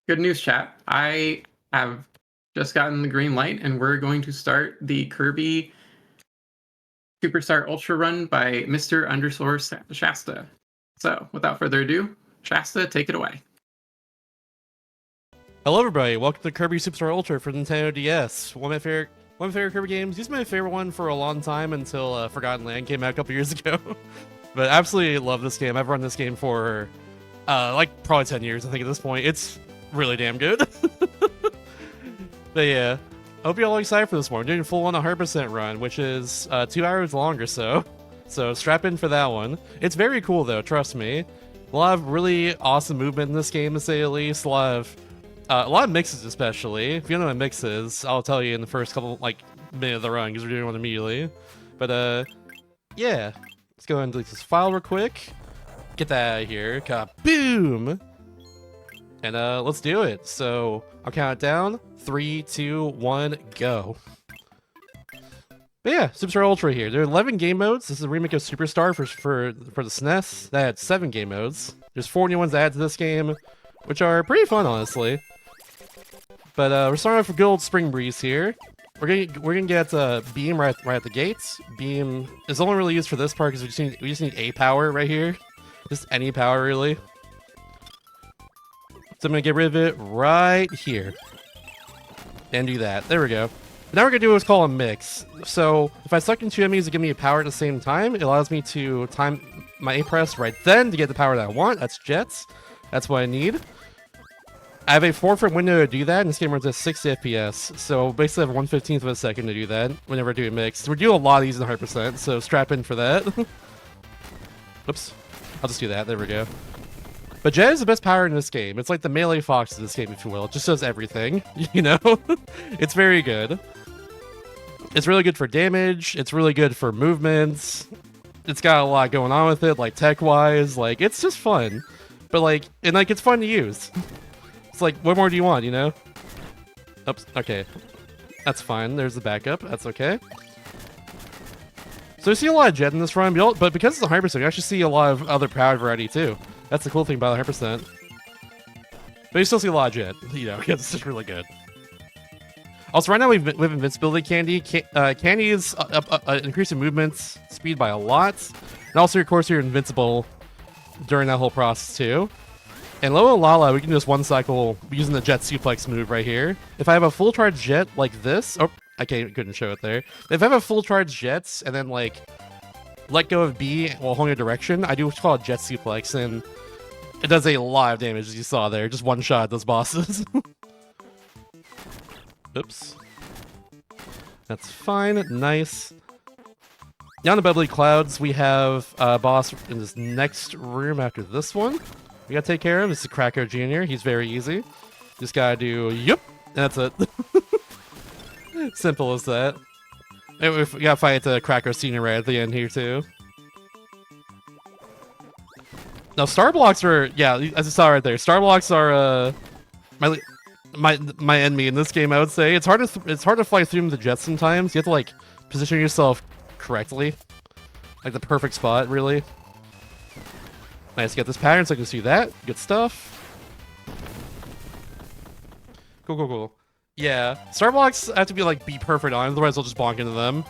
Good news, chat. I have just gotten the green light, and we're going to start the Kirby Superstar Ultra run by Mr. Underscore Shasta. So, without further ado, Shasta, take it away. Hello, everybody. Welcome to Kirby Superstar Ultra for Nintendo DS. One of my favorite Kirby games. This is my favorite one for a long time until Forgotten Land came out a couple years ago. But I absolutely love this game. I've run this game for like probably 10 years, I think, at this point. It's really damn good. But yeah, I hope you're all excited for this one. We're doing a full on 100% run, which is 2 hours long or so. So strap in for that one. It's very cool though, trust me. A lot of really awesome movement in this game, to say the least. A lot of mixes, especially. If you don't know what mix is, I'll tell you in the first couple minute of the run because we're doing one immediately. But yeah, let's go ahead and delete this file real quick. Get that out of here. Boom. And let's do it. So I'll count it down. 3, 2, 1, go. But yeah, Superstar Ultra here. There are 11 game modes. This is a remake of Superstar for the SNES. That had 7 game modes. There's 4 new ones added to this game, which are pretty fun, honestly. But we're starting off with good old Spring Breeze here. We're gonna get Beam right at the gates. Beam is only really used for this part because we just need a power right here, just any power really. So I'm gonna get rid of it right here and do that. There we go. Now we're gonna do what's called a mix. So if I select 2 enemies to give me a power at the same time, it allows me to time my A press right then to get the power that I want. That's jets. That's what I need. I have a 4-frame window to do that, and this game runs at 60 FPS, so basically I have 1/15 of a second to do that whenever I do a mix. We're doing a lot of these in 100%, so strap in for that. Oops. I'll just do that. There we go. But Jet is the best power in this game. It's like the melee fox in this game, if you will. It just does everything, you know? It's very good. It's really good for damage. It's really good for movements. It's got a lot going on with it, like tech-wise. Like, it's just fun. But it's fun to use. It's like, what more do you want, you know? Oops, okay. That's fine. There's the backup. That's okay. So we see a lot of Jet in this run, but because it's 100%, you actually see a lot of other power variety, too. That's the cool thing about 100%. But you still see a lot of Jet, you know, because it's just really good. Also, right now we have Invincibility Candy. Candy is increasing movement speed by a lot. And also, of course, you're invincible during that whole process, too. And Lola and Lala, we can do this one cycle using the Jet Suplex move right here. If I have a full charge Jet like this... Oh, I couldn't show it there. If I have a full charge Jets and then, let go of B while holding a direction, I do what's called Jet Suplex, and it does a lot of damage, as you saw there. Just one shot at those bosses. Oops. That's fine. Nice. Now in the Bubbly Clouds, we have a boss in this next room after this one. We gotta take care of. This is Cracker Jr. He's very easy. Just gotta do yup, and that's it. Simple as that. And we gotta fight Cracker Senior right at the end here too. Now Star Blocks are, yeah, as you saw right there. Star Blocks are my enemy in this game. I would say it's hard to fly through them with the jets sometimes. You have to position yourself correctly, like the perfect spot, really. Nice to get this pattern so I can see that. Good stuff. Cool. Yeah, Star Blocks have to be perfect on, otherwise I'll just bonk into them.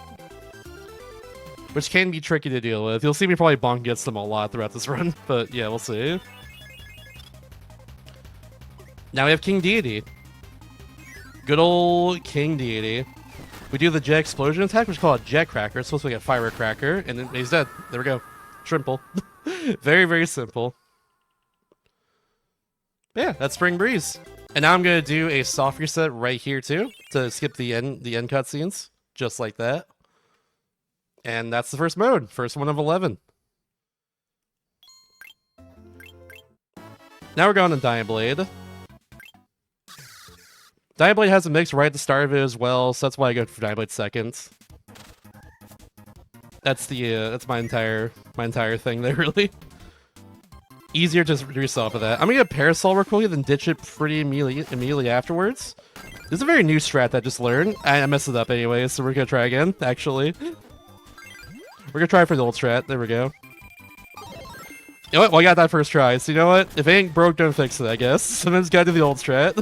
Which can be tricky to deal with. You'll see me probably bonk against them a lot throughout this run, but yeah, we'll see. Now we have King Deity. Good old King Deity. We do the Jet Explosion attack, which is called a Jet Cracker. It's supposed to be a Firecracker, and then he's dead. There we go. Shrimple. Very, very simple. But yeah, that's Spring Breeze. And now I'm gonna do a soft reset right here too to skip the end cutscenes, just like that. And that's the first mode, first one of 11. Now we're going to Dying Blade. Dying Blade has a mix right at the start of it as well, so that's why I go for Dying Blade second. That's my entire thing there, really. Easier to reset off of that. I'm gonna get Parasol real quickly, then ditch it pretty immediately afterwards. This is a very new strat that I just learned. I messed it up anyway, so we're gonna try again, actually. We're gonna try for the old strat. There we go. know what? Well, I got that first try. So you know what? If it ain't broke, don't fix it, I guess. Sometimes gotta do the old strat.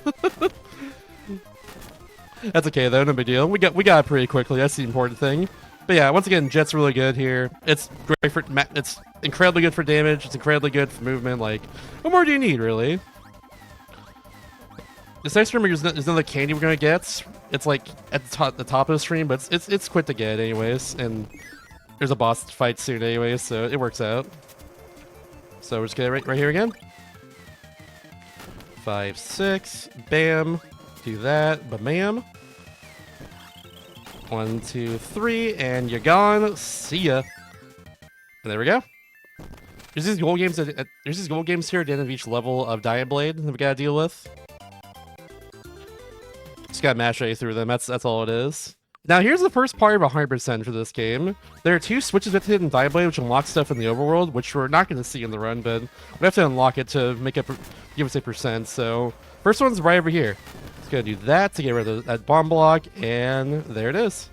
That's okay though, no big deal. We got it pretty quickly. That's the important thing. But yeah, once again, Jet's really good here. It's great for it's incredibly good for damage. It's incredibly good for movement. Like, what more do you need, really? This next stream is another candy we're gonna get. It's like at the top of the stream, but it's quick to get anyways. And there's a boss fight soon anyways, so it works out. So we're just gonna right here again. 5, 6, bam. Do that, bam. 1, 2, 3, and you're gone. See ya. And there we go. There's these gold games here at the end of each level of Diamond Blade that we gotta deal with. Just gotta mash right through them. That's all it is. Now here's the first part of 100% for this game. There are 2 switches with it in Diamond Blade which unlock stuff in the overworld, which we're not gonna see in the run, but we have to unlock it to make it give us a percent. So first one's right over here. Just gonna do that to get rid of that bomb block, and there it is.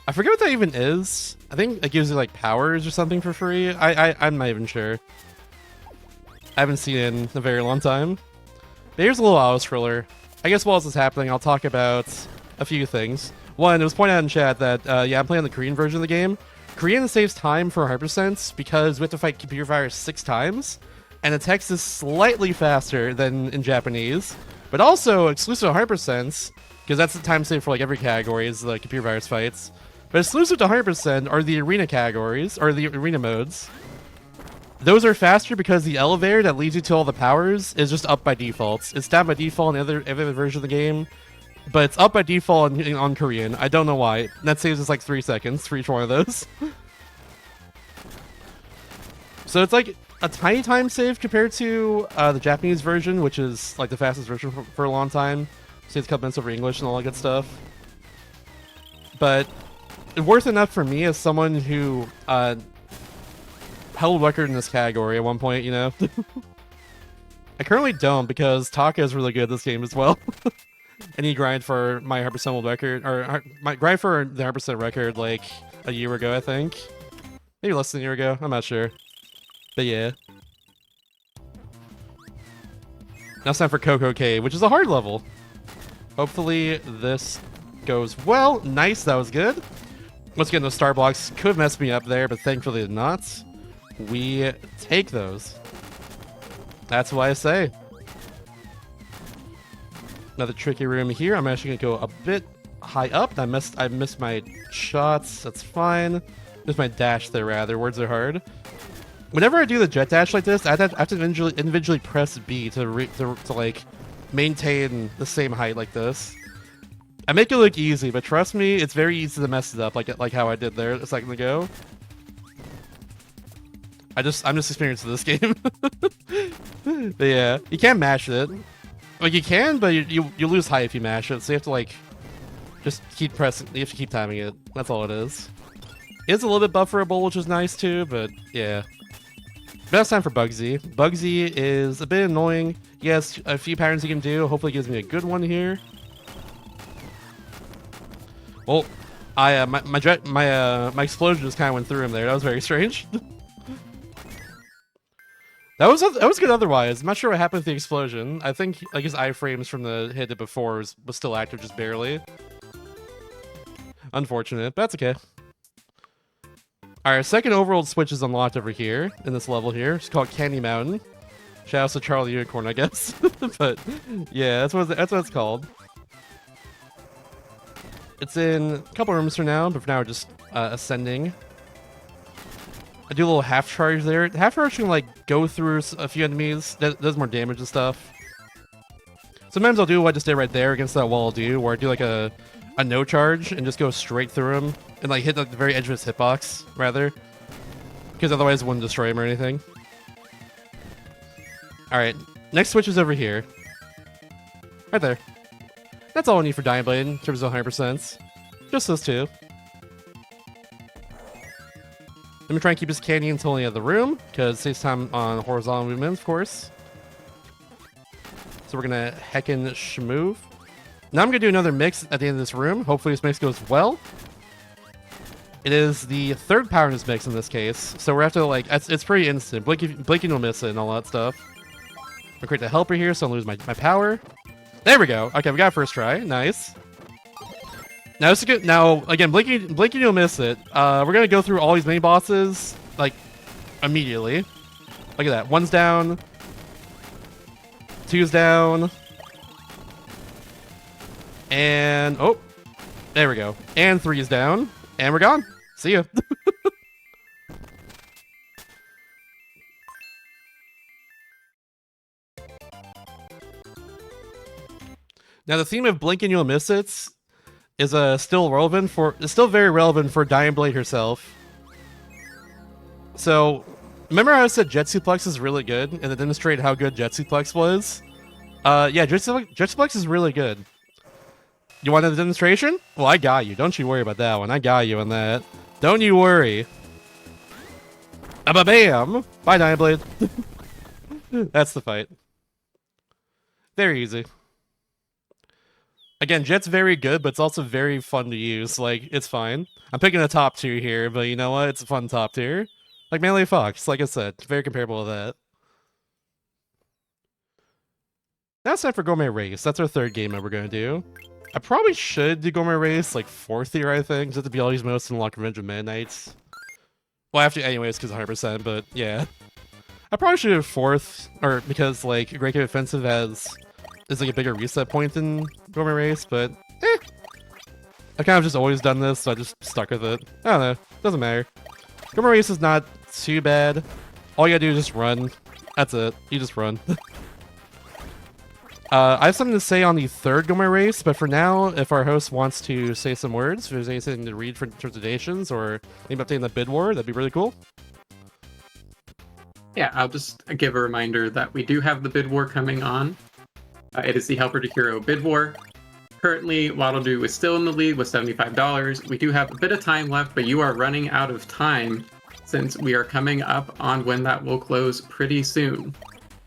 I forget what that even is. I think it gives you like powers or something for free. I'm not even sure. I haven't seen it in a very long time. But here's a little auto-scroller. I guess while this is happening, I'll talk about a few things. One, it was pointed out in chat that, yeah, I'm playing the Korean version of the game. Korean saves time for 100% because we have to fight computer virus 6 times, and the text is slightly faster than in Japanese, but also exclusive to 100%, because that's the time save for like every category is the computer virus fights. But exclusive to 100% are the arena categories, or the arena modes. Those are faster because the elevator that leads you to all the powers is just up by default. It's down by default in every other version of the game, but it's up by default on Korean. I don't know why. That saves us like 3 seconds for each one of those. So it's like a tiny time save compared to the Japanese version, which is like the fastest version for a long time. Saves a couple minutes over English and all that good stuff. But worth enough for me as someone who held record in this category at one point, you know. I currently don't because Taka is really good at this game as well. And he grind for my 100% world record, or my grind for the 100% record like a year ago, I think. Maybe less than a year ago, I'm not sure. But yeah. Now it's time for Coco Cave, which is a hard level. Hopefully this goes well. Nice, that was good. Once again, those star blocks could have messed me up there, but thankfully did not. We take those. That's what I say. Another tricky room here. I'm actually gonna go a bit high up. I missed my shots. That's fine. Missed my dash there, rather. Words are hard. Whenever I do the jet dash like this, I have to individually press B to like maintain the same height like this. I make it look easy, but trust me, it's very easy to mess it up, like how I did there a second ago. I'm just experienced with this game. But yeah, you can't mash it. Like you can, but you lose height if you mash it. So you have to like just keep pressing. You have to keep timing it. That's all it is. It's a little bit bufferable, which is nice too. But yeah. But now it's time for Bugsy. Bugsy is a bit annoying. Yes, a few patterns you can do. Hopefully, it gives me a good one here. Well, my explosion just kind of went through him there. That was very strange. That was good otherwise. I'm not sure what happened with the explosion. I think like his iframes from the hit before was still active, just barely. Unfortunate, but that's okay. Alright, second overworld switch is unlocked over here in this level here. It's called Candy Mountain. Shout out to Charlie Unicorn, I guess. But yeah, that's what it's called. It's in a couple rooms for now, but for now we're just ascending. I do a little half charge there. Half charge can like go through a few enemies. That does more damage and stuff. Sometimes I'll do what I just did right there against that wall do, where I do like a no charge and just go straight through him and like hit like the very edge of his hitbox rather, because otherwise it wouldn't destroy him or anything. All right, next switch is over here, right there. That's all I need for Diamond Blade in terms of 100%. Just those two. Let me try and keep his candy until the end of the room, because it saves time on horizontal movement, of course. So we're gonna heckin' shmove. Now I'm gonna do another mix at the end of this room. Hopefully this mix goes well. It is the third power in this mix in this case, so we have to like it's pretty instant. Blinking you'll miss it and all that stuff. I'll create the helper here so I don't lose my power. There we go. Okay, we got first try. Nice. Now it's good. Now again, blinking you'll miss it. We're gonna go through all these mini bosses like immediately. Look at that. 1's down. 2's down. And oh, there we go. And 3 is down. And we're gone. See ya. Now the theme of blink and you'll miss it is still very relevant for Dying Blade herself. So remember how I said Jet Suplex is really good and it demonstrated how good Jet Suplex was? Yeah, Jet Suplex is really good. You want a demonstration? Well, I got you. Don't you worry about that one. I got you on that. Don't you worry. Bam! Bye, Dying Blade. That's the fight. Very easy. Again, Jet's very good, but it's also very fun to use. Like, it's fine. I'm picking a top tier here, but you know what? It's a fun top tier. Like Melee Fox, like I said, very comparable to that. Now it's time for Gourmet Race. That's our third game that we're going to do. I probably should do Gourmet Race, like 4th year, I think, just to be all these modes in Unlock Revenge of Midnights. Well, I have to anyways, because 100%, but yeah. I probably should do 4th, or because, like, Great Cave Offensive is like a bigger reset point than Gourmet Race, but eh. I've kind of just always done this, so I just stuck with it. I don't know. Doesn't matter. Gourmet Race is not too bad. All you gotta do is just run. That's it. You just run. I have something to say on the third Gourmet Race, but for now, if our host wants to say some words, if there's anything to read for donations or maybe updating the bid war, that'd be really cool. Yeah, I'll just give a reminder that we do have the bid war coming on. It is the Helper to Hero bid war. Currently, Waddle Doo is still in the lead with $75. We do have a bit of time left, but you are running out of time since we are coming up on when that will close pretty soon.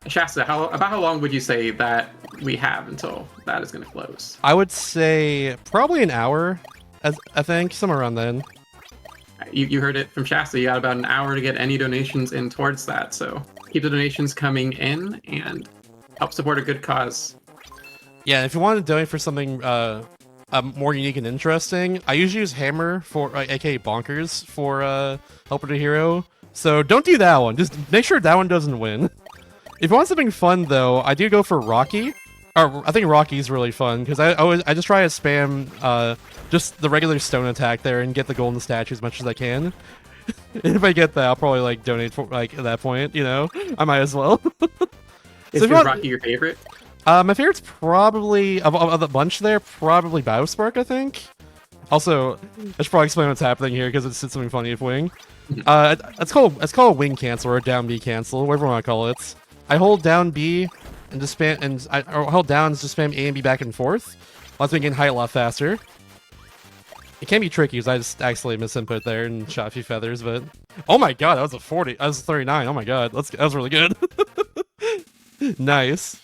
Shasta, about how long would you say that we have until that is going to close? I would say probably an hour, I think, somewhere around then. You heard it from Shasta. You got about an hour to get any donations in towards that, so keep the donations coming in and help support a good cause. Yeah, if you want to donate for something more unique and interesting, I usually use Hammer, for aka Bonkers, for Helper to Hero. So don't do that one. Just make sure that one doesn't win. If you want something fun, though, I do go for Rocky. Or I think Rocky's really fun because I just try to spam just the regular stone attack there and get the golden statue as much as I can. If I get that, I'll probably like donate for like at that point. You know, I might as well. Is Rocky your favorite? My favorite's probably of the bunch there, probably Biospark, I think. Also, I should probably explain what's happening here because it's something funny with Wing. It's called a Wing cancel or a down B cancel, whatever you want to call it. I hold down B and just spam, and I hold down and just spam A and B back and forth. Lets me gain height a lot faster. It can be tricky because I just accidentally misinput there and shot a few feathers, but oh my god, that was a 40. That was a 39. Oh my god, that was really good. Nice.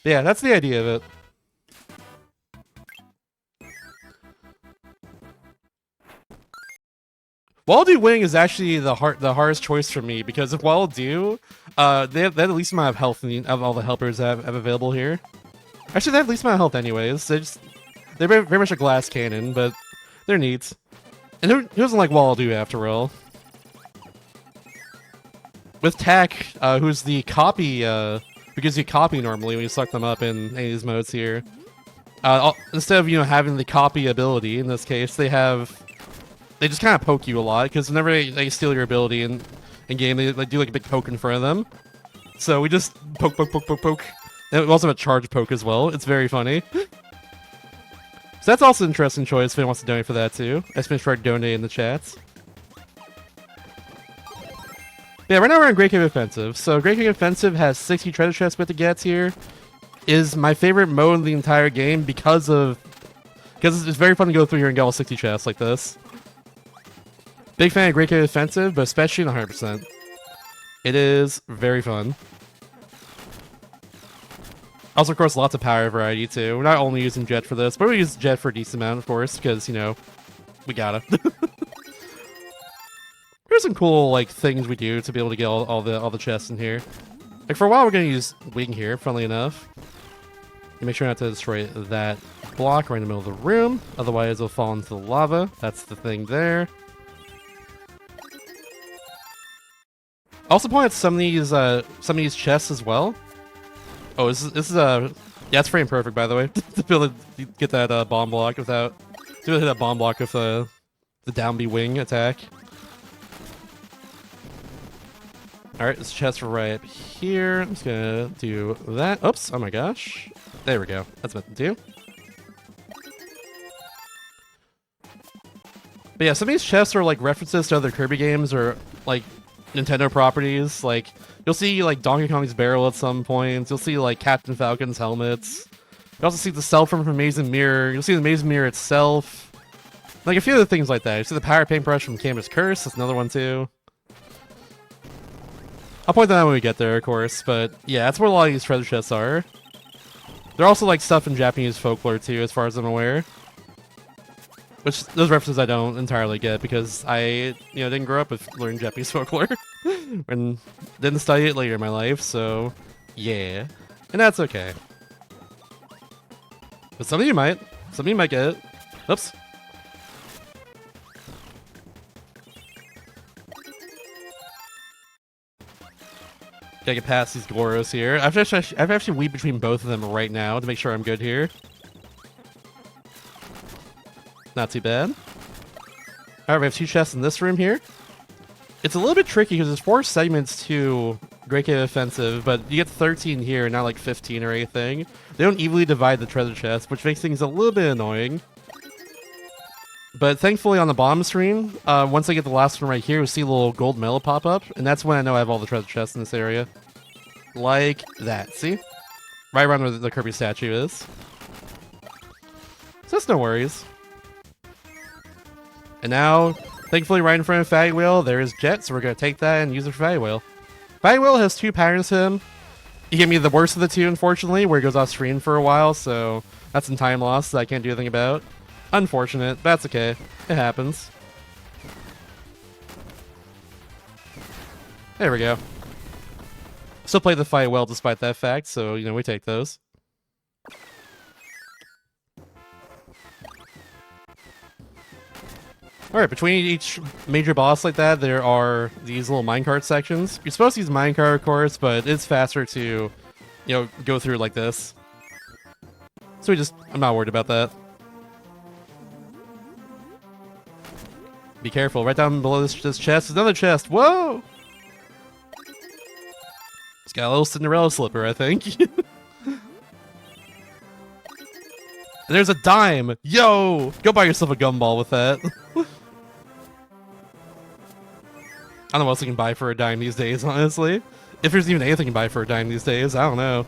Yeah, that's the idea of it. Waddle Doo Wing is actually the hardest choice for me because if Waddle Doo, they have the least amount of health of all the helpers I have available here. Actually, they have the least amount of health anyways. They're very much a glass cannon, but they're neat. And who doesn't like Waddle Doo after all? With Tack, who's the copy, who gives you copy normally when you suck them up in any of these modes here. Instead of having the copy ability in this case, they just kind of poke you a lot, because whenever they steal your ability in game, they do like a big poke in front of them. So we just poke. And we also have a charge poke as well. It's very funny. So that's also an interesting choice if anyone wants to donate for that too. I just make sure I donate in the chats. Yeah, right now we're in Great Cave Offensive. So Great Cave Offensive has 60 treasure chests we have to get here. Is my favorite mode in the entire game because it's very fun to go through here and get all 60 chests like this. Big fan of Great Cave Offensive, but especially in 100%. It is very fun. Also, of course, lots of power variety, too. We're not only using Jet for this, but we use Jet for a decent amount, of course, because, we gotta. there's some cool like things we do to be able to get all the chests in here. Like for a while, we're gonna use wing here. Funnily enough, you make sure not to destroy that block right in the middle of the room, otherwise it'll fall into the lava. That's the thing there. Also point out some of these chests as well. Oh, this is yeah, it's frame perfect, by the way, to be able to get that bomb block without to hit that bomb block with the down B wing attack. All right, this chest right here. I'm just gonna do that. Oops! Oh my gosh! There we go. That's meant to do. But yeah, some of these chests are like references to other Kirby games or like Nintendo properties. Like you'll see like Donkey Kong's barrel at some points. You'll see like Captain Falcon's helmets. You also see the cell phone from Maze and Mirror. You'll see the Maze and Mirror itself. Like a few other things like that. You see the power paintbrush from Canvas Curse. That's another one too. I'll point that out when we get there, of course. But yeah, that's where a lot of these treasure chests are. They're also like stuff in Japanese folklore too, as far as I'm aware. Which those references I don't entirely get because I, didn't grow up with learning Japanese folklore and didn't study it later in my life. So yeah, and that's okay. But some of you might get it. Oops. Gotta get past these Goros here. I've actually weaved between both of them right now to make sure I'm good here. Not too bad. Alright, we have 2 chests in this room here. It's a little bit tricky because there's 4 segments to Great Cave Offensive, but you get 13 here, not like 15 or anything. They don't evenly divide the treasure chests, which makes things a little bit annoying. But thankfully on the bottom screen, once I get the last one right here, you'll see a little gold medal pop up, and that's when I know I have all the treasure chests in this area. Like that, see? Right around where the Kirby statue is. So that's no worries. And now, thankfully right in front of Fatty Whale, there is Jet, so we're going to take that and use it for Fatty Whale. Fatty Whale has 2 patterns to him. He gave me the worst of the 2, unfortunately, where he goes off screen for a while, so that's some time loss that I can't do anything about. Unfortunate. That's okay. It happens. There we go. Still played the fight well despite that fact, so, we take those. Alright, between each major boss like that, there are these little minecart sections. You're supposed to use minecart, of course, but it's faster to, go through like this. So I'm not worried about that. Be careful, right down below this chest is another chest. Whoa! It's got a little Cinderella slipper, I think. And there's a dime! Yo! Go buy yourself a gumball with that. I don't know what else you can buy for a dime these days, honestly. If there's even anything you can buy for a dime these days, I don't know.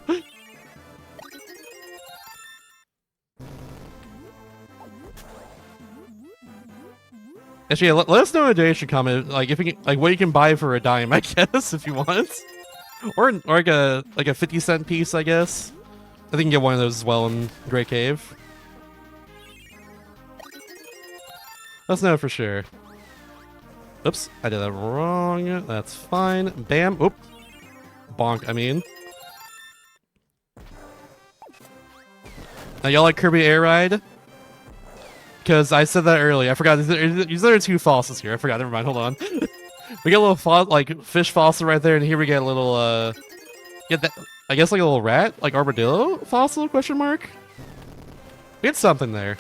Actually, let us know in a donation comment, like if you can, like what you can buy for a dime, I guess, if you want, or like a 50-cent piece, I guess. I think you can get one of those as well in Great Cave. Let us know for sure. Oops, I did that wrong. That's fine. Bam. Oop. Bonk, I mean. Now, y'all like Kirby Air Ride? Because I said that earlier. I forgot. There are 2 fossils here. I forgot. Never mind. Hold on. We get a little fish fossil right there, and here we get a little, get that, I guess like a little rat? Like armadillo fossil, question mark? We get something there.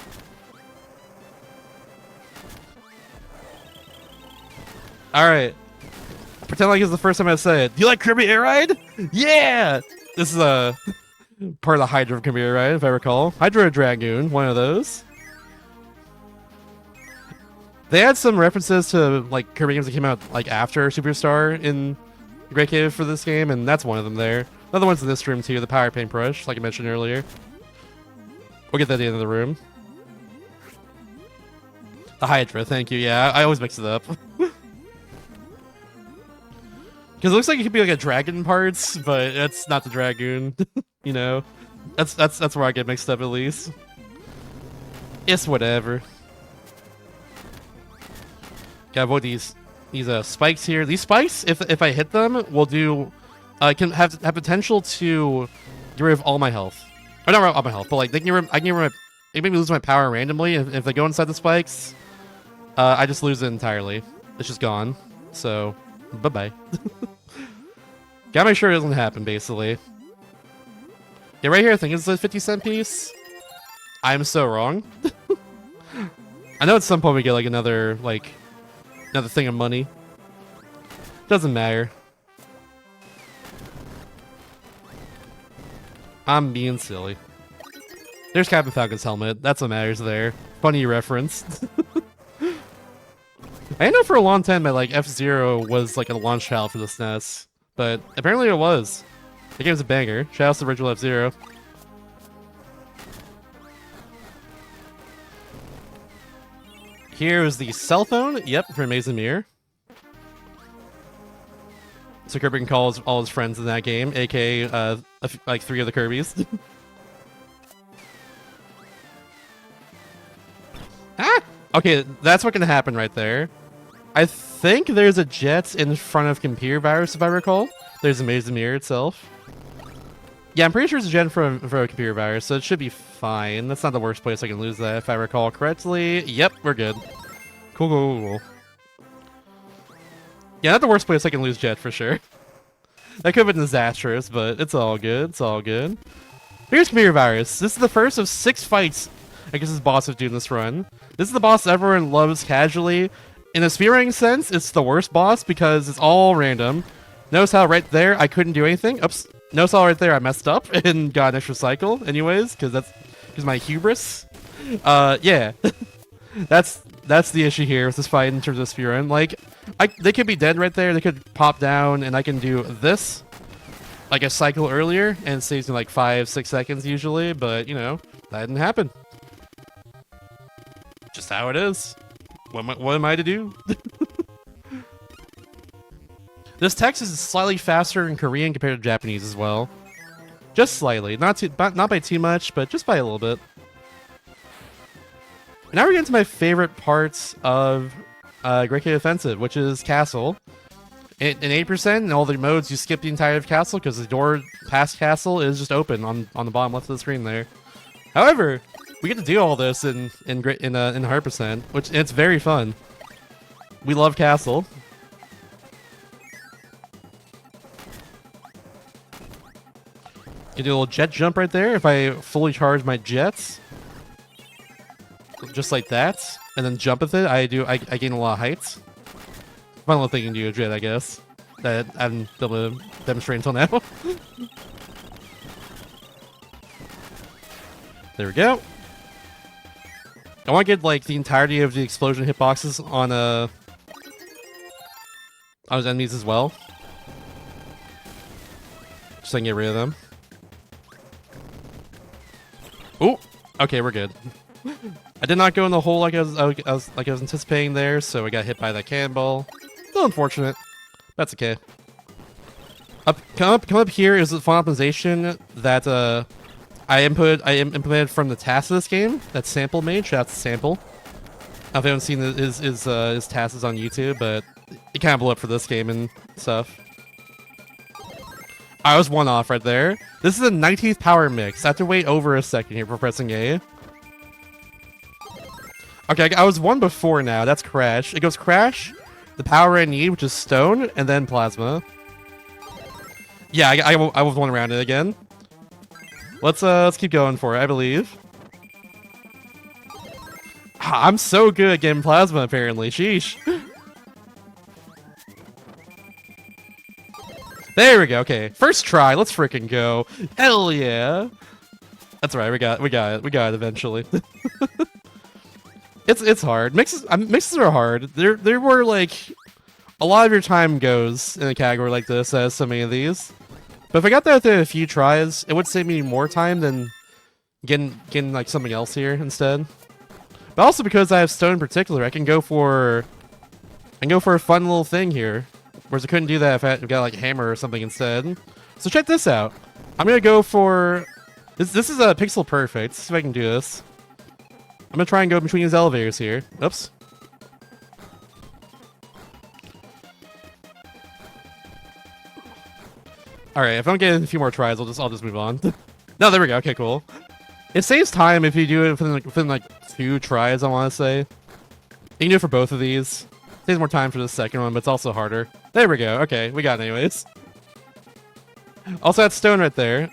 Alright. Pretend like it's the first time I say it. Do you like Kirby Air Ride? Yeah! This is part of the Hydra Kirby Air Ride, if I recall. Hydra Dragoon, one of those. They had some references to like Kirby games that came out like after Superstar in Great Cave for this game, and that's one of them there. Another one's in this room too, the power paintbrush, like I mentioned earlier. We'll get that at the end of the room. The Hydra, thank you. Yeah, I always mix it up. Because it looks like it could be like a dragon parts, but it's not the Dragoon. That's where I get mixed up at least. It's whatever. Gotta avoid these these spikes here. These spikes, if I hit them, will do can have potential to get rid of all my health. Or not all my health, but like they can I can they make me lose my power randomly if they go inside the spikes. I just lose it entirely. It's just gone. So bye bye. Gotta make sure it doesn't happen, basically. Yeah, right here I think it's a 50-cent piece. I'm so wrong. I know at some point we get like another thing of money. Doesn't matter. I'm being silly. There's Captain Falcon's helmet. That's what matters there. Funny reference. I know for a long time that like F-Zero was like a launch title for the SNES, but apparently it was. The game's a banger. Shout out to the original F-Zero. Here is the cell phone. Yep, for Amazing Mirror. So Kirby can call all his friends in that game, aka like 3 of the Kirbys. Ah! Okay, that's what's gonna happen right there. I think there's a jet in front of Computer Virus, if I recall. There's Amazing Mirror itself. Yeah, I'm pretty sure it's a jet in front of Computer Virus, so it should be fine. That's not the worst place I can lose that, if I recall correctly. Yep, we're good. Cool, cool, cool. Yeah, not the worst place I can lose jet, for sure. That could have been disastrous, but it's all good. It's all good. Here's Computer Virus. This is the first of 6 fights I guess this boss is doing this run. This is the boss everyone loves casually. In a speedrunning sense, it's the worst boss because it's all random. Notice how right there I couldn't do anything. Oops. Notice how right there I messed up and got an extra cycle anyways, because my hubris. Yeah. That's the issue here with this fight in terms of speedrun. Like, they could be dead right there. They could pop down and I can do this like a cycle earlier and it saves me like 5-6 seconds usually, but you know, that didn't happen. Just how it is. What am I to do? This text is slightly faster in Korean compared to Japanese as well. Just slightly. Not by too much, but just by a little bit. And now we're getting to my favorite parts of Great Cave Offensive, which is Castle. In 8%, in all the modes, you skip the entire Castle because the door past Castle is just open on the bottom left of the screen there. However, we get to do all this in 100%, which it's very fun. We love Castle. Can do a little jet jump right there if I fully charge my jets. Just like that. And then jump with it. I gain a lot of height. Fun little thing you can do with jet, I guess. That I haven't been able to demonstrate until now. There we go. I want to get like the entirety of the explosion hitboxes on his enemies as well. Just so I can get rid of them. Oh, okay, we're good. I did not go in the hole like I was anticipating there, so I got hit by that cannonball. A little unfortunate. That's okay. Come up here is the fun optimization that I implemented from the task of this game that Sample made. Shout out to Sample. I haven't seen his tasks on YouTube, but it kind of blew up for this game and stuff. I was one off right there. This is a 19th power mix. I have to wait over a second here for pressing A. Okay, I was one before now. That's Crash. It goes Crash, the power I need, which is Stone, and then Plasma. Yeah, I was one around it again. Let's keep going for it, I believe. I'm so good at getting Plasma, apparently. Sheesh. There we go. Okay, first try. Let's freaking go. Hell yeah. That's right. We got it eventually. It's hard. Mixes are hard. There were like a lot of your time goes in a category like this as so many of these. But if I got that after a few tries, it would save me more time than getting like something else here instead. But also because I have Stone in particular, I can go for a fun little thing here. Whereas I couldn't do that if I got like a hammer or something instead. So check this out. I'm gonna go for this is a pixel perfect. Let's see if I can do this. I'm gonna try and go between these elevators here. Oops. All right, if I don't get a few more tries, I'll just move on. No, there we go. Okay, cool. It saves time if you do it within like 2 tries, I want to say. You can do it for both of these. Saves more time for the second one, but it's also harder. There we go. Okay, we got it anyways. Also, that stone right there.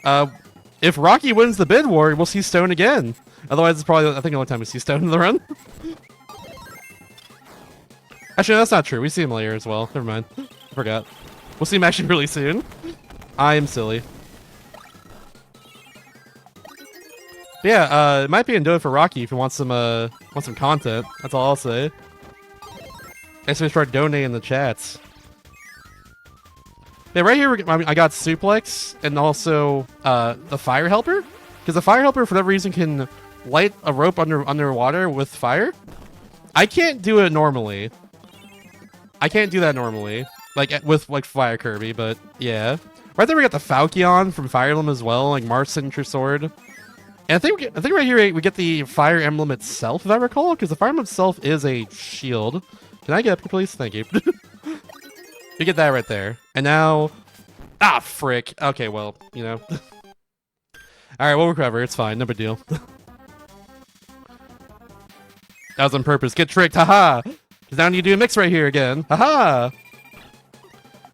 If Rocky wins the bid war, we'll see stone again. Otherwise, it's probably, I think, the only time we see stone in the run. Actually, no, that's not true. We see him later as well. Never mind. I forgot. We'll see him actually really soon. I am silly. But yeah, it might be in do it for Rocky if you want some content. That's all I'll say. I we start donating in the chats. Yeah, right here I got suplex and also the fire helper, because the fire helper for whatever reason can light a rope underwater with fire. I can't do it normally. I can't do that normally, like with like Fire Kirby, but yeah. Right there we got the Falchion from Fire Emblem as well, like Mars Signature Sword. And I think right here we get the Fire Emblem itself, if I recall, because the Fire Emblem itself is a shield. Can I get up here, please? Thank you. You get that right there. And now... Ah, frick. Okay, well, you know. Alright, we'll recover. It's fine. No big deal. That was on purpose. Get tricked. Haha! Because now you do a mix right here again. Haha!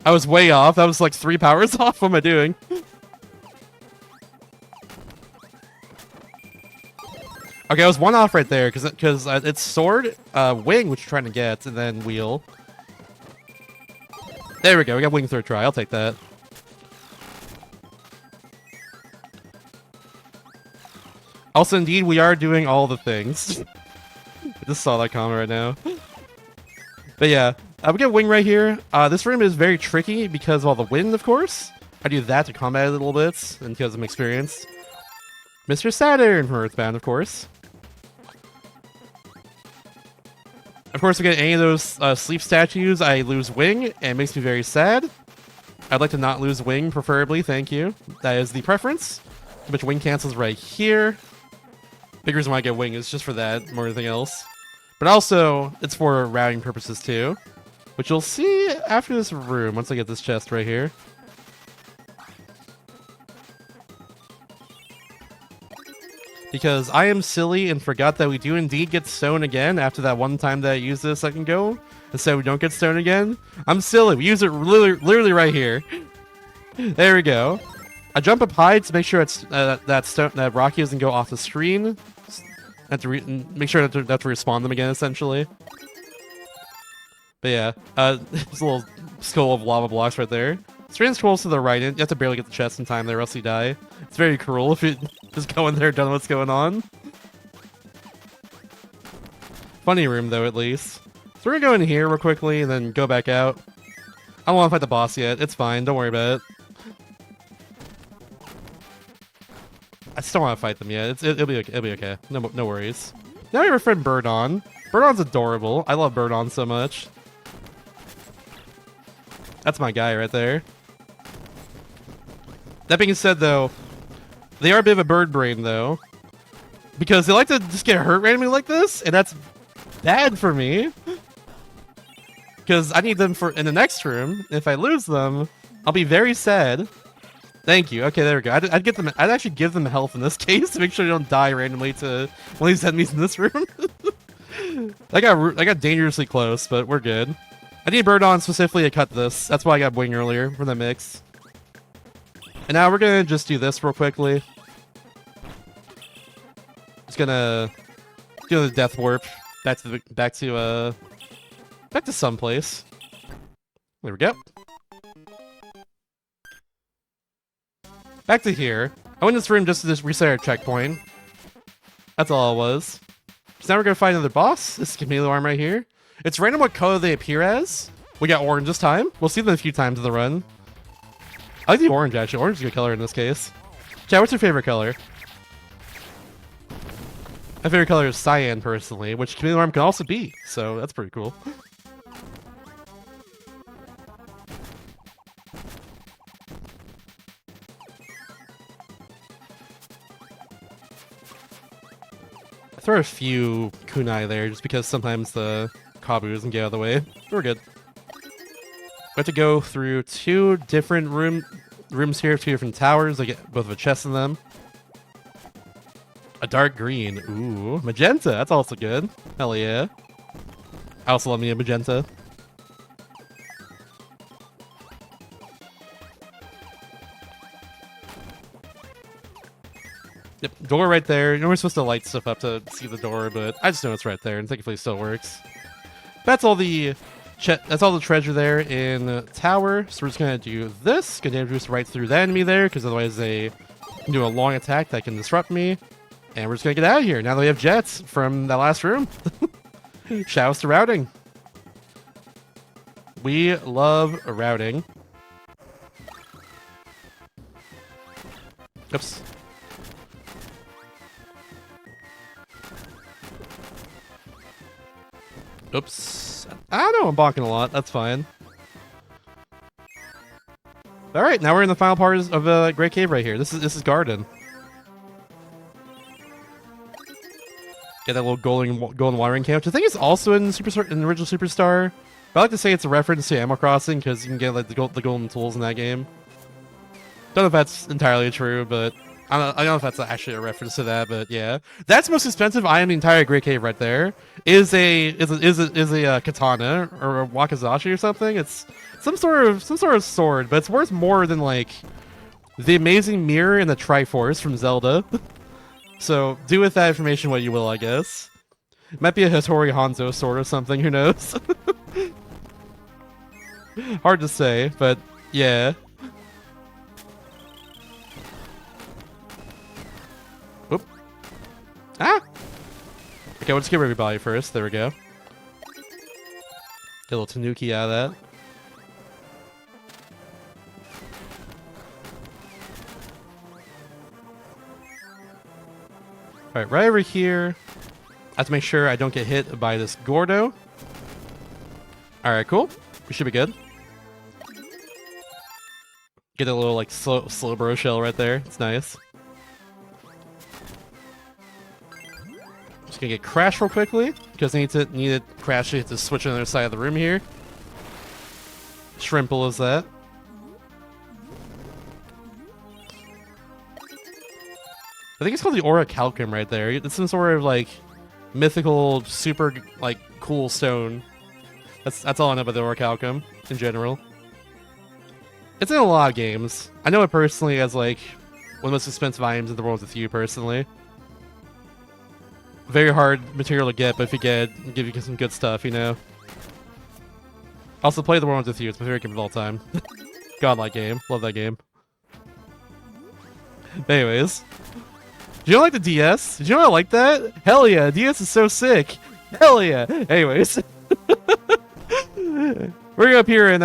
I was way off. That was like 3 powers off. What am I doing? Okay, I was 1 off right there because it's sword, wing, which you're trying to get, and then wheel. There we go. We got wing third try. I'll take that. Also, indeed, we are doing all the things. I just saw that comment right now. But yeah, we get wing right here. This room is very tricky because of all the wind, of course. I do that to combat it a little bit and because I'm experienced. Mr. Saturn from Earthbound, of course. Of course, if I get any of those sleep statues, I lose wing, and it makes me very sad. I'd like to not lose wing, preferably, thank you. That is the preference. Which wing cancels right here. Big reason why I get wing is just for that, more than anything else. But also, it's for routing purposes too. Which you'll see after this room, once I get this chest right here. Because I am silly and forgot that we do indeed get stone again after that one time that I used it a second ago. And so we don't get stone again. I'm silly. We use it literally right here. There we go. I jump up high to make sure it's that Rocky doesn't go off the screen. I have to make sure that I have to respawn them again, essentially. But yeah, there's a little skull of lava blocks right there. Screen scrolls to the right, and you have to barely get the chest in time there, or else you die. It's very cruel if you just go in there and don't know what's going on. Funny room, though, at least. So we're gonna go in here real quickly, and then go back out. I don't want to fight the boss yet. It's fine. Don't worry about it. I still want to fight them yet. It'll be okay. It'll be okay. No worries. Now we have our friend Birdon. Birdon's adorable. I love Birdon so much. That's my guy right there. That being said, though, they are a bit of a bird brain, though. Because they like to just get hurt randomly like this, and that's bad for me. Because I need them for in the next room. If I lose them, I'll be very sad. Thank you. Okay, there we go. I'd get them. I'd actually give them health in this case to make sure they don't die randomly to one of these enemies in this room. I got dangerously close, but we're good. I need Birdon specifically to cut this. That's why I got Wing earlier for the mix. And now we're gonna just do this real quickly. Just gonna do the death warp back to someplace. There we go. Back to here. I went in this room just to reset our checkpoint. That's all it was. So now we're gonna fight another boss. This is Chameleon Arm right here. It's random what color they appear as. We got orange this time. We'll see them a few times in the run. I like the orange, actually. Orange is a good color in this case. Chad, what's your favorite color? My favorite color is cyan, personally, which Chameleon Arm can also be, so that's pretty cool. I throw a few kunai there, just because sometimes the Kabu doesn't get out of the way. We're good. We have to go through 2 different rooms here, 2 different towers. They get both of a chest in them. A dark green. Ooh, magenta. That's also good. Hell yeah. I also love me a magenta. Yep, door right there. You're supposed to light stuff up to see the door, but I just know it's right there, and thankfully it still works. That's all the treasure there in the tower. So we're just gonna do this. Gonna damage boost right through the enemy there, because otherwise they can do a long attack that can disrupt me. And we're just gonna get out of here now that we have jets from that last room. Shouts to routing. We love routing. Oops. Oops. I don't know, I'm bonking a lot. That's fine. Alright, now we're in the final part of the Great Cave right here. This is Garden. Get that little golden watering can, which I think is also in the original Superstar. But I like to say it's a reference to Animal Crossing because you can get like the golden tools in that game. Don't know if that's entirely true, but I don't know if that's actually a reference to that. But yeah, that's the most expensive item in the entire Great Cave right there. Is a katana or a wakizashi or something. It's some sort of sword, but it's worth more than like the amazing mirror and the Triforce from Zelda. So do with that information what you will, I guess. It might be a Hattori Hanzo sword or something, who knows? Hard to say, but yeah. Oop. Ah! Okay, we'll just get everybody first. There we go. Get a little Tanuki out of that. Alright, right over here. I have to make sure I don't get hit by this Gordo. Alright, cool. We should be good. Get a little, like, slow bro shell right there. It's nice. Just gonna get Crash real quickly, because I need to Crash to switch on the other side of the room here. Shrimple is that. I think it's called the Aura Calcum right there. It's some sort of like mythical, super like cool stone. That's all I know about the Aura Calcum in general. It's in a lot of games. I know it personally as like one of the most expensive items in the world with you personally. Very hard material to get, but if you get it, give you some good stuff, you know. Also play the world with you. It's my favorite game of all time. Godlike game. Love that game. Anyways. Do you like the DS? Did you know I like that? Hell yeah, DS is so sick. Hell yeah. Anyways. We're gonna up here and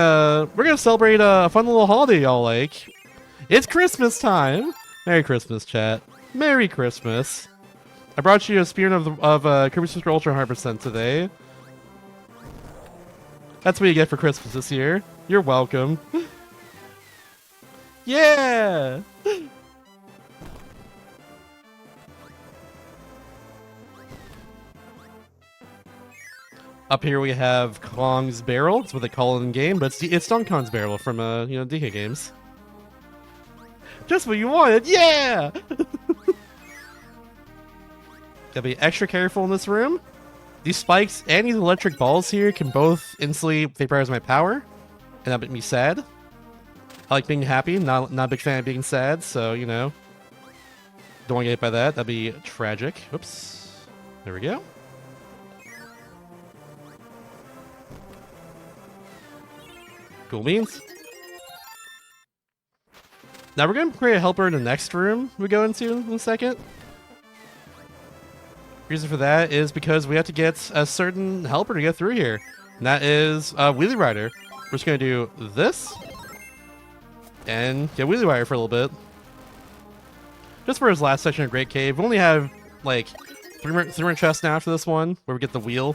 we're gonna celebrate a fun little holiday y'all like. It's Christmas time. Merry Christmas, chat. Merry Christmas. I brought you a spearn of Kirby Super Ultra 100% today. That's what you get for Christmas this year. You're welcome. Yeah! Up here we have Kong's Barrel. That's what they call it in game, but it's Donkey Kong's Barrel from DK games. Just what you wanted, yeah! Gotta be extra careful in this room. These spikes and these electric balls here can both instantly vaporize my power, and that make me sad. I like being happy, not a big fan of being sad, so you know. Don't want to get hit by that. That'd be tragic. Oops. There we go. Cool beans. Now we're going to create a helper in the next room we go into in a second. Reason for that is because we have to get a certain helper to get through here. And that is Wheelie Rider. We're just going to do this. And get Wheelie Rider for a little bit. Just for his last section of Great Cave. We only have like 3 more chests now after this one. Where we get the wheel.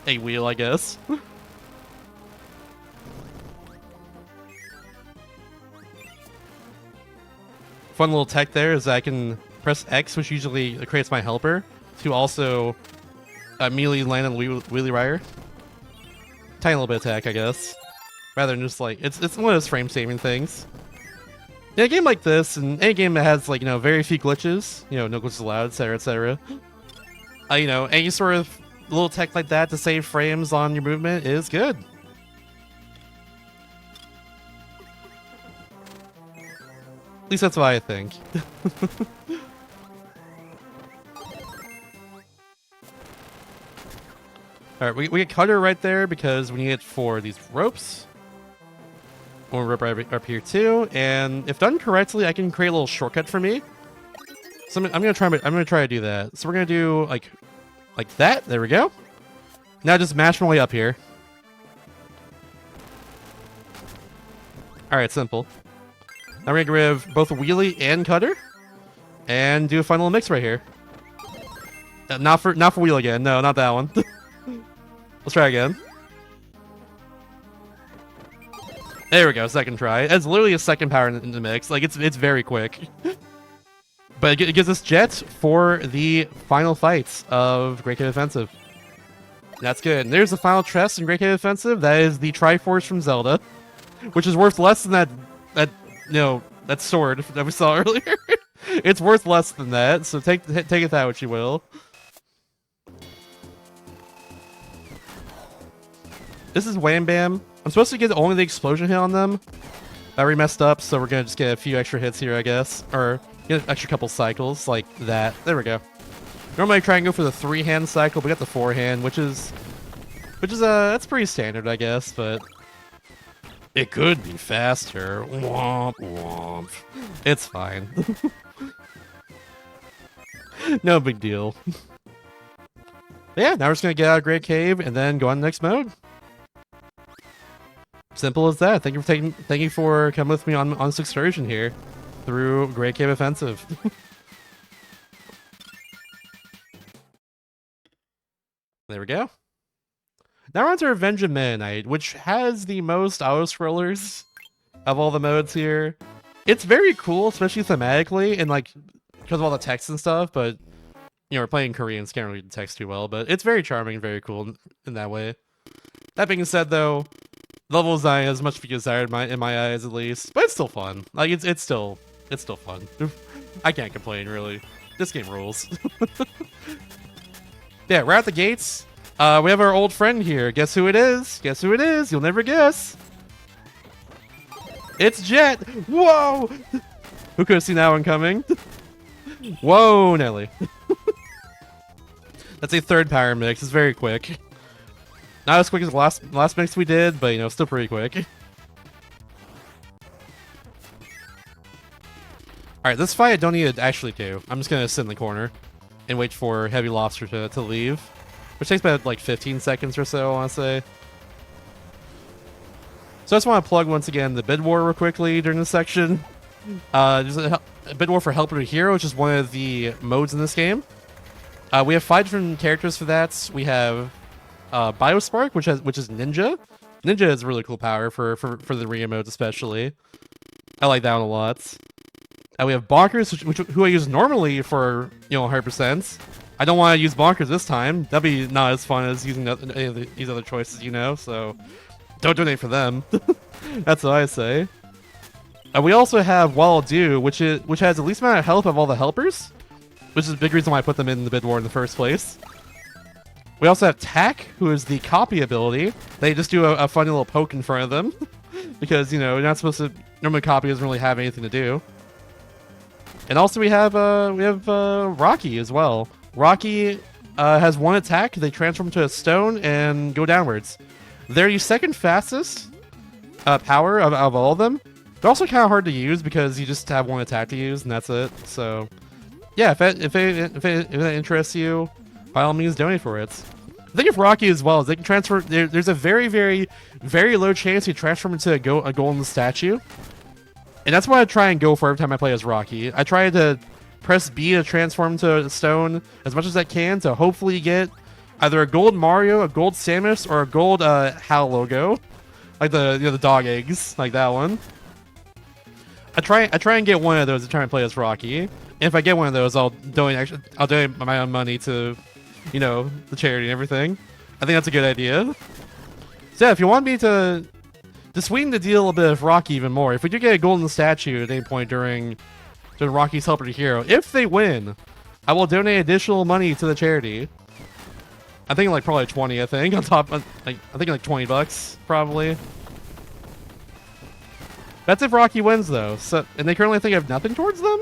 A wheel, I guess. Fun little tech there is that I can press X, which usually creates my helper, to also immediately land on the Wheelie Rider. Tiny little bit of tech, I guess. Rather than just like, it's one of those frame saving things. In a game like this, and any game that has like very few glitches, no glitches allowed, etc., etc. Any sort of little tech like that to save frames on your movement is good. At least that's what I think. Alright, we get Cutter right there because we need it for these ropes. One rope right up here too, and if done correctly, I can create a little shortcut for me. So I'm gonna try to do that. So we're gonna do like that. There we go. Now just mash my way up here. Alright, simple. Now we're gonna grab both a wheelie and Cutter, and do a fun little mix right here. Not for wheel again. No, not that one. Let's try again. There we go, second try. It's literally a second power in the mix. Like, it's very quick. But it gives us Jet for the final fights of Great Cave Offensive. That's good. And there's the final chest in Great Cave Offensive. That is the Triforce from Zelda, which is worth less than that sword that we saw earlier. It's worth less than that, so take it that what you will. This is Wham Bam. I'm supposed to get only the explosion hit on them. That we messed up, so we're gonna just get a few extra hits here, I guess. Or get an extra couple cycles, like that. There we go. Normally I try and go for the 3-hand cycle, but we got the 4-hand, which is that's pretty standard, I guess, but it could be faster. Womp womp. It's fine. No big deal. Yeah, now we're just gonna get out of Great Cave and then go on to the next mode. Simple as that. Thank you for coming with me on this excursion here through Great Cave Offensive. There we go. Now we're on to Revenge of Meta Knight, which has the most auto-scrollers of all the modes here. It's very cool, especially thematically, and like because of all the text and stuff, but we're playing Korean, so can't read the text too well, but it's very charming and very cool in that way. That being said, though, level design has much to be desired in my eyes, at least, but it's still fun. Like it's still fun. I can't complain, really. This game rules. Yeah, we're at the gates. We have our old friend here. Guess who it is? Guess who it is? You'll never guess. It's Jet. Whoa! Who could have seen that one coming? Whoa, Nelly. That's a third power mix. It's very quick. Not as quick as the last mix we did, but still pretty quick. Alright, this fight I don't need to actually do. I'm just gonna sit in the corner and wait for Heavy Lobster to leave. Which takes about like 15 seconds or so, I wanna say. So I just want to plug once again the bid war real quickly during this section. There's a bid war for Helper to Hero, which is one of the modes in this game. We have 5 different characters for that. We have Biospark, which is Ninja. Ninja is a really cool power for the Ria modes, especially. I like that one a lot. We have Bonkers, who I use normally for 100%. I don't want to use Bonkers this time. That'd be not as fun as using any of these other choices, so don't donate for them. That's what I say. We also have Wall Do, which has the least amount of health of all the helpers, which is a big reason why I put them in the bid war in the first place. We also have Tack, who is the copy ability. They just do a funny little poke in front of them because you're not supposed to. Normally, copy doesn't really have anything to do. And also we have Rocky as well. Rocky has 1 attack. They transform into a stone and go downwards. They're the second fastest power of all of them. They're also kind of hard to use because you just have 1 attack to use and that's it. So yeah, if that interests you, by all means donate for it. The thing of Rocky as well is they can transfer. There's a very, very, very low chance you transform into a golden statue. And that's what I try and go for every time I play as Rocky. I try to press B to transform to a stone as much as I can to hopefully get either a gold Mario, a gold Samus, or a gold HAL logo. Like the dog eggs, like that one. I try and get one of those to try and play as Rocky. And if I get one of those, I'll donate my own money to, the charity and everything. I think that's a good idea. So yeah, if you want me to to sweeten the deal a bit of Rocky even more, if we do get a golden statue at any point during Rocky's Helper to Hero, if they win, I will donate additional money to the charity. I think like probably 20. I think on top, like I think like $20 probably. That's if Rocky wins though. So and they currently think I have nothing towards them.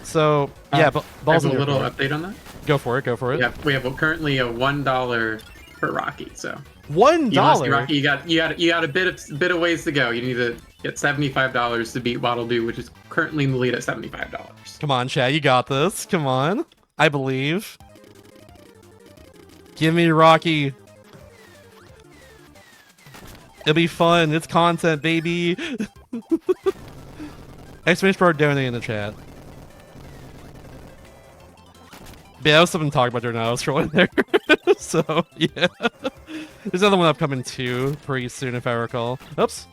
So yeah, but balls a in little your court. update on that. Go for it. Go for it. Yeah, we have currently a $1 for Rocky. So $1. Rocky, you got a bit of ways to go. You need to get $75 to beat Waddle Doo, which is currently in the lead at $75. Come on, Chad, you got this. Come on, I believe. Give me Rocky. It'll be fun. It's content, baby. Exclamation bar donate in the chat. But yeah, that was something to talk about during I was scrolling there. So, yeah. There's another one upcoming too, pretty soon if I recall. Oops.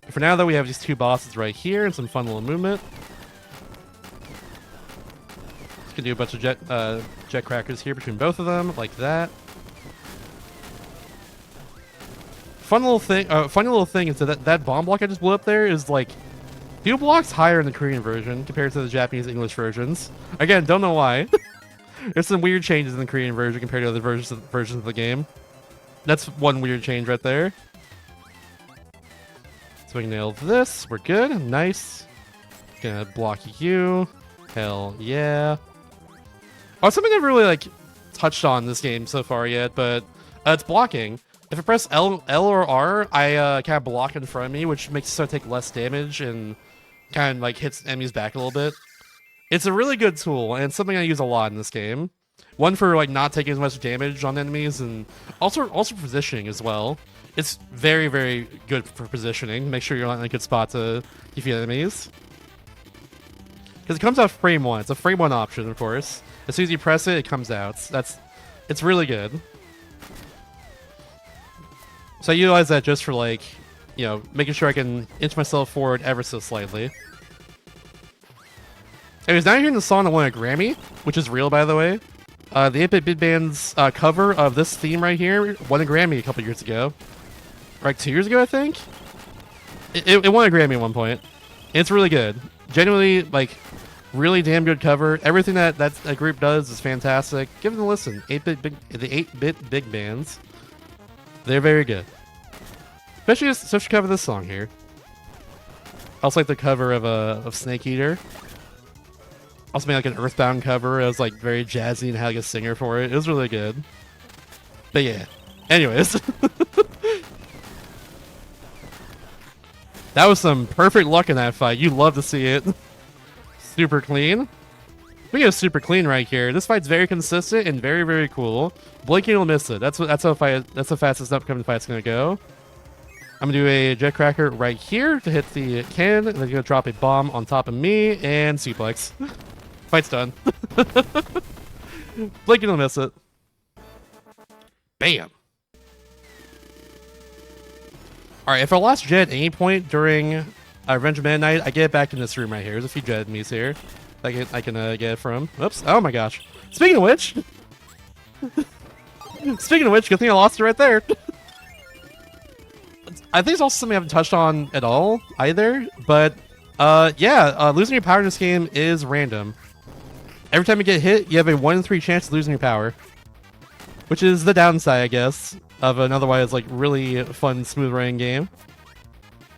For now, though, we have these two bosses right here and some fun little movement. Just gonna do a bunch of jet crackers here between both of them, like that. Funny little thing is that bomb block I just blew up there is like 2 blocks higher in the Korean version compared to the Japanese English versions. Again, don't know why. There's some weird changes in the Korean version compared to other versions of the game. That's one weird change right there. So we can nail this. We're good. Nice. Gonna block you. Hell yeah. Oh, something I've really like touched on this game so far yet, but it's blocking. If I press L or R, I kind of block in front of me, which makes it so I take less damage and kind of like hits enemies back a little bit. It's a really good tool, and it's something I use a lot in this game. One for like not taking as much damage on enemies, and also positioning as well. It's very, very good for positioning. Make sure you're in a good spot to defeat enemies. Because it comes out frame 1. It's a frame 1 option, of course. As soon as you press it, it comes out. It's really good. So I utilize that just for like, you know, making sure I can inch myself forward ever so slightly. Anyways, now you're hearing the song that won a Grammy, which is real, by the way. The 8-Bit Big Band's cover of this theme right here won a Grammy a couple years ago. Like 2 years ago, I think? It won a Grammy at one point. And it's really good. Genuinely, like, really damn good cover. Everything that group does is fantastic. Give them a listen. The 8-Bit Big Bands. They're very good. Especially cover this song here. I also like the cover of Snake Eater. Also made like an Earthbound cover. It was like very jazzy and had like a singer for it. It was really good. But yeah. Anyways. That was some perfect luck in that fight. You love to see it. Super clean. We go super clean right here. This fight's very consistent and very, very cool. Blinking will miss it. That's how fast this upcoming fight's gonna go. I'm gonna do a jet cracker right here to hit the cannon, and then gonna drop a bomb on top of me and suplex. Fight's done. Blinking will miss it. Bam. Alright, if I lost jet at any point during Revenge of Meta Knight, I get it back in this room right here. There's a few jet enemies here. I can get it from. Oops. Oh my gosh. Speaking of which, good thing I lost it right there. I think it's also something I haven't touched on at all either. But yeah, losing your power in this game is random. Every time you get hit, you have a 1 in 3 chance of losing your power, which is the downside, I guess, of an otherwise like really fun, smooth running game.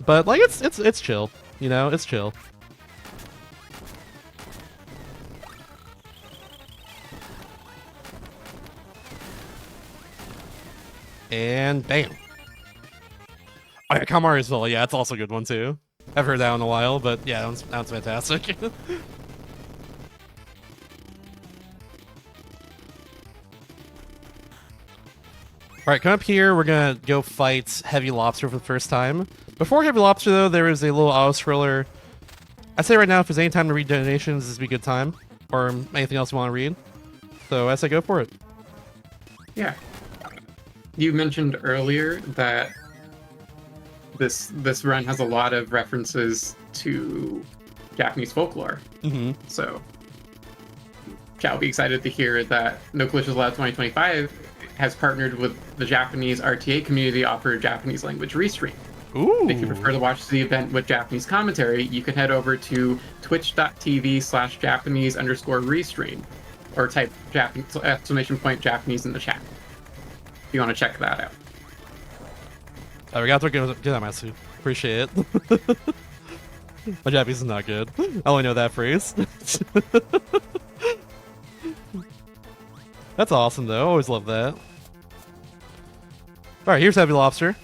But like it's chill, you know, it's chill. And bam. Oh yeah, Kamarisville, yeah, it's also a good one too. I've heard that in a while, but yeah, that one's fantastic. Alright, come up here, we're gonna go fight Heavy Lobster for the first time. Before Heavy Lobster though, there is a little auto-scroller. I'd say right now, if there's any time to read donations, this would be a good time. Or anything else you want to read. So I say go for it. Yeah. You mentioned earlier that this run has a lot of references to Japanese folklore. So, shall be excited to hear that No Collisions Allowed 2025 has partnered with the Japanese RTA community to offer a Japanese language restream. Ooh. If you prefer to watch the event with Japanese commentary, you can head over to twitch.tv/Japanese_restream or type Japanese in the chat if you want to check that out. Arigato gozaimasu. Appreciate it. My Japanese is not good. I only know that phrase. That's awesome, though. Always love that. Alright, here's Heavy Lobster.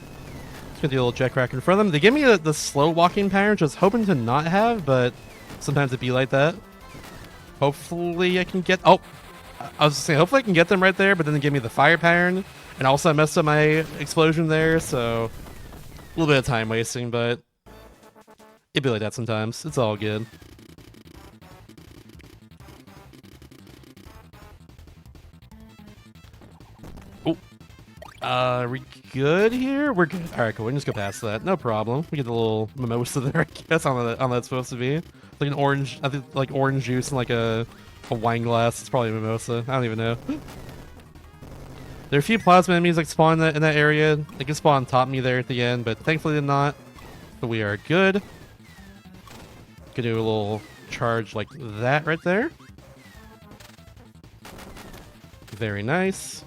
Just gonna do a little jet crack in front of them. They gave me the slow walking pattern, which I was hoping to not have, but sometimes it be like that. Hopefully I can get... Oh! I was saying, hopefully I can get them right there, but then they gave me the fire pattern, and also I messed up my explosion there, so... A little bit of time wasting, but... It'd be like that sometimes. It's all good. Oh. Are we good here? We're good. Alright, cool. We can just go past that. No problem. We get the little mimosa there, I guess, on that's supposed to be. Like an orange, I think, like orange juice and like a wine glass. It's probably a mimosa. I don't even know. There are a few plasma enemies like spawn in that area. They can spawn on top of me there at the end, but thankfully did not. So we are good. Can do a little charge like that right there. Very nice.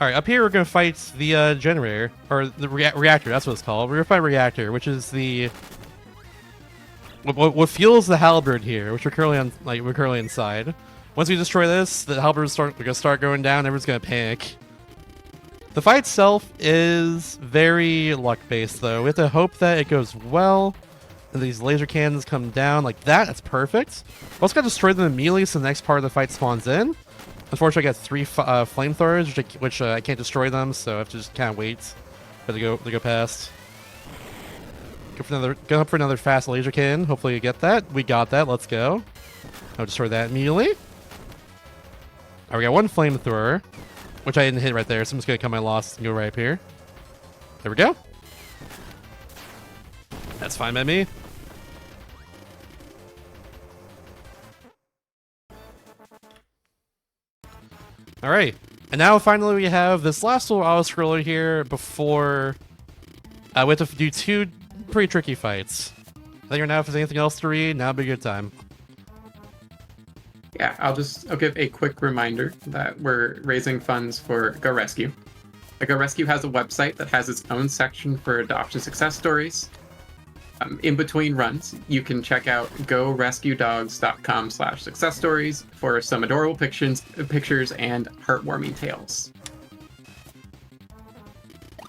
Alright, up here we're going to fight the generator, or the reactor, that's what it's called. We're going to fight reactor, which is the... What fuels the halberd here, which we're currently inside. Once we destroy this, the halberds are going to start going down, everyone's going to panic. The fight itself is very luck-based, though. We have to hope that it goes well, and these laser cannons come down like that. That's perfect. We also got to destroy them immediately so the next part of the fight spawns in. Unfortunately, I got 3 flamethrowers, which I can't destroy them, so I have to just kind of wait for them to go past. Go up for another fast laser cannon. Hopefully you get that. We got that. Let's go. I'll destroy that immediately. Alright, we got 1 flamethrower, which I didn't hit right there, so I'm just going to cut my loss and go right up here. There we go. That's fine by me. Alright, and now finally we have this last little auto-scroller here before we have to do 2 pretty tricky fights. I think right now if there's anything else to read, now would be a good time. Yeah, I'll give a quick reminder that we're raising funds for Go Rescue. Go Rescue has a website that has its own section for adoption success stories. In between runs, you can check out gorescuedogs.com/success stories for some adorable pictures and heartwarming tales.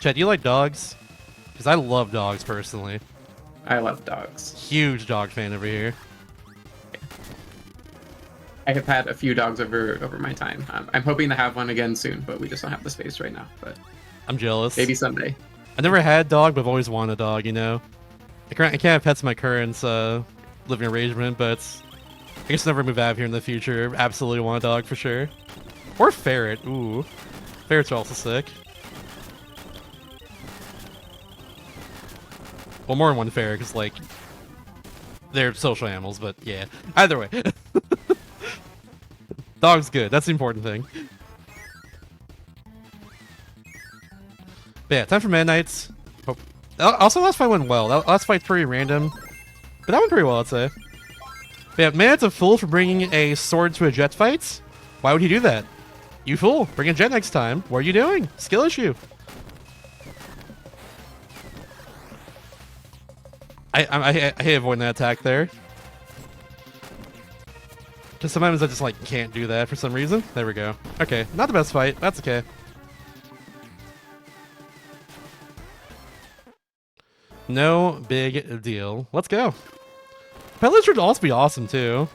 Chad, do you like dogs? Because I love dogs personally. I love dogs. Huge dog fan over here. I have had a few dogs over my time. I'm hoping to have one again soon, but we just don't have the space right now. But I'm jealous. Maybe someday. I never had a dog, but I've always wanted a dog, you know? I can't have pets in my current living arrangement, but I guess I'll never move out of here in the future. Absolutely want a dog for sure. Or ferret. Ooh. Ferrets are also sick. Well, more than 1 ferret, because, like, they're social animals, but yeah. Either way. Dog's good. That's the important thing. But yeah, time for Midnights. Also, last fight went well. That last fight's pretty random. But that went pretty well, I'd say. But yeah, Midnight's a fool for bringing a sword to a jet fight. Why would he do that? You fool. Bring a jet next time. What are you doing? Skill issue. I hate avoiding that attack there. Because sometimes I just, like, can't do that for some reason. There we go. Okay, not the best fight. That's okay. No big deal. Let's go. Pet lizard would also be awesome too.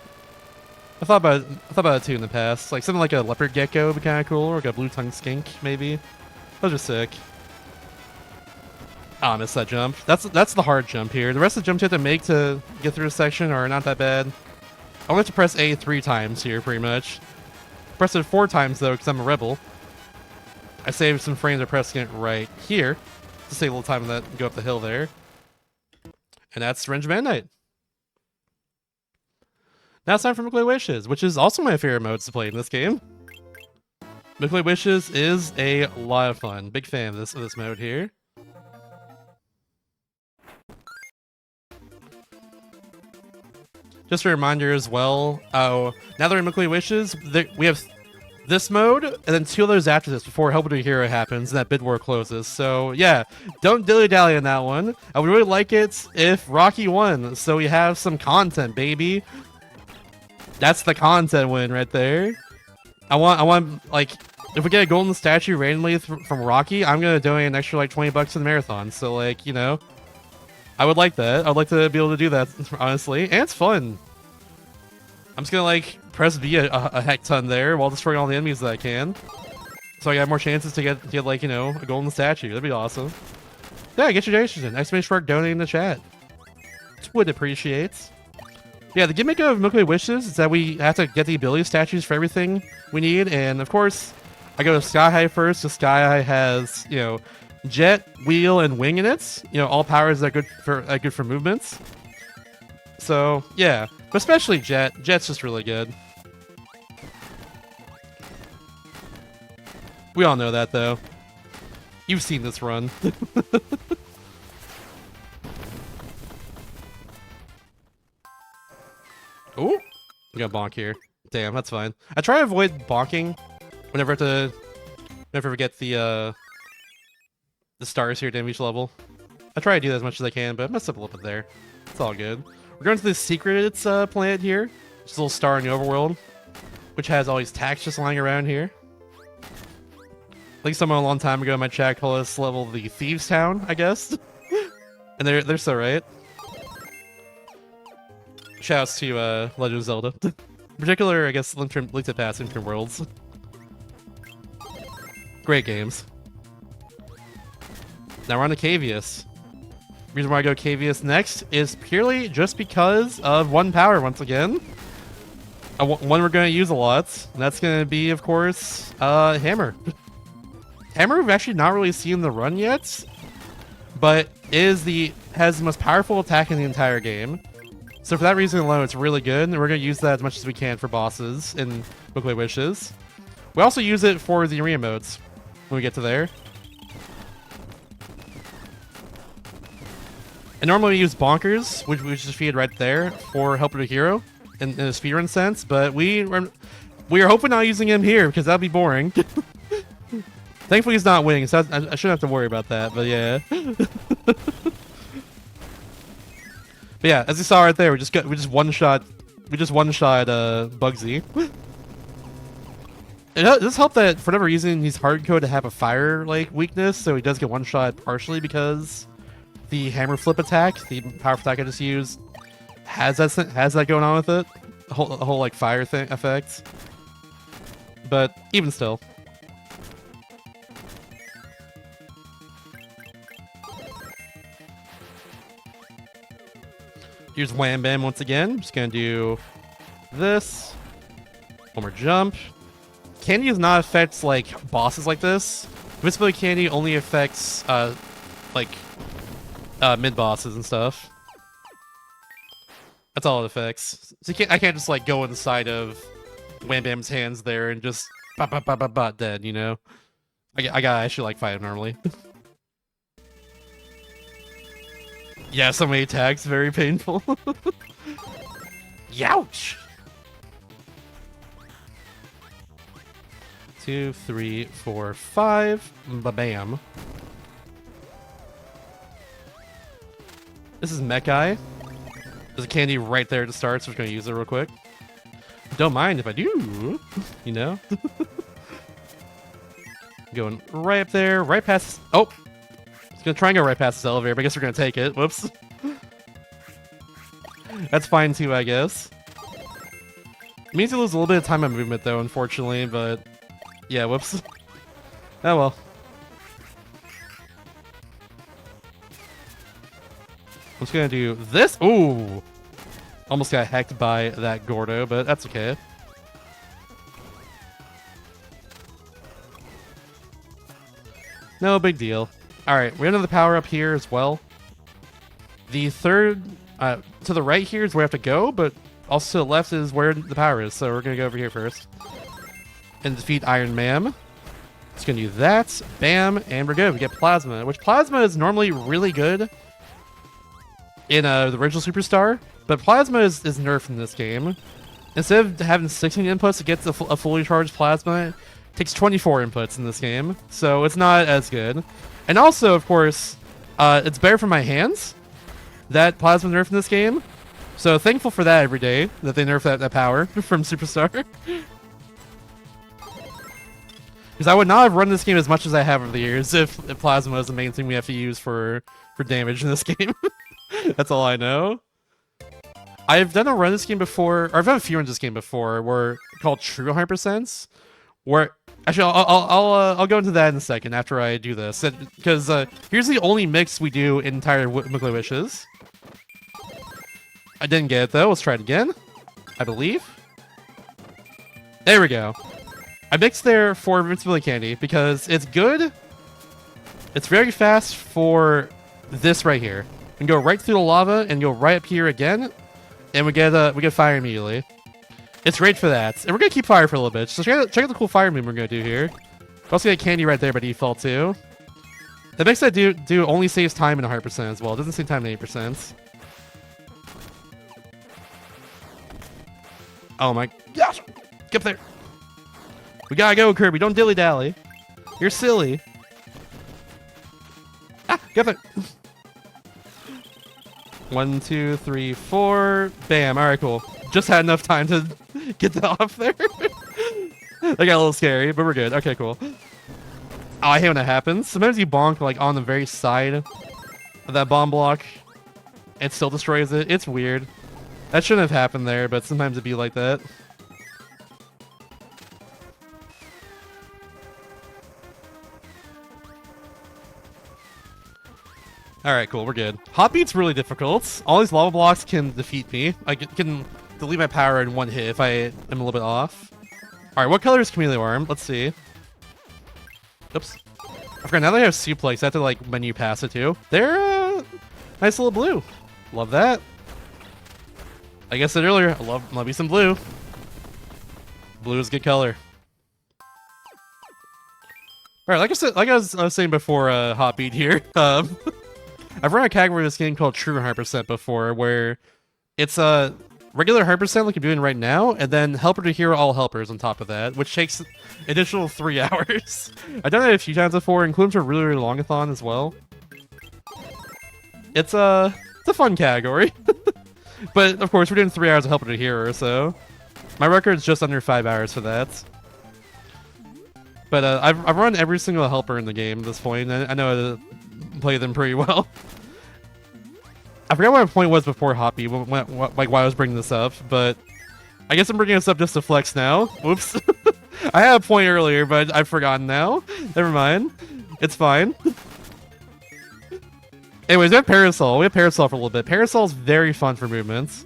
I thought about it too in the past. Like something like a leopard gecko would be kind of cool, or like a blue tongue skink maybe. Those are sick. Oh, I missed that jump. That's the hard jump here. The rest of the jumps you have to make to get through a section are not that bad. I only have to press A 3 times here, pretty much. Press it 4 times though, because I'm a rebel. I saved some frames by pressing it right here to save a little time on that and go up the hill there. And that's Revenge of Midnight. Now it's time for McCoy Wishes, which is also my favorite modes to play in this game. McCoy Wishes is a lot of fun. Big fan of this mode here. Just a reminder as well, now that we're in McCoy Wishes, we have this mode, and then 2 others after this before Help to Hero happens and that bid war closes. So yeah, don't dilly-dally on that one. I would really like it if Rocky won, so we have some content, baby. That's the content win right there. I want like, if we get a golden statue randomly from Rocky, I'm gonna donate an extra like $20 to the marathon. So like, you know, I would like that. I'd like to be able to do that, honestly, and it's fun. I'm just gonna like press B a heck ton there while destroying all the enemies that I can, so I got more chances to get like, you know, a golden statue. That'd be awesome. Yeah, get your donations in. Exclamation mark donate in the chat. Would appreciate. Yeah, the gimmick of McCoy Wishes is that we have to get the ability statues for everything we need, and of course, I go to Sky High first. So Sky High has, you know, jet, wheel, and wing in it. You know, all powers that are good for movements. So yeah, but especially jet. Jet's just really good. We all know that though. You've seen this run. Ooh, we got bonk here. Damn, that's fine. I try to avoid bonking whenever I get the stars here at each level. I try to do that as much as I can, but I messed up a little bit there. It's all good. We're going to this secret planet here. Just a little star in the overworld, which has all these tacks just lying around here. I think someone a long time ago in my chat called this level the Thieves Town, I guess. And they're so right. Shouts to Legend of Zelda. In particular, I guess Link to the Past, Infinite Worlds. Great games. Now we're on to Cavius. The reason why I go Cavius next is purely just because of one power once again. One we're going to use a lot, and that's going to be, of course, Hammer. Hammer we've actually not really seen the run yet, but has the most powerful attack in the entire game. So for that reason alone, it's really good, and we're going to use that as much as we can for bosses in McCoy Wishes. We also use it for the arena modes when we get to there. And normally we use Bonkers, which is defeated right there, for Helper to Hero in a speedrun sense, but we are hoping not using him here because that'd be boring. Thankfully he's not winning, so I shouldn't have to worry about that, but yeah. But yeah, as you saw right there, we just one-shot Bugsy. It does help that for whatever reason he's hard-coded to have a fire like weakness, so he does get one-shot partially because the hammer flip attack, the powerful attack I just used, has that going on with it, a whole like fire thing effect. But even still. Here's Wham Bam once again. Just gonna do this. One more jump. Candy does not affect like bosses like this. Visibility candy only affects mid bosses and stuff. That's all it affects. So I can't just like go inside of Wham Bam's hands there and just dead, you know? I gotta actually like fight him normally. Yeah, so many attacks, very painful. Youch! 2, 3, 4, 5. Ba-bam. This is Mech-Eye. There's a candy right there to start, so we're gonna use it real quick. Don't mind if I do, you know? Going right up there, right past... Oh! I was gonna try and go right past this elevator, but I guess we're gonna take it. Whoops. That's fine too, I guess. It means you lose a little bit of time on movement though, unfortunately, but... Yeah, whoops. Oh well. I'm just gonna do this. Ooh! Almost got hacked by that Gordo, but that's okay. No big deal. Alright, we have another power up here as well. The third, to the right here is where we have to go, but Also to the left is where the power is, so we're gonna go over here first. And defeat Iron Man. It's gonna do that. Bam, and we're good. We get Plasma, which Plasma is normally really good in the original Superstar, but Plasma is nerfed in this game. Instead of having 16 inputs to get a fully charged Plasma, it takes 24 inputs in this game, so it's not as good. And also, of course, it's better for my hands that Plasma nerfed in this game. So thankful for that every day, that they nerf that power from Superstar. Because I would not have run this game as much as I have over the years if Plasma was the main thing we have to use for damage in this game. That's all I know. I've done a run this game before, or I've done a few runs this game before, where called True 100%, where actually I'll go into that in a second after I do this, because here's the only mix we do in entire Wiggly Wishes. I didn't get it though. Let's try it again. I believe. There we go. I mixed there for Invincibility Candy because it's good. It's very fast for this right here. We can go right through the lava and go right up here again, and we get fire immediately. It's great for that. And we're gonna keep fire for a little bit. So check out the cool fire move we're gonna do here. We also get candy right there by default too. The mix I do only saves time in 100% as well. It doesn't save time in 8%. Oh my gosh! Get up there! We gotta go, Kirby. Don't dilly-dally. You're silly. Ah! Get up there! 1, 2, 3, 4. Bam. Alright, cool. Just had enough time to get that off there. That got a little scary, but we're good. Okay, cool. Oh, I hate when that happens. Sometimes you bonk like on the very side of that bomb block. It still destroys it. It's weird. That shouldn't have happened there, but sometimes it'd be like that. Alright, cool, we're good. Hot Beat's really difficult. All these lava blocks can defeat me. I can delete my power in one hit if I am a little bit off. Alright, what color is Chameleon Arm? Let's see. Oops. I forgot, now they have Suplex, I have to like menu pass it too. They're nice little blue. Love that. Like I said earlier, I love me some blue. Blue is a good color. Alright, like I was saying before, Hot Beat here. I've run a category of this game called True 100% before, where it's a regular 100% like I'm doing right now, and then Helper to Hero all helpers on top of that, which takes additional 3 hours. I've done it a few times before, including a really, really longathon as well. It's a fun category. But of course, we're doing 3 hours of Helper to Hero, so my record's just under 5 hours for that. But I've run every single helper in the game at this point, and I know how to play them pretty well. I forgot what my point was before Hoppy, like why I was bringing this up, but I guess I'm bringing this up just to flex now. Whoops. I had a point earlier, but I've forgotten now. Never mind. It's fine. Anyways, we have Parasol. We have Parasol for a little bit. Parasol's very fun for movements.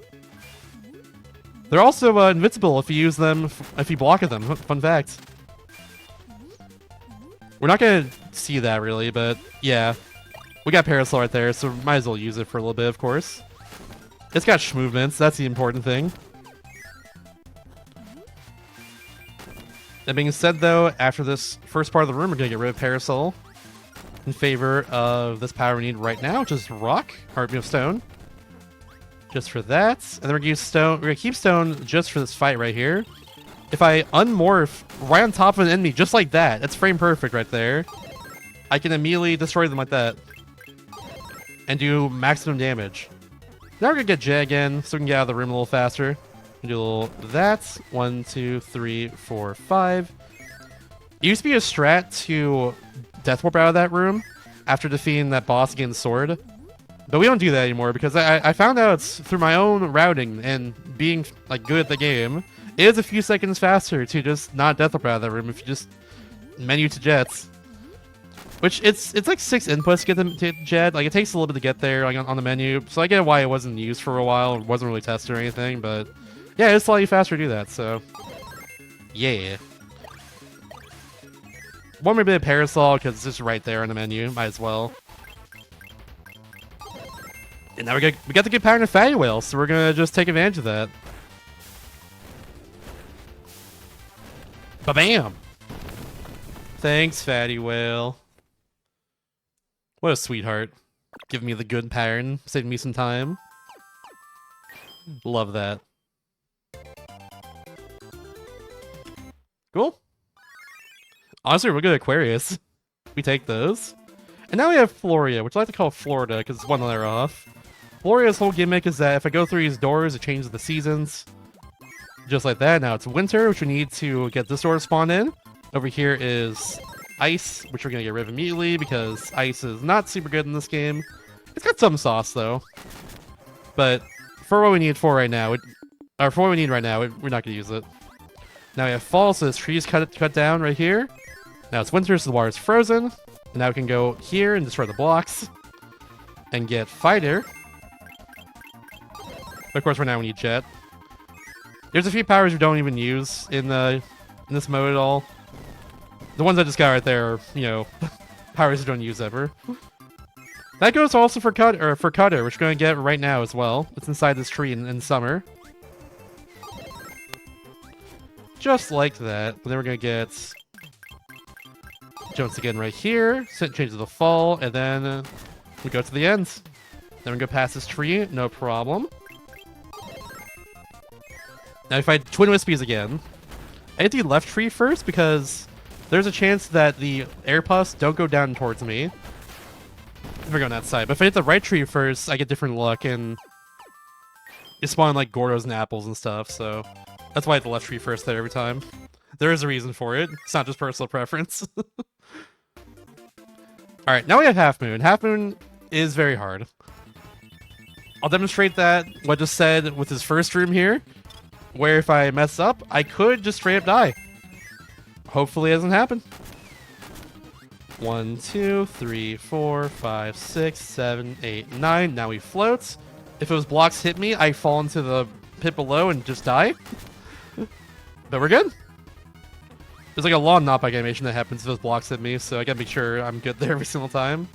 They're also invincible if you use them, if you block at them. Fun fact. We're not gonna see that really, but yeah. We got Parasol right there, so might as well use it for a little bit, of course. It's got movements, that's the important thing. That being said though, after this first part of the room, we're gonna get rid of Parasol in favor of this power we need right now, which is Rock, Heartbeat of Stone. Just for that. And then we're gonna use Stone. We're gonna keep Stone just for this fight right here. If I unmorph right on top of an enemy just like that, that's frame perfect right there. I can immediately destroy them like that. And do maximum damage. Now we're gonna get J again, so we can get out of the room a little faster. We do a little that. 1, 2, 3, 4, 5. It used to be a strat to Death Warp out of that room after defeating that boss against Sword. But we don't do that anymore because I found out it's through my own routing and being like good at the game. It is a few seconds faster to just not Death Warp out of that room if you just menu to Jets. Which it's like 6 inputs to get them to Jet. Like it takes a little bit to get there like on the menu. So I get why it wasn't used for a while. It wasn't really tested or anything, but yeah, it's slightly faster to do that, so yeah. One more bit of Parasol because it's just right there on the menu. Might as well. And now we got the good pattern of Fatty Whale, so we're gonna just take advantage of that. Ba-bam! Thanks, Fatty Whale. What a sweetheart. Giving me the good pattern, saving me some time. Love that. Cool. Honestly, we're good at Aquarius. We take those. And now we have Floria, which I like to call Florida because it's one layer off. Floria's whole gimmick is that if I go through these doors, it changes the seasons. Just like that. Now it's winter, which we need to get this door to spawn in. Over here is ice, which we're going to get rid of immediately because ice is not super good in this game. It's got some sauce, though. But for what we need for right now, we're not going to use it. Now we have fall, so this tree's cut down right here. Now it's winter, so the water's frozen. And now we can go here and destroy the blocks. And get Fighter. But of course, right now we need Jet. There's a few powers we don't even use in this mode at all. The ones I just got right there are, you know, powers we don't use ever. That goes also for Cutter, which we're going to get right now as well. It's inside this tree in summer. Just like that. And then we're going to get Jones again right here. Change to the fall, and then we go to the end. Then we go past this tree, no problem. Now if I Twin Wispies again, I hit the left tree first because there's a chance that the air puffs don't go down towards me if I go on that side. But if I hit the right tree first, I get different luck and you spawn like Gordos and apples and stuff, so that's why I hit the left tree first there every time. There is a reason for it. It's not just personal preference. Alright, now we have Half Moon. Half Moon is very hard. I'll demonstrate that, what I just said, with his first room here, where if I mess up, I could just straight up die. Hopefully it doesn't happen. 1, 2, 3, 4, 5, 6, 7, 8, 9. Now we float. If those blocks hit me, I fall into the pit below and just die. But we're good. There's like a long knockback animation that happens if those blocks hit me, so I gotta make sure I'm good there every single time.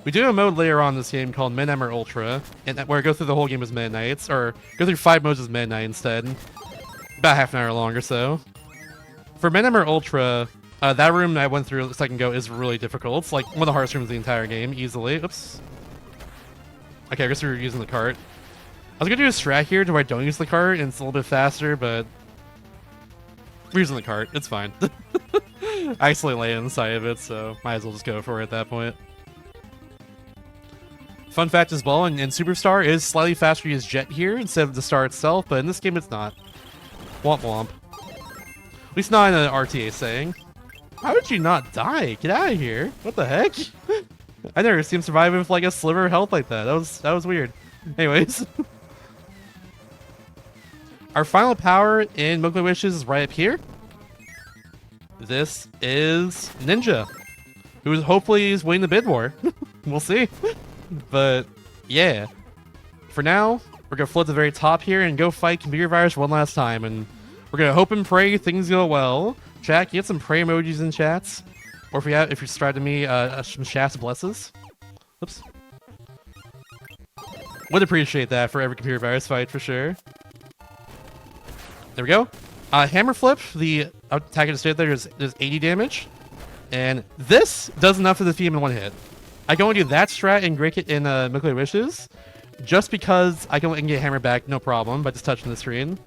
We do a mode later on in this game called Midnight Ultra, and where I go through the whole game as Midnights, or go through 5 modes as Midnight instead. About half an hour long or so. For Midnight Ultra, that room I went through a second ago is really difficult. It's like one of the hardest rooms in the entire game, easily. Oops. Okay, I guess we were using the cart. I was gonna do a strat here to where I don't use the cart, and it's a little bit faster, but we're using the cart. It's fine. I actually lay inside of it, so might as well just go for it at that point. Fun fact as well, and Superstar is slightly faster to use Jet here instead of the star itself, but in this game it's not. Womp womp. At least not in an RTA saying. How did you not die? Get out of here. What the heck? I never seen him survive with like a sliver of health like that. That was weird. Anyways. Our final power in Milky Wishes is right up here. This is Ninja, who hopefully is winning the bid war. We'll see. But yeah, for now, we're gonna float to the very top here and go fight Computer Virus one last time, and we're gonna hope and pray things go well. Chat, get some pray emojis in chats, or if you're subscribed to me, some shafts blesses. Oops. Would appreciate that for every Computer Virus fight for sure. There we go. Hammer Flip, the attack I just did there is 80 damage, and this does enough to defeat him in one hit. I can only do that strat in Milky Wishes, just because I can get Hammer back, no problem, by just touching the screen.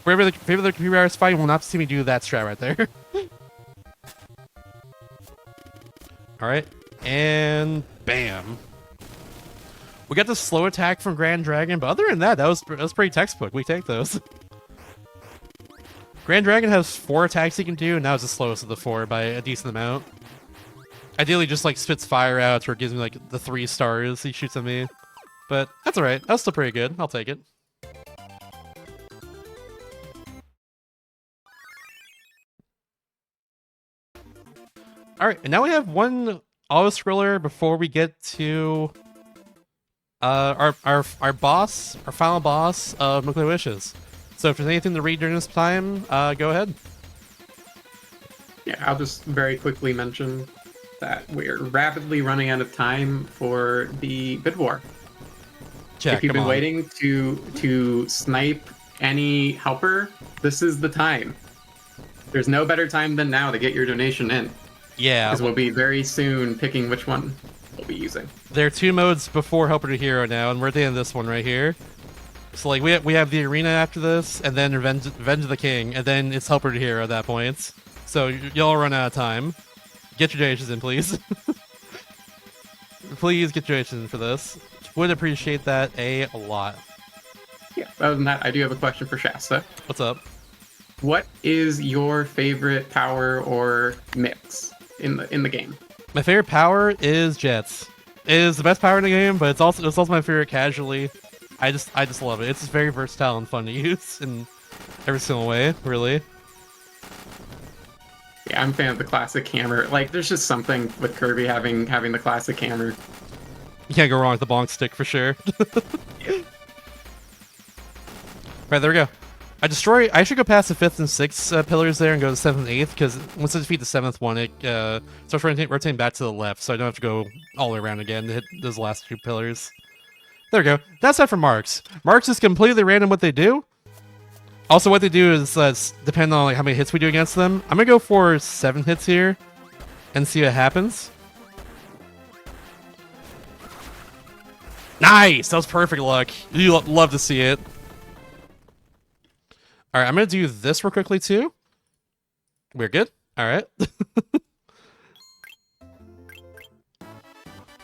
For every other Computer Virus fight, you will not see me do that strat right there. Alright, and bam. We got the slow attack from Grand Dragon, but other than that, that was pretty textbook. We take those. Grand Dragon has 4 attacks he can do, and that was the slowest of the 4 by a decent amount. Ideally, just like spits fire out, or gives me like the 3 stars he shoots at me. But that's alright. That's still pretty good. I'll take it. Alright, and now we have one auto-scroller before we get to our final boss of Milky Wishes. So if there's anything to read during this time, go ahead. Yeah, I'll just very quickly mention that we're rapidly running out of time for the bid war. Check, if you've been waiting to snipe any helper, this is the time. There's no better time than now to get your donation in. Yeah. Because we'll be very soon picking which one we'll be using. There are 2 modes before Helper to Hero now, and we're at the end of this one right here. So like we have the arena after this, and then Revenge of the King, and then it's Helper to Hero at that point. So y'all run out of time. Get your donations in, please. Please get your donations in for this. Would appreciate that a lot. Yeah. Other than that, I do have a question for Shasta. What's up? What is your favorite power or mix in the game? My favorite power is Jets. It is the best power in the game, but it's also my favorite casually. I just love it. It's just very versatile and fun to use in every single way, really. Yeah, I'm a fan of the classic hammer. Like, there's just something with Kirby having the classic hammer. You can't go wrong with the bonk stick for sure. Yeah. Right, there we go. I should go past the 5th and 6th pillars there and go to the 7th and 8th, because once I defeat the 7th one, it starts rotating back to the left, so I don't have to go all the way around again to hit those last 2 pillars. There we go. That's that for marks. Marks is completely random what they do. Also, what they do is depend on like how many hits we do against them. I'm gonna go for 7 hits here and see what happens. Nice! That was perfect luck. You love to see it. Alright, I'm gonna do this real quickly too. We're good? Alright.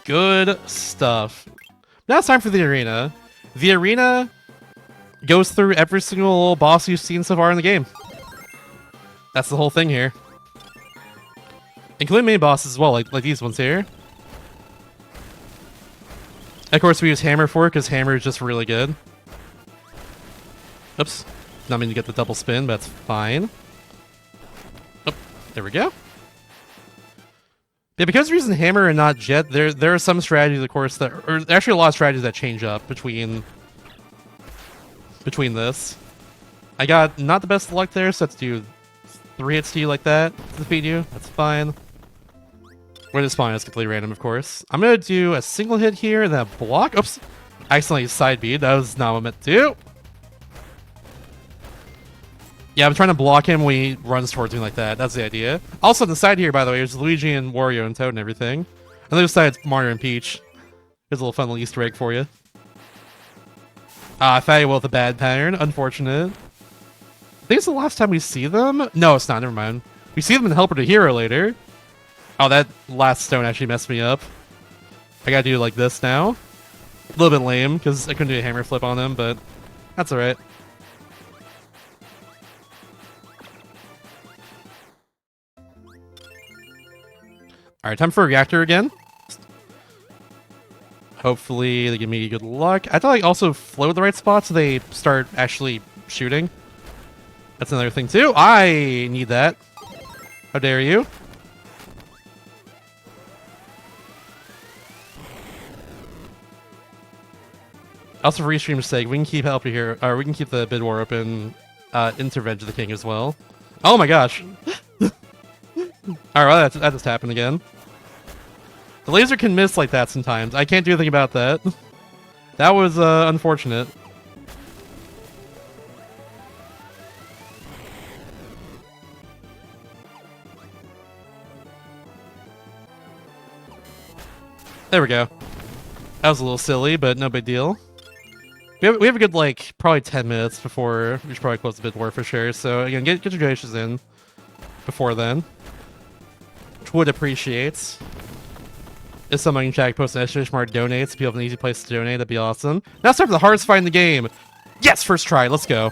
Good stuff. Now it's time for the arena. The arena goes through every single boss you've seen so far in the game. That's the whole thing here. Including main bosses as well, like these ones here. Of course, we use Hammer for it, because Hammer is just really good. Oops. Not meaning to get the double spin, but that's fine. Oh, there we go. Yeah, because we're using Hammer and not Jet, there are some strategies, of course, that... Or actually a lot of strategies that change up between this. I got not the best luck there, so let's do 3 hits to you like that to defeat you. That's fine. Where the spawn is completely random, of course. I'm gonna do a single hit here and then a block. Oops. I accidentally side beat. That was not what I meant to do. Yeah, I'm trying to block him when he runs towards me like that. That's the idea. Also, on the side here, by the way, there's Luigi and Wario and Toad and everything. On the other side, it's Mario and Peach. Here's a little fun little Easter egg for you. Fatty Will with a bad pattern. Unfortunate. I think it's the last time we see them. No, it's not. Never mind. We see them in Helper to Hero later. Oh, that last stone actually messed me up. I gotta do like this now. A little bit lame, because I couldn't do a hammer flip on him, but that's alright. Alright, time for a reactor again. Hopefully they give me good luck. I thought I also float the right spot so they start actually shooting. That's another thing too. I need that. How dare you? Also, for restream's sake, we can keep Helper here, or we can keep the bid war open into Revenge of the King as well. Oh my gosh! Alright, well, that just happened again. The laser can miss like that sometimes. I can't do anything about that. That was unfortunate. There we go. That was a little silly, but no big deal. We have a good, like, probably 10 minutes before we should probably close the bid war for sure. So, again, get your donations in before then. Which would appreciate. If someone in chat posts an exclamation mark donates, people have an easy place to donate, that'd be awesome. Now it's time for the hardest fight in the game. Yes, first try, let's go.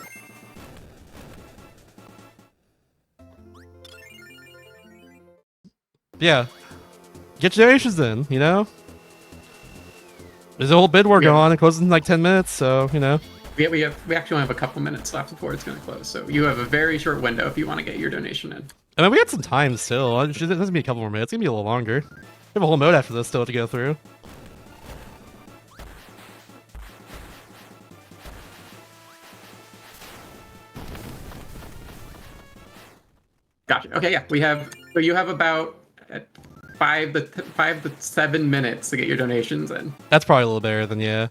Yeah. Get your donations in, you know? There's a whole bid war going on. It closes in like 10 minutes, so, you know. We actually only have a couple minutes left before it's going to close, so you have a very short window if you want to get your donation in. I mean, we got some time still. It doesn't be a couple more minutes. It's going to be a little longer. We have a whole mode after this still to go through. Gotcha. Okay, yeah, so you have about 5 to 7 minutes to get your donations in. That's probably a little better than, yeah.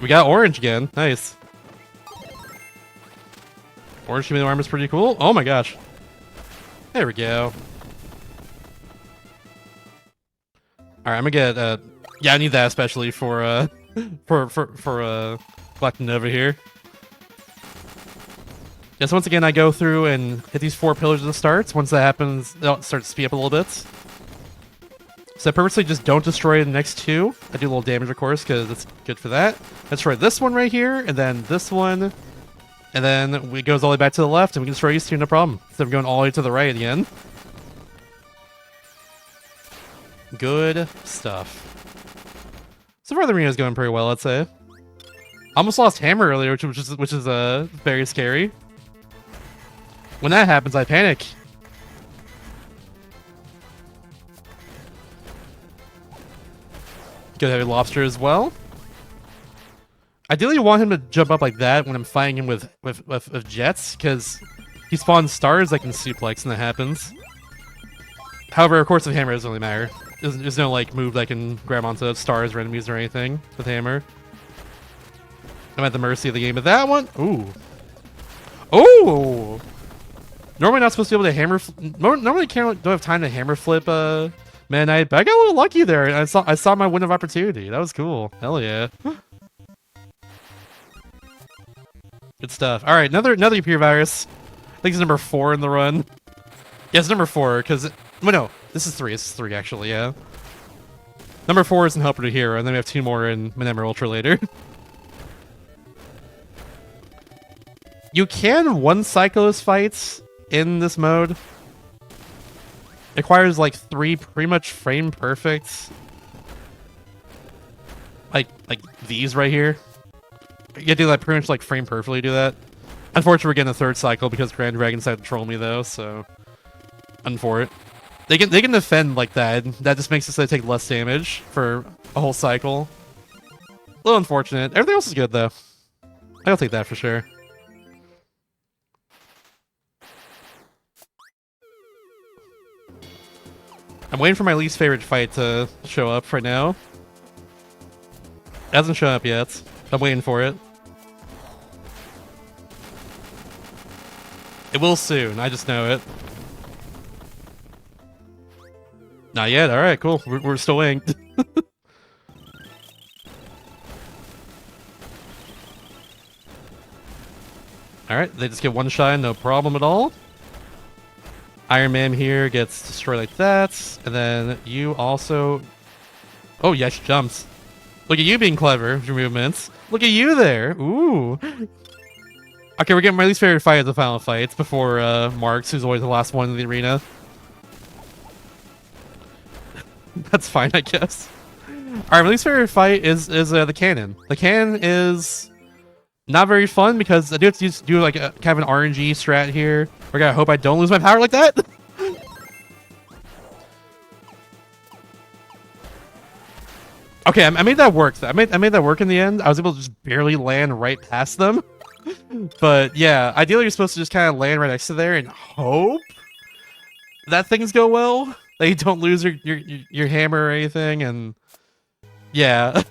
We got orange again. Nice. Orange chameleon armor is pretty cool. Oh my gosh. There we go. Alright, I'm gonna get, yeah, I need that especially for collecting over here. Yes, once again, I go through and hit these 4 pillars at the start. Once that happens, they'll start to speed up a little bit. So I purposely just don't destroy the next 2. I do a little damage, of course, because it's good for that. I destroy this one right here, and then this one. And then it goes all the way back to the left, and we can destroy these 2, no problem. Instead of going all the way to the right again. Good stuff. So far, the arena is going pretty well, I'd say. I almost lost hammer earlier, which is very scary. When that happens, I panic. Good heavy lobster as well. Ideally, you want him to jump up like that when I'm fighting him with jets, because he spawns stars that can suplex, and that happens. However, of course, the hammer doesn't really matter. There's no like move that can grab onto stars or enemies or anything with hammer. I'm at the mercy of the game with that one. Ooh. Oh! Normally not supposed to be able to hammer... Normally don't have time to hammer flip Meta Knight, but I got a little lucky there. I saw my window of opportunity. That was cool. Hell yeah. Good stuff. Alright, another Pure Virus. I think it's number 4 in the run. Yeah, it's number 4, because... Well, no, this is 3. This is 3, actually, yeah. Number 4 is in Helper to Hero, and then we have 2 more in Minemer Ultra later. You can one-cycle his fights in this mode. It requires, like, 3 pretty much frame-perfect... Like these right here. You gotta do that pretty much, like, frame-perfectly do that. Unfortunately, we're getting a 3rd cycle because Grand Dragon decided to troll me, though, so... Unfor it. They can defend like that. That just makes it so they take less damage for a whole cycle. A little unfortunate. Everything else is good though. I'll take that for sure. I'm waiting for my least favorite fight to show up right now. It hasn't shown up yet. I'm waiting for it. It will soon. I just know it. Not yet. All right, cool. We're still waiting. All right, they just get one shot, no problem at all. Iron Man here gets destroyed like that, and then you also... Oh, yeah, she jumps. Look at you being clever with your movements. Look at you there. Ooh. Okay, we're getting my least favorite fight at the final fights before Marks, who's always the last one in the arena. That's fine, I guess. Alright, my least favorite fight is the cannon. The cannon is not very fun because I do have to do like a kind of an RNG strat here. I gotta hope I don't lose my power like that. Okay, I made that work. I made that work in the end. I was able to just barely land right past them. But yeah, ideally you're supposed to just kind of land right next to there and hope that things go well. That you don't lose your hammer or anything, and yeah.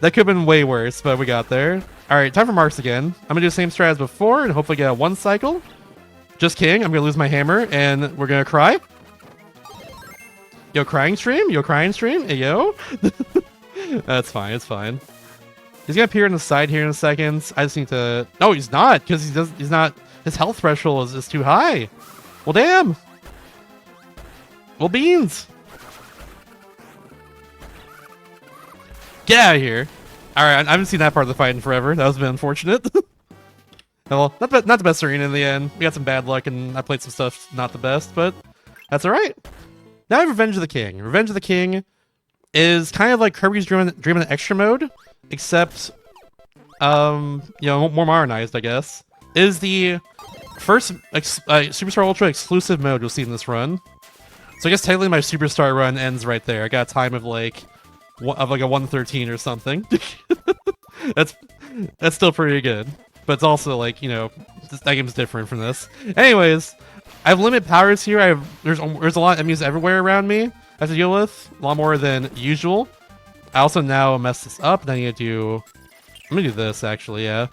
That could have been way worse, but we got there. Alright, time for Marks again. I'm gonna do the same strat as before and hopefully get a 1 cycle. Just kidding, I'm gonna lose my hammer and we're gonna cry. Yo, crying stream? Yo, crying stream? Hey, yo? That's fine, it's fine. He's gonna appear on the side here in a second. I just need to... No, he's not, because he's not... His health threshold is too high. Well, damn! Well, beans! Get out of here! Alright, I haven't seen that part of the fight in forever. That was a bit unfortunate. Well, not the best arena in the end. We got some bad luck, and I played some stuff not the best, but that's alright. Now I have Revenge of the King. Revenge of the King is kind of like Kirby's Dream in the Extra mode, except, you know, more modernized, I guess. It is the first Superstar Ultra exclusive mode you'll see in this run. So I guess technically my Superstar run ends right there. I got a time of like a 113 or something. That's still pretty good. But it's also like, you know, that game's different from this. Anyways, I have limited powers here. There's a lot of enemies everywhere around me I have to deal with. A lot more than usual. I also now mess this up. Then I need to do... I'm gonna do this actually, yeah.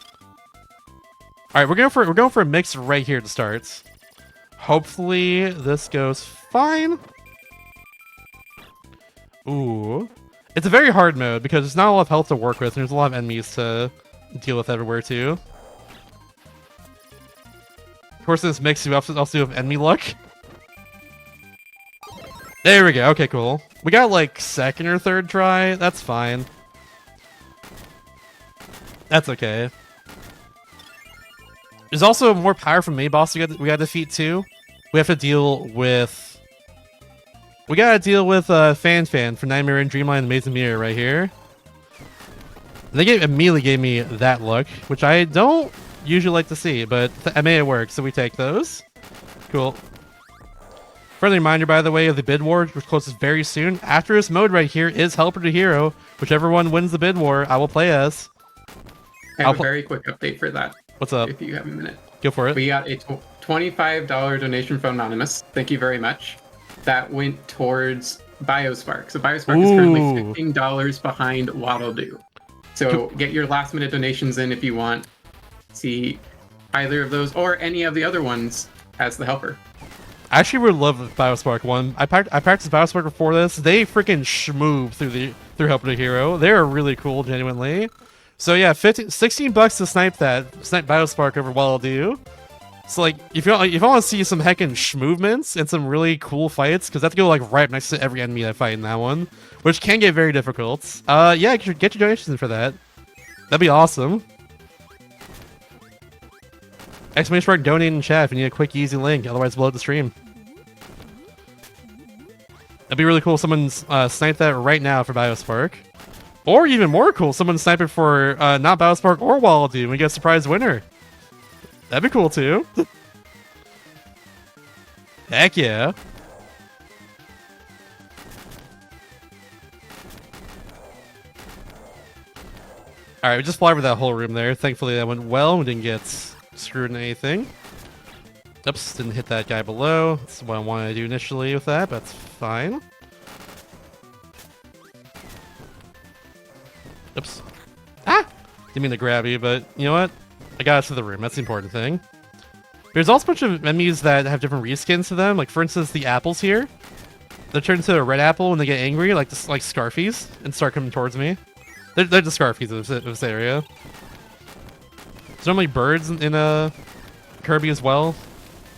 All right, we're going for a mix right here to start. Hopefully this goes fine. Ooh. It's a very hard mode because there's not a lot of health to work with and there's a lot of enemies to deal with everywhere too. Of course, in this mix, you also have enemy luck. There we go. Okay, cool. We got like second or third try. That's fine. That's okay. There's also more power from main boss we got to defeat too. We have to deal with. We gotta deal with Fan from Nightmare in Dreamland Amazing Mirror right here. They immediately gave me that look, which I don't usually like to see, but I made it work, so we take those. Cool. Friendly reminder, by the way, of the bid war, which closes very soon. After this mode right here is Helper to Hero. Whichever one wins the bid war, I will play as. I have a very quick update for that. What's up? If you have a minute. Go for it. We got a $25 donation from Anonymous. Thank you very much. That went towards Biospark. So Biospark is currently $15 behind Waddle Doo. So get your last minute donations in if you want. See either of those or any of the other ones as the helper. I actually would love the Biospark one. I practiced Biospark before this. They freaking schmoove through Helper to Hero. They're really cool, genuinely. So yeah, $16 to snipe Biospark over Waddle Doo. So like, if you want to see some heckin' movements and some really cool fights, because that's go like right next to every enemy I fight in that one, which can get very difficult. Yeah, get your donations in for that. That'd be awesome. Exclamation mark donate in chat if you need a quick, easy link. Otherwise, blow up the stream. That'd be really cool. Someone snipe that right now for Biospark, or even more cool, someone snipe it for not Biospark or Waddle Doo, and we get a surprise winner. That'd be cool too. Heck yeah. Alright, we just fly over that whole room there. Thankfully that went well. We didn't get screwed in anything. Oops, didn't hit that guy below. That's what I wanted to do initially with that, but that's fine. Oops. Ah! Didn't mean to grab you, but you know what? I got us to the room. That's the important thing. There's also a bunch of enemies that have different reskins to them. Like, for instance, the apples here. They turn into a red apple when they get angry, like Scarfies, and start coming towards me. They're the Scarfies of this area. There's normally birds in Kirby as well.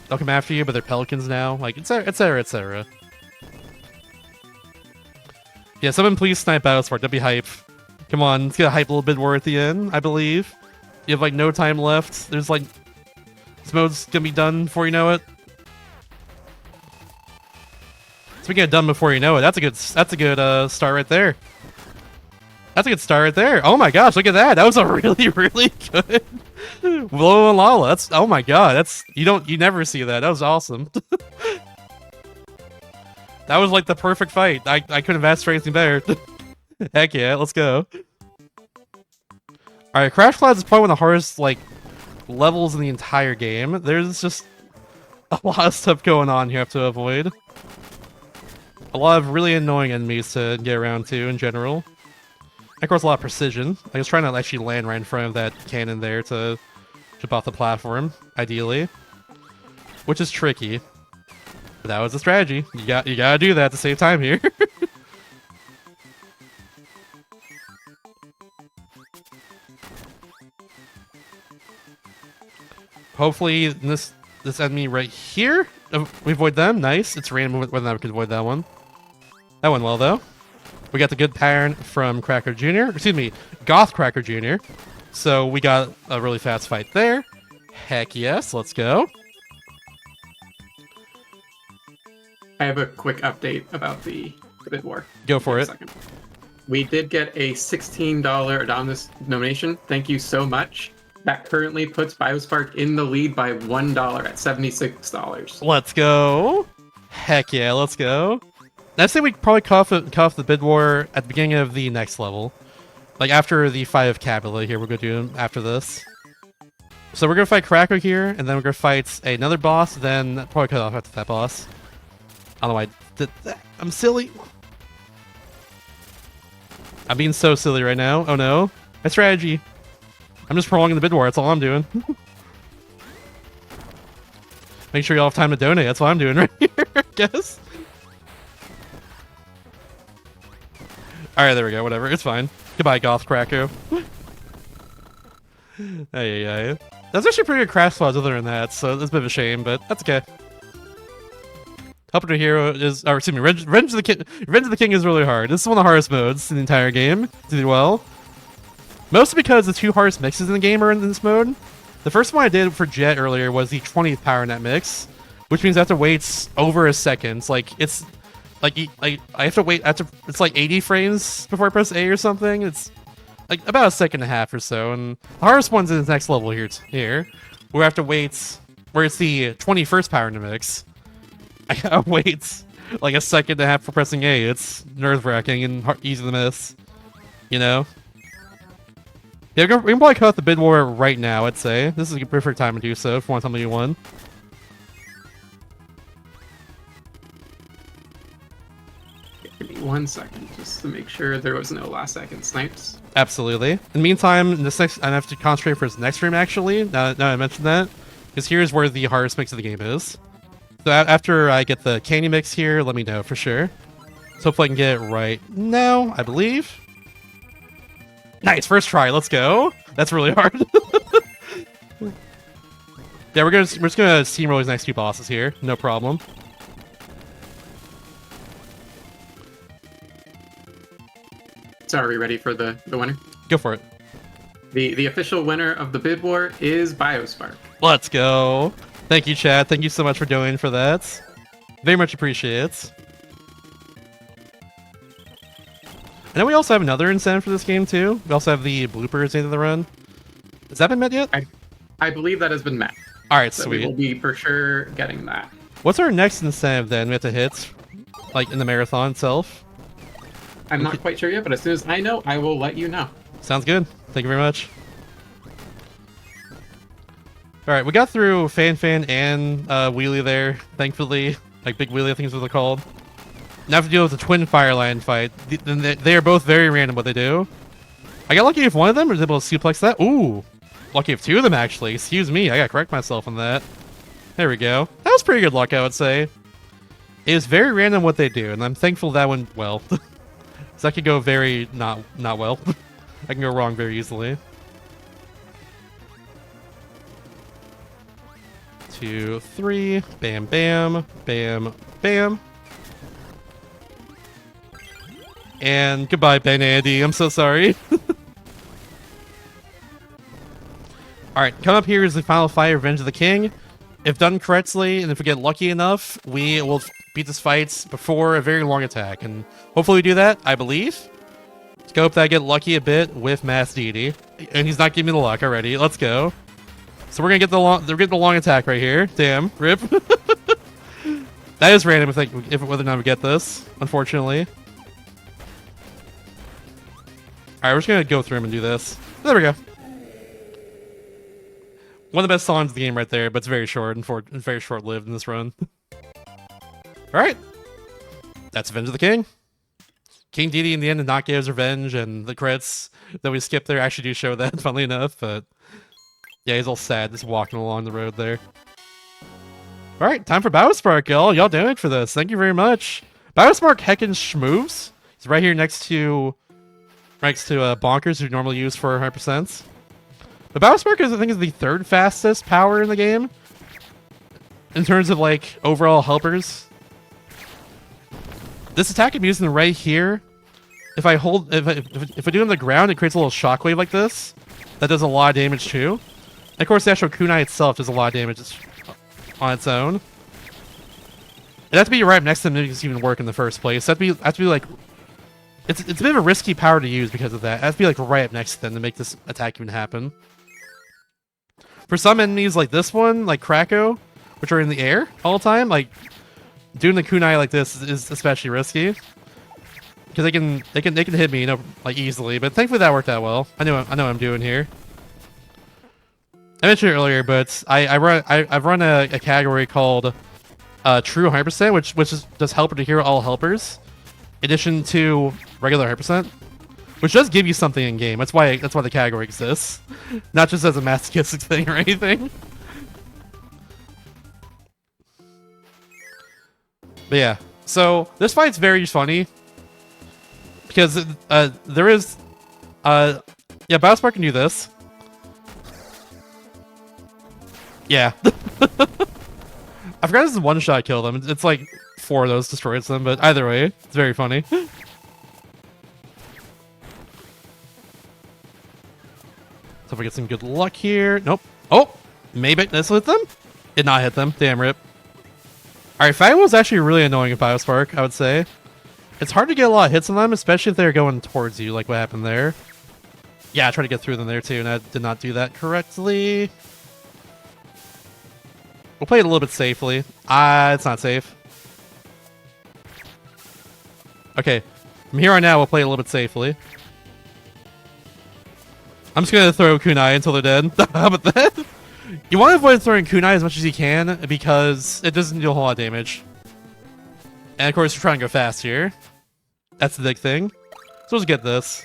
They'll come after you, but they're pelicans now. Like, etc., etc. Yeah, someone please snipe Biospark. That'd be hype. Come on, let's get a hype a little bit more at the end, I believe. You have like no time left. There's like this mode's gonna be done before you know it. Speaking of done before you know it, that's a good start right there. That's a good start right there. Oh my gosh, look at that. That was a really, really good Willow and Lala. That's, oh my god, that's you never see that. That was awesome. That was like the perfect fight. I couldn't have asked for anything better. Heck yeah, let's go. Alright, Crash Clouds is probably one of the hardest, like, levels in the entire game. There's just a lot of stuff going on you have to avoid. A lot of really annoying enemies to get around to in general. And of course, a lot of precision. I was trying to actually land right in front of that cannon there to jump off the platform, ideally. Which is tricky. But that was the strategy. You gotta do that to save time here. Hopefully this enemy right here, we avoid them. Nice. It's random whether or not we can avoid that one. That went well though. We got the good pattern from Cracker Jr. Excuse me, Goth Cracker Jr. So we got a really fast fight there. Heck yes, let's go. I have a quick update about the bid war. Go for it. We did get a $16 anonymous donation. Thank you so much. That currently puts Biospark in the lead by $1 at $76. Let's go. Heck yeah, let's go. I'd say we probably cut off the bid war at the beginning of the next level. Like after the fight of Capula here, we're going to do after this. So we're going to fight Cracker here, and then we're going to fight another boss, then probably cut off after that boss. I don't know why I did that. I'm silly. I'm being so silly right now. Oh no. My strategy. I'm just prolonging the bid war, that's all I'm doing. Make sure you all have time to donate. That's what I'm doing right here, I guess. Alright, there we go. Whatever. It's fine. Goodbye, Goth Krakow. Hey. That's actually pretty good crash slots other than that, so that's a bit of a shame, but that's okay. Helper to Hero is... Or, excuse me, Revenge of the King is really hard. This is one of the hardest modes in the entire game to do well. Mostly because the two hardest mixes in the game are in this mode. The first one I did for Jet earlier was the 20th power net mix, which means I have to wait over a second. Like, it's... Like I have to wait... It's like 80 frames before I press A or something. It's... like about a second and a half or so, and the hardest one's in the next level here. We have to wait, where it's the 21st power in the mix. I gotta wait like a second and a half for pressing A. It's nerve-wracking and easy to miss, you know? Yeah, we can probably cut out the bid war right now, I'd say. This is a perfect time to do so if you want to tell me you won. Give me 1 second just to make sure there was no last second snipes. Absolutely. In the meantime, I have to concentrate for his next stream, actually, now I mentioned that. Because here's where the hardest mix of the game is. So after I get the candy mix here, let me know for sure. So hopefully I can get it right now, I believe. Nice, first try, let's go. That's really hard. Yeah, we're just gonna steamroll these next few bosses here, no problem. So are we ready for the winner? Go for it. The official winner of the bid war is Biospark. Let's go. Thank you, chat. Thank you so much for doing for that. Very much appreciate it. I know we also have another incentive for this game too. We also have the bloopers at the end of the run. Has that been met yet? I believe that has been met. All right, So sweet. we will be for sure getting that. What's our next incentive then? We have to hit, like in the marathon itself. I'm not quite sure yet, but as soon as I know, I will let you know. Sounds good. Thank you very much. All right, we got through Fan and Wheelie there, thankfully. Like Big Wheelie, I think is what they're called. Now I have to deal with the twin Fireline fight. They are both very random what they do. I got lucky if one of them was able to suplex that. Ooh, lucky if two of them actually. Excuse me, I gotta correct myself on that. There we go. That was pretty good luck, I would say. It is very random what they do, and I'm thankful that went well. So that could go very not well. I can go wrong very easily. 2, 3, bam, bam, bam, bam. And goodbye, Ben Andy. I'm so sorry. Alright, come up here is the final fight, Revenge of the King. If done correctly, and if we get lucky enough, we will beat this fight before a very long attack. And hopefully we do that, I believe. Let's go hope that I get lucky a bit with Mass Deity. And he's not giving me the luck already. Let's go. So we're gonna get the long attack right here. Damn, rip. That is random if whether or not we get this, unfortunately. Alright, we're just gonna go through him and do this. There we go. One of the best songs in the game right there, but it's very short and very short-lived in this run. Alright. That's Revenge of the King. King Dedede in the end did not get his revenge, and the credits that we skipped there actually do show that, funnily enough, but... yeah, he's all sad, just walking along the road there. Alright, time for Biospark, y'all. Y'all doing it for this. Thank you very much. Biospark heckin' schmoves. He's right here next to Bonkers, who normally use for 100%. But Biospark I think is the third fastest power in the game. In terms of, like, overall helpers. This attack I'm using right here, if I do it on the ground, it creates a little shockwave like this. That does a lot of damage too. And of course, the actual kunai itself does a lot of damage on its own. It has to be right next to them to make this even work in the first place. It has to be like... It's a bit of a risky power to use because of that. It has to be like right up next to them to make this attack even happen. For some enemies like this one, like Krakow, which are in the air all the time, like doing the kunai like this is especially risky. Because they can hit me, you know, like easily. But thankfully that worked out well. I know what I'm doing here. I mentioned it earlier, but I've run a category called True 100%, which does helper to hero all helpers, in addition to regular 100%, which does give you something in game. That's why the category exists, not just as a masochistic thing or anything. But yeah, so this fight's very funny because there is yeah, Biospark can do this. Yeah. I forgot this is one-shot kill them. It's like 4 of those destroys them, but either way, it's very funny. So if we get some good luck here. Nope. Oh! Maybe this hit them? Did not hit them. Damn rip. Alright, Fire was actually really annoying in Biospark, I would say. It's hard to get a lot of hits on them, especially if they're going towards you, like what happened there. Yeah, I tried to get through them there too, and I did not do that correctly. We'll play it a little bit safely. It's not safe. Okay, from here on out, we'll play it a little bit safely. I'm just gonna throw kunai until they're dead. How about that? You want to avoid throwing kunai as much as you can because it doesn't do a whole lot of damage. And of course, you're trying to go fast here. That's the big thing. So let's get this.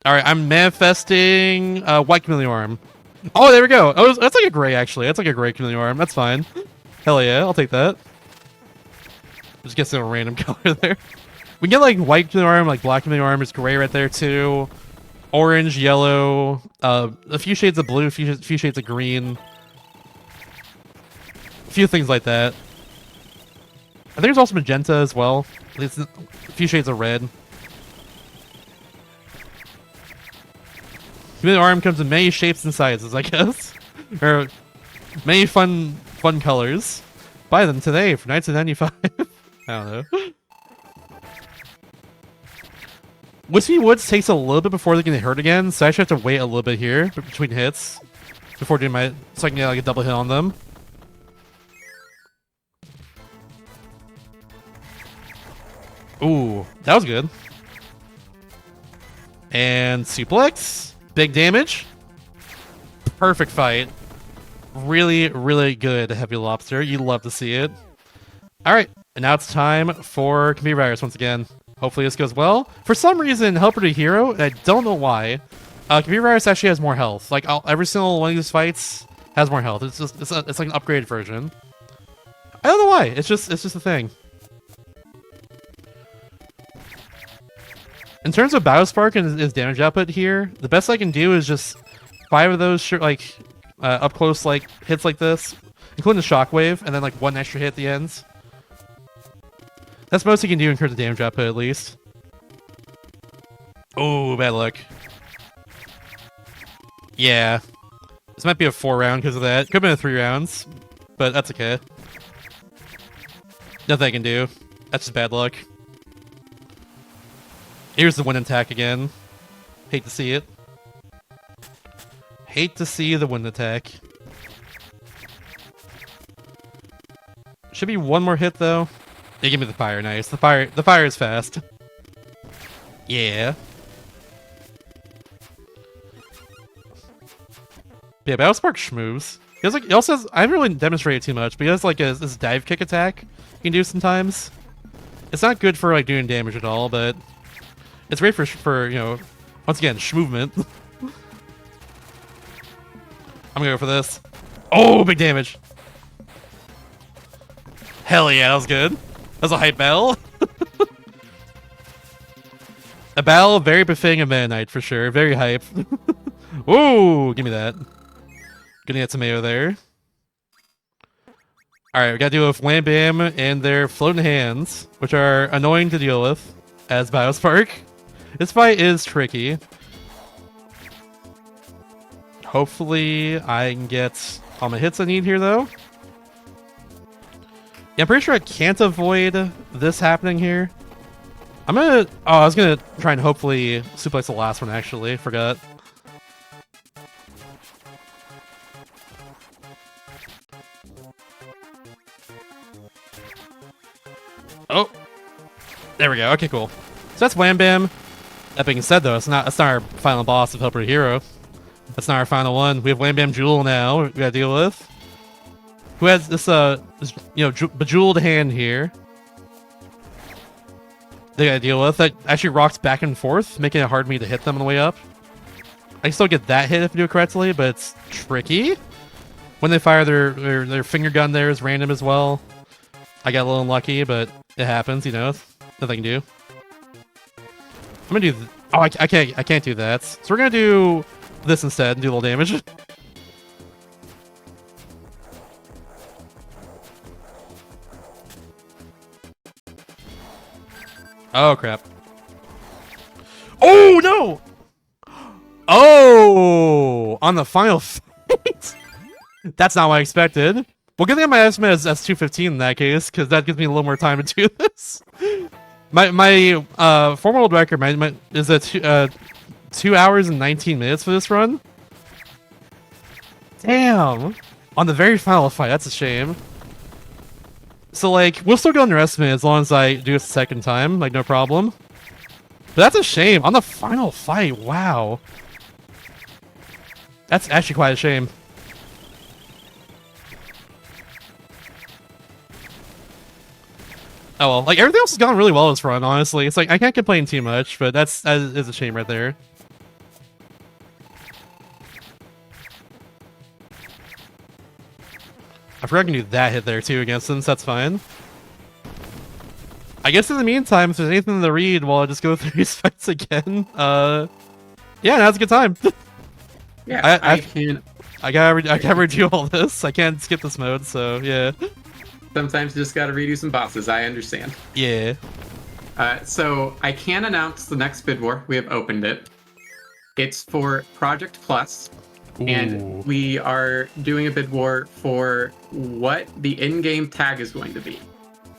Alright, I'm manifesting white chameleon arm. Oh, there we go. Oh, that's like a gray, actually. That's like a gray chameleon arm. That's fine. Hell yeah, I'll take that. Just get some random color there. We get like white chameleon arm, like black chameleon arm. There's gray right there too. Orange, yellow, a few shades of blue, a few shades of green. A few things like that. I think there's also magenta as well. It's a few shades of red. The arm comes in many shapes and sizes, I guess. Or many fun colors. Buy them today for $19.95. I don't know. Wispy Woods takes a little bit before they get hurt again, so I actually have to wait a little bit here between hits before doing my, so I can get like a double hit on them. Ooh, that was good. And suplex. Big damage. Perfect fight. Really, really good Heavy Lobster. You love to see it. Alright, and now it's time for Computer Virus once again. Hopefully this goes well. For some reason, Helper to Hero, and I don't know why, Computer Virus actually has more health. Like, every single one of these fights has more health. It's just, it's like an upgraded version. I don't know why. It's just a thing. In terms of Biospark and his damage output here, the best I can do is just 5 of those up close like hits like this, including the shockwave, and then like 1 extra hit at the ends. That's most you can do in terms of damage output, at least. Oh, bad luck. Yeah. This might be a 4-round because of that. Could have been a 3 rounds, but that's okay. Nothing I can do. That's just bad luck. Here's the wind attack again. Hate to see it. Hate to see the wind attack. Should be 1 more hit though. They give me the fire, nice. The fire is fast. Yeah. Yeah, Biospark schmoves. He also has, I haven't really demonstrated too much, but he has like this dive kick attack you can do sometimes. It's not good for like doing damage at all, but it's great for you know, once again, movement. I'm gonna go for this. Oh, big damage. Hell yeah, that was good. That was a hype battle. A battle very befitting of Meta Knight for sure. Very hype. Whoa, give me that. Gonna get tomato there. Alright, we gotta deal with Wham Bam and their floating hands, which are annoying to deal with as Biospark. This fight is tricky. Hopefully I can get all my hits I need here though. Yeah, I'm pretty sure I can't avoid this happening here. I'm gonna... Oh, I was gonna try and hopefully suplex the last one actually. Forgot. Oh! There we go. Okay, cool. So that's Wham Bam. That being said though, it's not our final boss of Helper Hero. That's not our final one. We have Wham Bam Jewel now we gotta deal with. Who has this you know, bejeweled hand here. They gotta deal with. That actually rocks back and forth, making it hard for me to hit them on the way up. I can still get that hit if I do it correctly, but it's tricky. When they fire their finger gun there is random as well. I got a little unlucky, but It happens, you know. Nothing I can do. I'm gonna do. Oh, I can't do that. So we're gonna do this instead and do a little damage. Oh crap! Oh no! Oh, on the final fight. That's not what I expected. Well, good thing my estimate is S215 in that case, because that gives me a little more time to do this. My former world record is a 2 hours and 19 minutes for this run. Damn! On the very final fight, that's a shame. So like, we'll still go underestimate as long as I do it a second time, like no problem. But that's a shame. On the final fight, wow. That's actually quite a shame. Oh well, like everything else has gone really well this run, honestly. It's like, I can't complain too much, but that is a shame right there. I forgot I can do that hit there too against them, so that's fine. I guess in the meantime, if there's anything to read while I just go through these fights again, yeah, now's a good time. Yeah, I gotta redo all this. I can't skip this mode, so yeah. Sometimes you just gotta redo some bosses, I understand. Yeah. So I can announce the next bid war. We have opened it. It's for Project Plus. Ooh. And we are doing a bid war for what the in-game tag is going to be.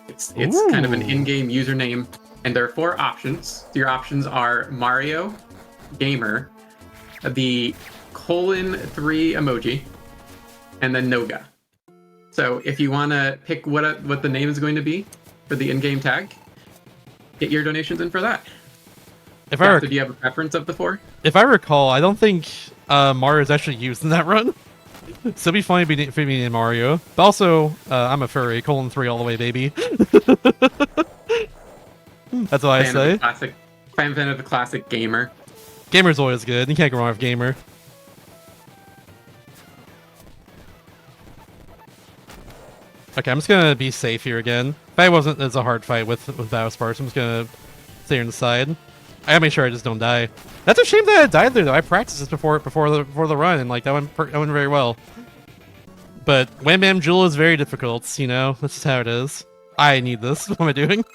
It's kind of an in-game username, and there are 4 options. Your options are Mario, Gamer, the :3 emoji, and then Noga. So if you want to pick what the name is going to be for the in-game tag, get your donations in for that. Do you have a preference of the 4? If I recall, I don't think Mario is actually used in that run. So it'd be funny if we named Mario. But also, I'm a furry, :3 all the way, baby. That's what I say. Fan of the classic Gamer. Gamer's always good. You can't go wrong with Gamer. Okay, I'm just gonna be safe here again. If I wasn't as a hard fight with Battle Sparks, I'm just gonna stay on the side. I gotta make sure I just don't die. That's a shame that I died there though. I practiced this before the run, and like that went very well. But Wham Bam Jewel is very difficult. You know, that's just how it is. I need this. What am I doing?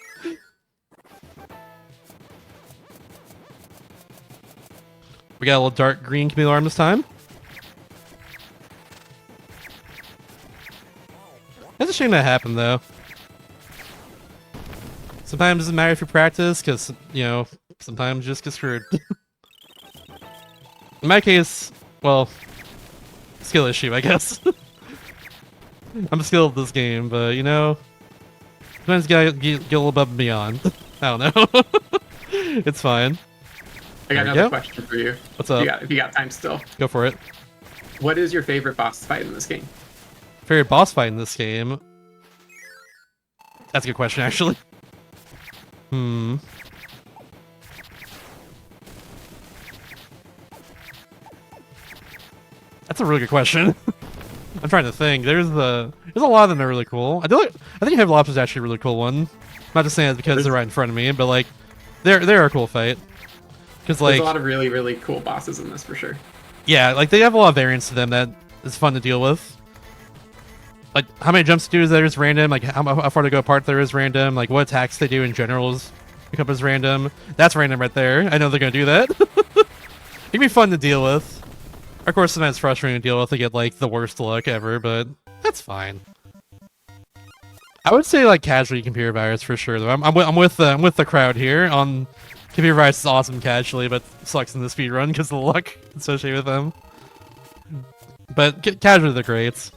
We got a little dark green Camille arm this time. That's a shame that happened though. Sometimes it doesn't matter if you practice, because, you know, sometimes you just get screwed. In my case, well, skill issue, I guess. I'm skilled at this game, but, you know, sometimes you gotta get a little above and beyond. I don't know. It's fine. I got another question for you. What's up? If you got time still. Go for it. What is your favorite boss fight in this game? Favorite boss fight in this game? That's a good question, actually. That's a really good question. I'm trying to think. There's a lot of them that are really cool. I think Heavy Lobster is actually a really cool one. I'm not just saying it because they're right in front of me, but like, they're a cool fight. Because like, there's a lot of really, really cool bosses in this for sure. Yeah, like they have a lot of variance to them that is fun to deal with. Like how many jumps to do is there is random. Like how far to go apart there is random. Like what attacks they do in general is become as random. That's random right there. I know they're gonna do that. It'd be fun to deal with. Of course, sometimes it's frustrating to deal with to get like the worst luck ever, but that's fine. I would say like casually computer virus for sure though. I'm with the crowd here on computer virus is awesome casually, but sucks in the speedrun because of the luck associated with them. But casually they're great.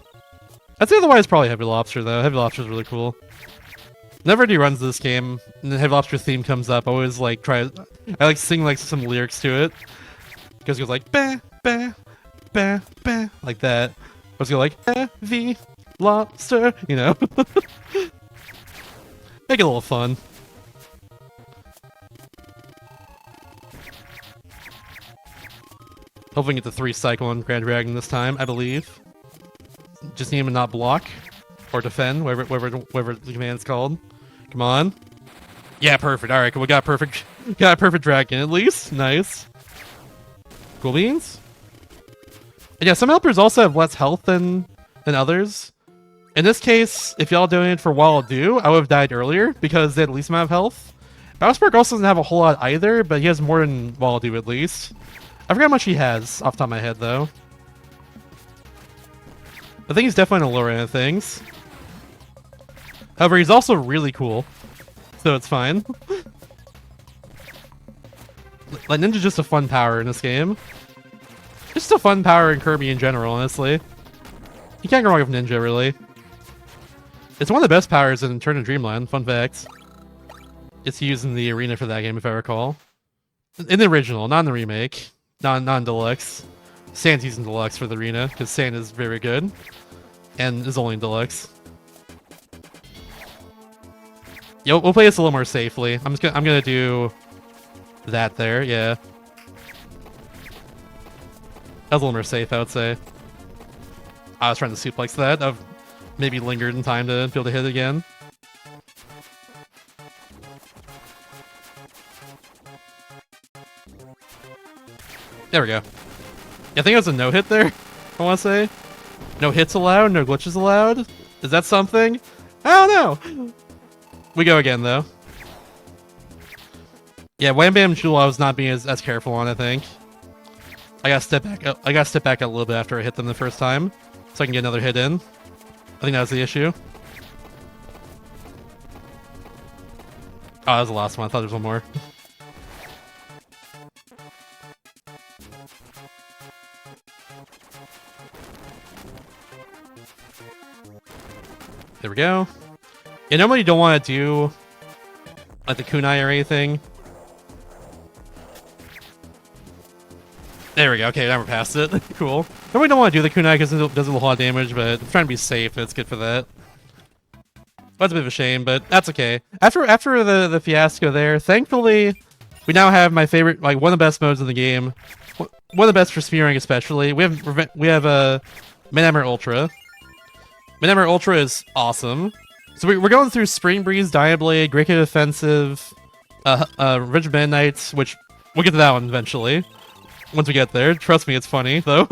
I'd say otherwise probably Heavy Lobster though. Heavy Lobster's really cool. Whenever I do runs this game and the Heavy Lobster theme comes up, I always like I like sing like some lyrics to it. Because it goes like bah bah bah bah like that. I was go like Heavy Lobster, you know. Make it a little fun. Hopefully get the 3 cycle on Grand Dragon this time, I believe. Just need him to not block or defend, whatever the command's called. Come on. Yeah, perfect. All right, we got perfect. Got a perfect dragon at least. Nice. Cool beans. And yeah, some helpers also have less health than others. In this case, if y'all doing it for Wild Do, I would have died earlier because they had the least amount of health. Bowspark also doesn't have a whole lot either, but he has more than Wild Do at least. I forgot how much he has off the top of my head though. I think he's definitely on the lower end of things. However, he's also really cool, so it's fine. Like, Ninja's just a fun power in this game. Just a fun power in Kirby in general, honestly. You can't go wrong with Ninja, really. It's one of the best powers in Turn to Dreamland, fun fact. It's used in the arena for that game, if I recall. In the original, not in the remake. Non-deluxe. Sand's using deluxe for the arena, because Sand is very good. And is only in deluxe. Yo, we'll play this a little more safely. I'm gonna do that there, yeah. That was a little more safe, I would say. I was trying to suplex that. I've maybe lingered in time to be able to hit again. There we go. Yeah, I think it was a no-hit there, I want to say. No hits allowed, no glitches allowed. Is that something? I don't know. We go again, though. Yeah, Wham Bam Jewel I was not being as careful on, I think. I gotta step back up. I gotta step back a little bit after I hit them the first time, so I can get another hit in. I think that was the issue. Oh, that was the last one. I thought there was one more. There we go. Yeah, normally you don't want to do like the kunai or anything. There we go. Okay, now we're past it. Cool. Normally don't want to do the kunai because it does a lot of damage, but I'm trying to be safe. It's good for that. That's a bit of a shame, but that's okay. After the fiasco there, thankfully, we now have my favorite, like one of the best modes in the game. One of the best for spearing, especially. We have a Manhammer Ultra. Manhammer Ultra is awesome. So we're going through Spring Breeze, Dyna Blade, Great Kid Offensive, Revenge of Midnight, which we'll get to that one eventually. Once we get there. Trust me, it's funny, though.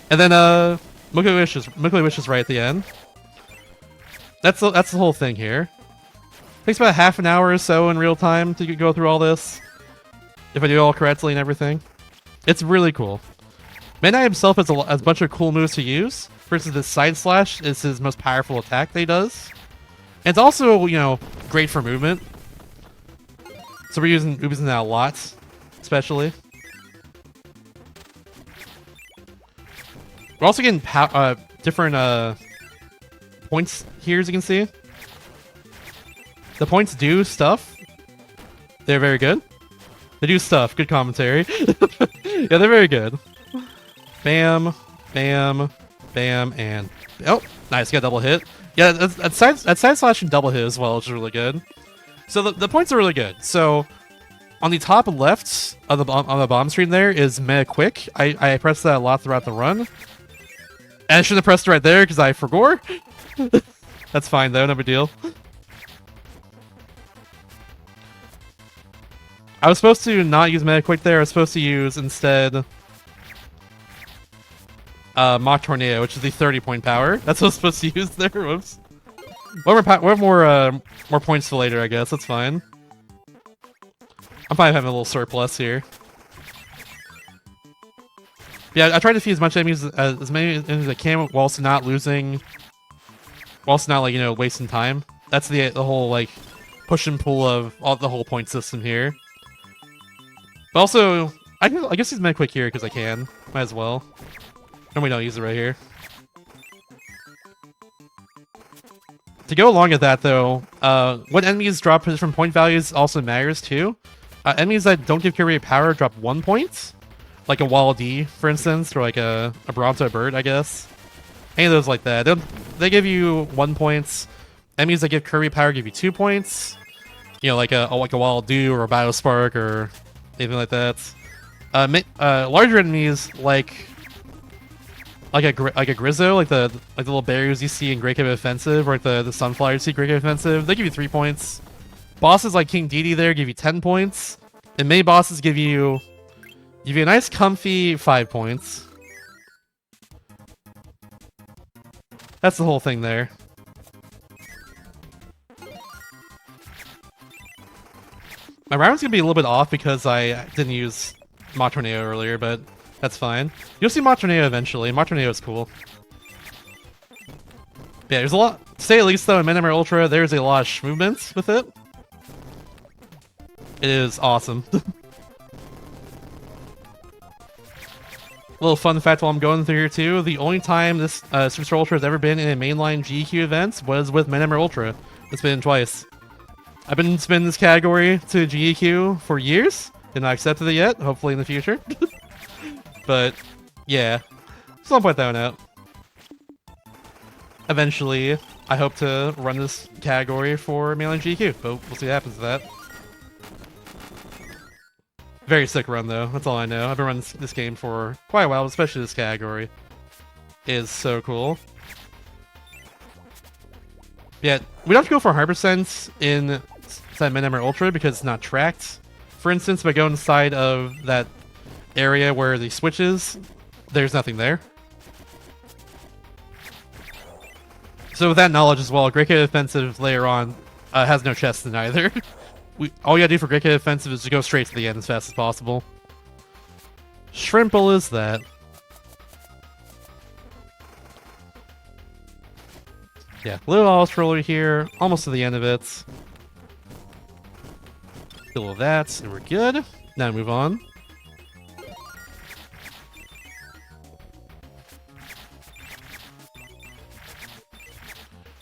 And then, Milky Wish is right at the end. That's the whole thing here. Takes about half an hour or so in real time to go through all this. If I do it all correctly and everything. It's really cool. Midnight himself has a bunch of cool moves to use. Versus the Side Slash is his most powerful attack that he does. And it's also, you know, great for movement. So we're using that a lot, especially. We're also getting different points here, as you can see. The points do stuff. They're very good. They do stuff. Good commentary. Yeah, they're very good. Bam, bam, bam, and oh, nice, got a double hit. Yeah, that side slash and double hit as well, which is really good. So the points are really good. So on the top left of the bomb screen there is Mega Quick. I pressed that a lot throughout the run. And I should have pressed it right there because I forgot. That's fine though, no big deal. I was supposed to not use Mega Quick there. I was supposed to use instead Mach Tornado, which is the 30-point power. That's what I was supposed to use there. Whoops. We'll have more points for later, I guess. That's fine. I'm probably having a little surplus here. Yeah, I tried to feed as much enemies as many as I can whilst not losing, whilst not like, you know, wasting time. That's the whole like push and pull of the whole point system here. But also, I guess use Mega Quick here because I can. Might as well. And we don't use it right here. To go along with that, though, what enemies drop different point values also matters too. Enemies that don't give Kirby power drop 1 point, like a Wall D, for instance, or like a Bronto Bird, I guess. Any of those like that. They give you 1 point. Enemies that give Kirby power give you 2 points. You know, like a Wall Do or a Biospark or anything like that. Larger enemies like like a Grizzo, like the little berries you see in Great Cave Offensive, or like the Sunflower you see in Great Cave Offensive. They give you 3 points. Bosses like King Dedede there give you 10 points, and main bosses give you a nice comfy 5 points. That's the whole thing there. My round's gonna be a little bit off because I didn't use Matroneo earlier, but that's fine. You'll see Matroneo eventually. Matroneo is cool. Yeah, there's a lot. To say at least though, in Menemer Ultra, there's a lot of movements with it. It is awesome. Little fun fact while I'm going through here too, the only time this Superstar Ultra has ever been in a mainline GQ event was with Menemer Ultra. It's been twice. I've been spinning this category to GQ for years, and not accepted it yet, hopefully in the future. But, yeah. So I'll point that one out. Eventually, I hope to run this category for mainline GQ, but we'll see what happens to that. Very sick run though, that's all I know. I've been running this game for quite a while, especially this category. It is so cool. Yeah, we don't have to go for 100% in Menemer Ultra because it's not tracked. For instance, if I go inside of that area where the switch is, there's nothing there. So with that knowledge as well, Great Cave Offensive later on has no chest in either. All you gotta do for Great Cave Offensive is to go straight to the end as fast as possible. Shrimple is that. Yeah, little auto-scroller here, almost to the end of it. A little of that, and we're good. Now move on.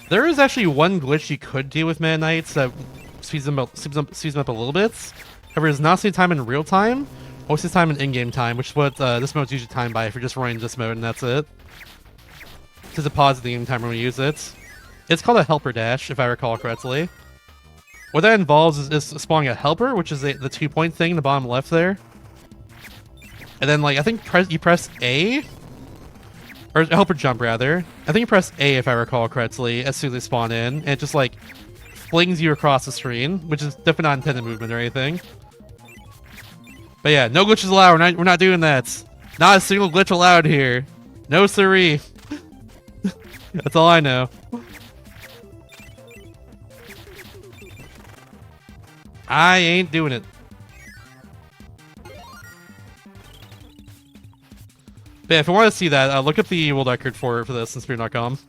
There is actually one glitch you could do with Meta Knights that speeds them up a little bit. However, it's not saving time in real time, most of the time in in-game time, which is what this mode's usually timed by if you're just running this mode and that's it. Just a pause at the in-game time when we use it. It's called a helper dash, if I recall correctly. What that involves is spawning a helper, which is the 2-point thing in the bottom left there. And then, like, I think you press A? Or a helper jump, rather. I think you press A, if I recall correctly, as soon as they spawn in. And it just, like, flings you across the screen, which is definitely not intended movement or anything. But yeah, no glitches allowed. We're not doing that. Not a single glitch allowed here. No siree. That's all I know. I ain't doing it. But yeah, if you want to see that, look up the world record for this on speedrun.com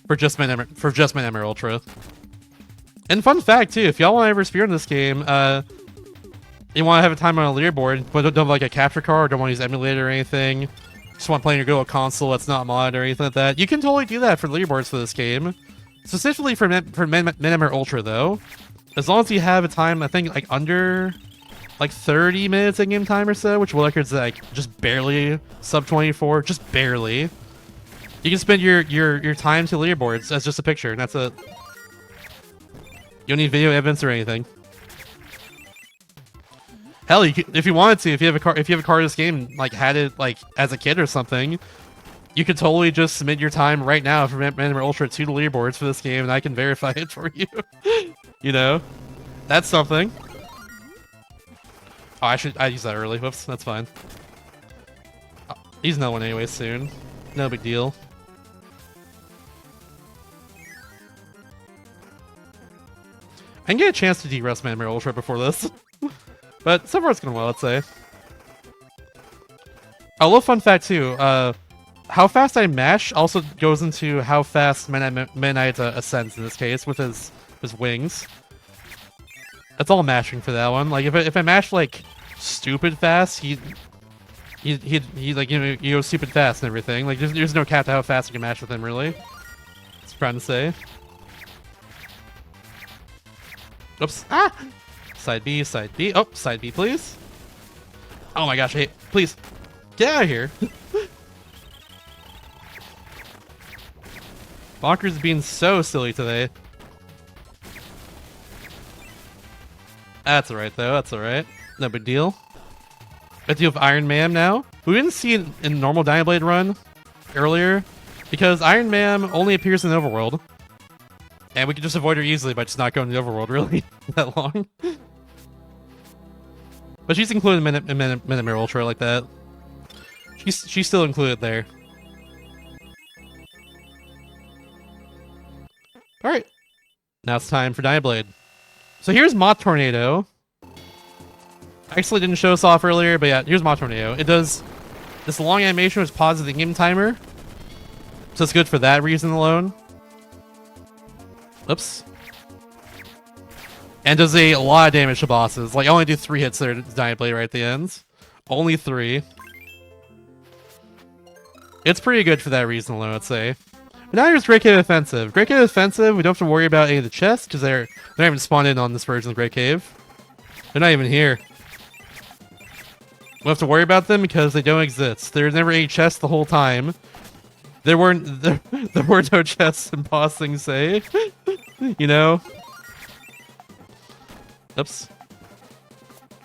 for just Menemer Ultra. And fun fact too, if y'all want to ever speedrun this game, you want to have a time on a leaderboard, but don't have like a capture card, don't want to use emulator or anything, just want to play on your good old console that's not modded or anything like that, you can totally do that for leaderboards for this game. Specifically for Menemer Ultra though. As long as you have a time, I think, like, under, like, 30 minutes in-game time or so, which world record's, like, just barely sub-24, just barely. You can spend your time to leaderboards as just a picture, and that's it. You don't need video evidence or anything. Hell, if you wanted to, if you have a card in this game, like, had it, like, as a kid or something, you could totally just submit your time right now for Menemer Ultra to the leaderboards for this game, and I can verify it for you. You know, that's something. Oh, I used that early. Whoops, that's fine. He's no one anyway soon. No big deal. I can get a chance to de-rest Menemer Ultra before this. But so far it's going well, let's say. A little fun fact too, how fast I mash also goes into how fast Meta Knight ascends in this case with his wings. That's all mashing for that one. Like if I mash like stupid fast, he like, you know, he goes stupid fast and everything. Like there's no cap to how fast you can mash with him really. It's proud to say. Oops. Ah! Side B, side B. Oh, side B, please. Oh my gosh, hey, please. Get out of here. Bonkers is being so silly today. That's alright though, that's alright. No big deal. Let's deal with Iron Man now. We didn't see it in normal Dynablade run. earlier, because Iron Man only appears in the overworld. And we can just avoid her easily by just not going to the overworld, really, that long. But she's included in Minute Mirror Ultra like that. She's still included there. Alright. Now it's time for Dynablade. So here's Moth Tornado. Actually didn't show us off earlier, but yeah, here's Moth Tornado. It does this long animation which pauses the game timer. So it's good for that reason alone. Oops. And does a lot of damage to bosses. Like, I only do 3 hits there to Dynablade right at the end. Only 3. It's pretty good for that reason alone, I'd say. But now here's Great Cave Offensive. Great Cave Offensive, we don't have to worry about any of the chests, because they're not even spawned in on this version of Great Cave. They're not even here. We don't have to worry about them because they don't exist. There's never any chests the whole time. There were no chests in Boss Thing Say. You know? Oops.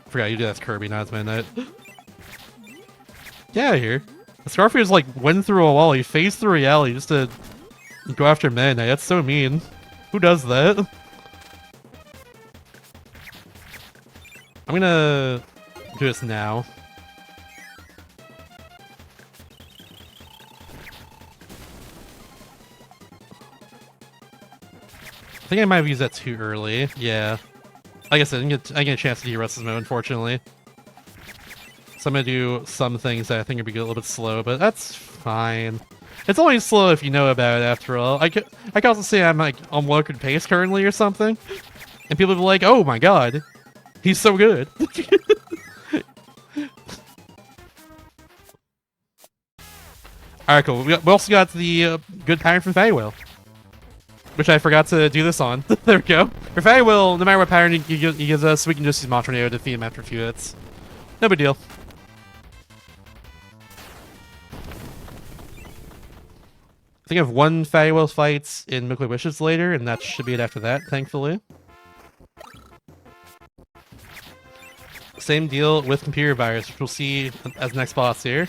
Forgot you do that's Kirby, not as Midnight. Get out of here. Scarfier's like went through a wall, he phased through reality just to go after Midnight. That's so mean. Who does that? I'm gonna do this now. I think I might have used that too early. Yeah. Like I said, I didn't get a chance to do Russ's mode, unfortunately. So I'm gonna do some things that I think are gonna be a little bit slow, but that's fine. It's only slow if you know about it, after all. I can also say I'm like on low pace currently or something, and people will be like, "Oh my god, he's so good." Alright, cool. We also got the good pattern from Faiwell, which I forgot to do this on. There we go. For Faiwell, no matter what pattern he gives us, we can just use Moth Tornado to defeat him after a few hits. No big deal. I think I have 1 Faiwell fight in Milky Wishes later, and that should be it after that, thankfully. Same deal with Computer Virus, which we'll see as next boss here.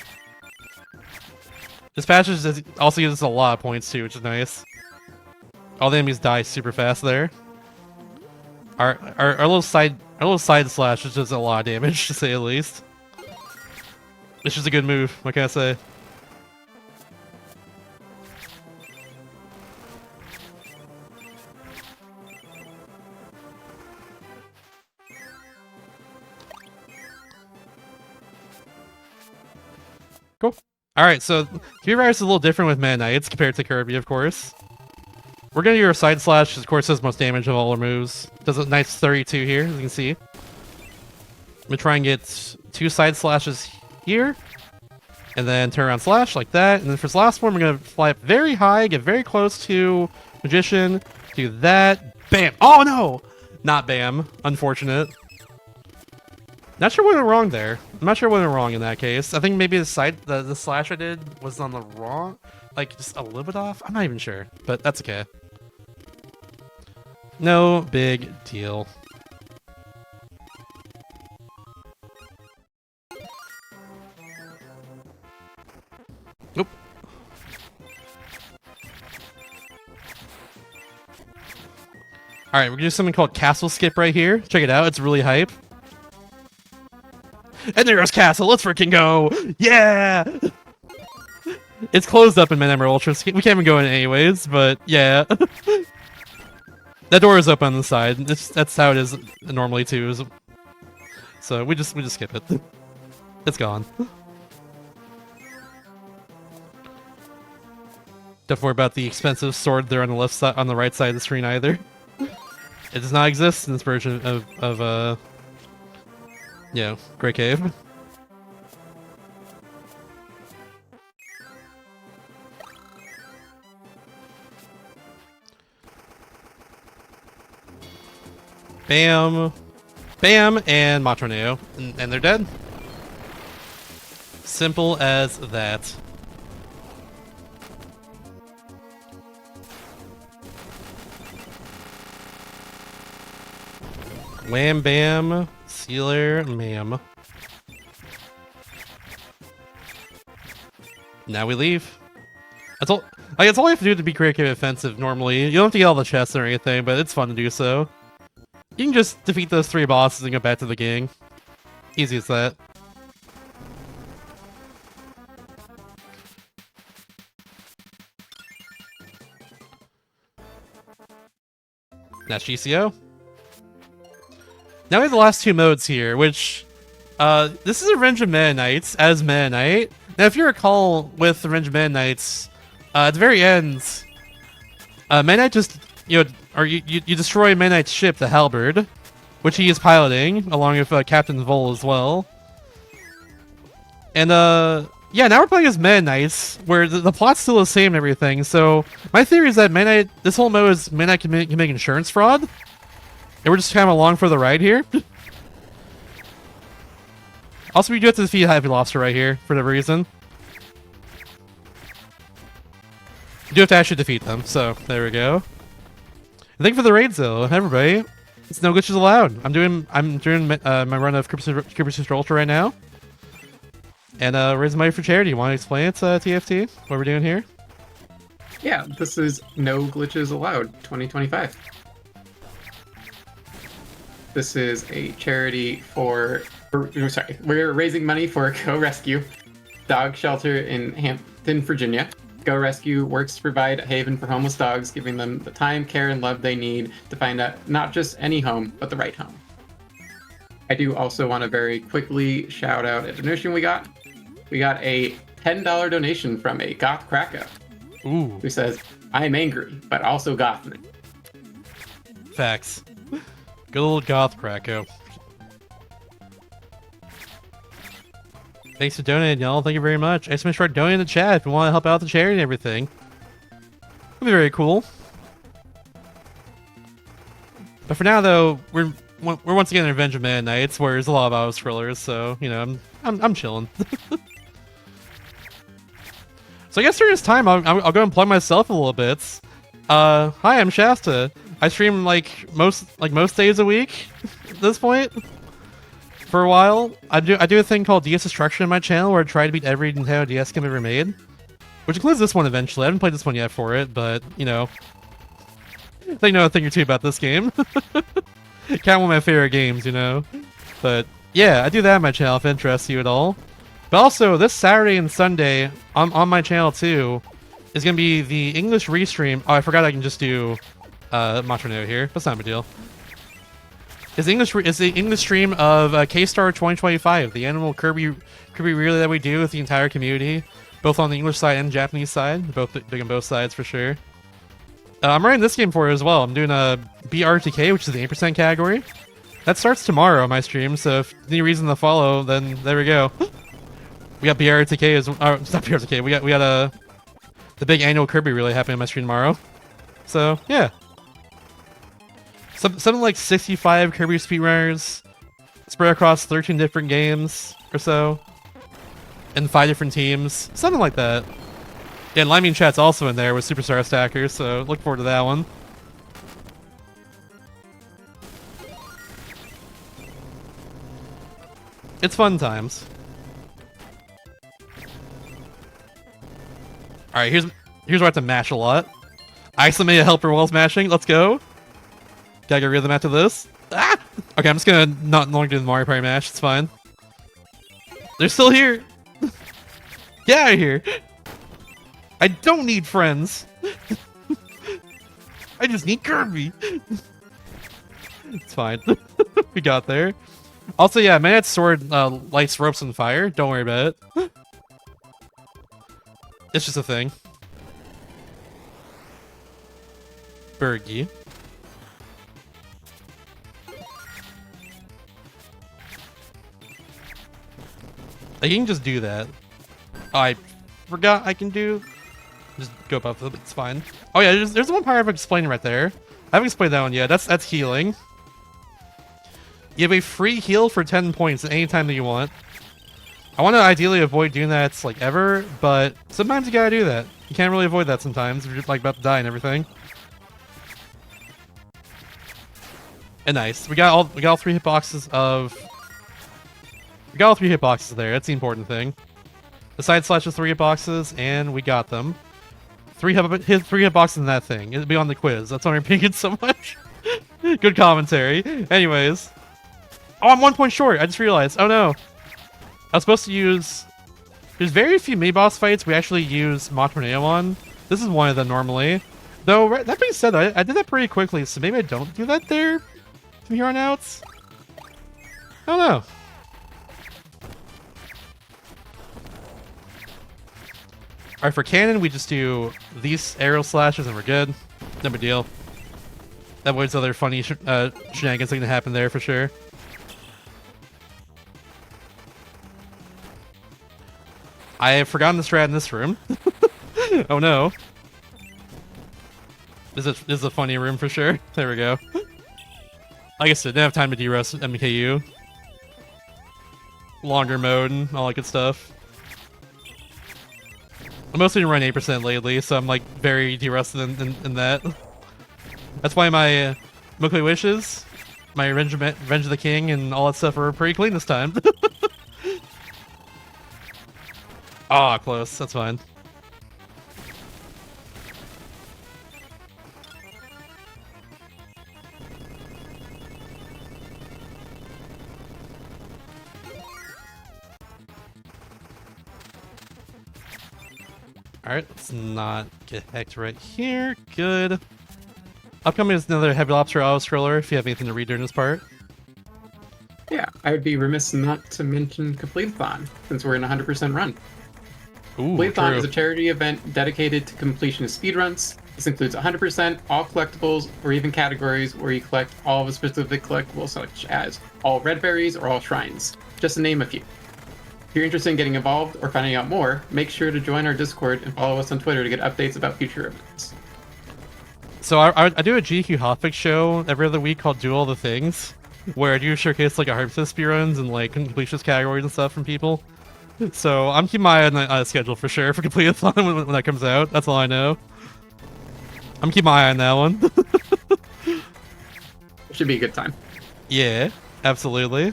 This patch also gives us a lot of points too, which is nice. All the enemies die super fast there. Our little side slash is just a lot of damage, to say the least. It's just a good move, what can I say? Cool. Alright, so Computer Virus is a little different with Mana Knights compared to Kirby, of course. We're gonna do our side slash, which of course does most damage of all our moves. Does a nice 32 here, as you can see. I'm gonna try and get 2 side slashes here, and then turn around slash like that. And then for this last one, we're gonna fly up very high, get very close to Magician, do that, bam! Oh no! Not bam, unfortunate. Not sure what went wrong there. I'm not sure what went wrong in that case. I think maybe the slash I did was on the wrong, like just a little bit off. I'm not even sure, but that's okay. No big deal. Oop. Alright, we're gonna do something called Castle Skip right here. Check it out, it's really hype. And there's Castle, let's freaking go! Yeah! It's closed up in Midnight Ultra, so we can't even go in anyways, but yeah. That door is up on the side. That's how it is normally too. So we just skip it. It's gone. Don't worry about the expensive sword there on the left side, on the right side of the screen either. It does not exist in this version of Great Cave. Bam, bam, and Moth Tornado, and they're dead. Simple as that. Wham bam, sealer, ma'am. Now we leave. That's all you have to do to be creative offensive normally. You don't have to get all the chests or anything, but it's fun to do so. You can just defeat those 3 bosses and go back to the gang. Easy as that. That's GCO. Now we have the last 2 modes here, which this is Revenge of Meta Knights as Meta Knight. Now, if you recall with Revenge of Meta Knights, at the very end, Meta Knight just you destroy Meta Knight's ship, the Halberd, which he is piloting along with Captain Vol as well. And yeah, now we're playing as Meta Knights, where the plot's still the same and everything. So my theory is that Meta Knight, this whole mode is Meta Knight can make insurance fraud, and we're just kind of along for the ride here. Also, we do have to defeat Happy Lobster right here for the reason. You do have to actually defeat them, so there we go. And thank you for the raids, though, everybody. It's no glitches allowed. I'm doing my run of Kirby Super Ultra right now. And raising money for charity. You want to explain it, TFT? What we're doing here? Yeah, this is No Glitches Allowed 2025. This is a charity for... Sorry, we're raising money for Go Rescue, dog shelter in Hampton, Virginia. Go Rescue works to provide a haven for homeless dogs, giving them the time, care, and love they need to find not just any home, but the right home. I do also want to very quickly shout out a donation we got. We got a $10 donation from a Goth Krako, who says, "I'm angry, but also Gothman." Facts. Good old Goth Krako. Thanks for donating, y'all. Thank you very much. I just make sure to donate in the chat if you want to help out the charity and everything. That'd be very cool. But for now, though, we're once again in Revenge of Meta Knights, where there's a lot of auto scrollers, so you know, I'm chilling. So I guess during this time, I'll go and plug myself a little bit. Hi, I'm Shasta. I stream like most days a week at this point. For a while, I do a thing called DS Destruction on my channel, where I try to beat every Nintendo DS game ever made, which includes this one eventually. I haven't played this one yet for it, but you know, they know a thing or two about this game. Kind of one of my favorite games, you know. But yeah, I do that on my channel if it interests you at all. But also, this Saturday and Sunday on my channel too is gonna be the English restream. Oh, I forgot I can just do Montreno here. That's not a big deal. It's the English stream of K-Star 2025, the annual Kirby relay that we do with the entire community, both on the English side and Japanese side. Both big on both sides for sure. I'm running this game for it as well. I'm doing a BRTK, which is the 8% category. That starts tomorrow on my stream, so if any reason to follow, then there we go. We got BRTK as it's not BRTK. We got the big annual Kirby relay happening on my stream tomorrow. So yeah. Something like 65 Kirby speedrunners spread across 13 different games or so, and 5 different teams, something like that. Yeah, and Liming Chat's also in there with Superstar Stackers, so look forward to that one. It's fun times. All right, here's where I have to mash a lot. I actually made a helper while smashing. Let's go. Gotta get rid of them after this. Ah! Okay, I'm just gonna not longer do the Mario Party mash. It's fine. They're still here. Get out of here. I don't need friends. I just need Kirby. It's fine. We got there. Also, yeah, Manet's sword lights ropes on fire. Don't worry about it. It's just a thing. Bergie. Like, you can just do that. Oh, I forgot I can do. Just go above it. It's fine. Oh yeah, there's one part I've explained right there. I haven't explained that one yet. That's healing. You have a free heal for 10 points at any time that you want. I want to ideally avoid doing that like ever, but sometimes you gotta do that. You can't really avoid that sometimes if you're like about to die and everything. And nice. We got all 3 hitboxes of. We got all 3 hitboxes there. That's the important thing. The side slash is 3 hitboxes, and we got them. hit 3 hitboxes in that thing. It'd be on the quiz. That's why I'm repeating it so much. Good commentary. Anyways. Oh, I'm 1 point short. I just realized. Oh no. I was supposed to use... There's very few mini-boss fights we actually use Mach Tornado on. This is one of them normally. Though, that being said, I did that pretty quickly, so maybe I don't do that there from here on out. I don't know. Alright, for cannon, we just do these arrow slashes and we're good. No big deal. That avoids other funny shenanigans that can happen there for sure. I have forgotten the strat in this room. Oh no. This is a funny room for sure. There we go. Like I said, didn't have time to de-rust MKU. Longer mode and all that good stuff. I'm mostly running 8% lately, so I'm like very de-rusted in that. That's why my Mokoi Wishes, my Revenge of the King, and all that stuff are pretty clean this time. Ah, close. That's fine. Alright, let's not get hacked right here. Good. Upcoming is another Heavy Lobster auto-scroller, if you have anything to read during this part. Yeah, I would be remiss not to mention Complete-a-thon, since we're in a 100% run. Ooh, Complete-a-thon true. is a charity event dedicated to completion of speedruns. This includes 100% all collectibles, or even categories where you collect all of a specific collectible, such as all red berries or all shrines, just to name a few. If you're interested in getting involved or finding out more, make sure to join our Discord and follow us on Twitter to get updates about future events. So I do a GQ Hotfix show every other week called Do All the Things, where I do showcase like 100% speedruns and like completionist categories and stuff from people. So I'm keeping my eye on the schedule for sure for Complete-a-thon when that comes out. That's all I know. I'm keeping my eye on that one. It should be a good time. Yeah, absolutely.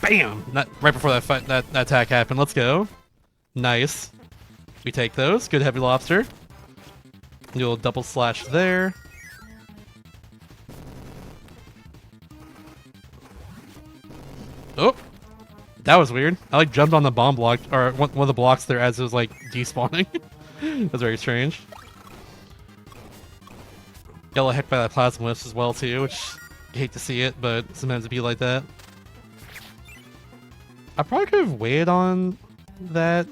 Bam! Not right before that fight, that attack happened. Let's go. Nice. We take those. Good heavy lobster. Do a little double slash there. Oh, that was weird. I like jumped on the bomb block or one of the blocks there as it was like despawning. That's very strange. Got hecked by that plasma wisp as well too, which I hate to see it, but sometimes it be like that. I probably could have waited on that.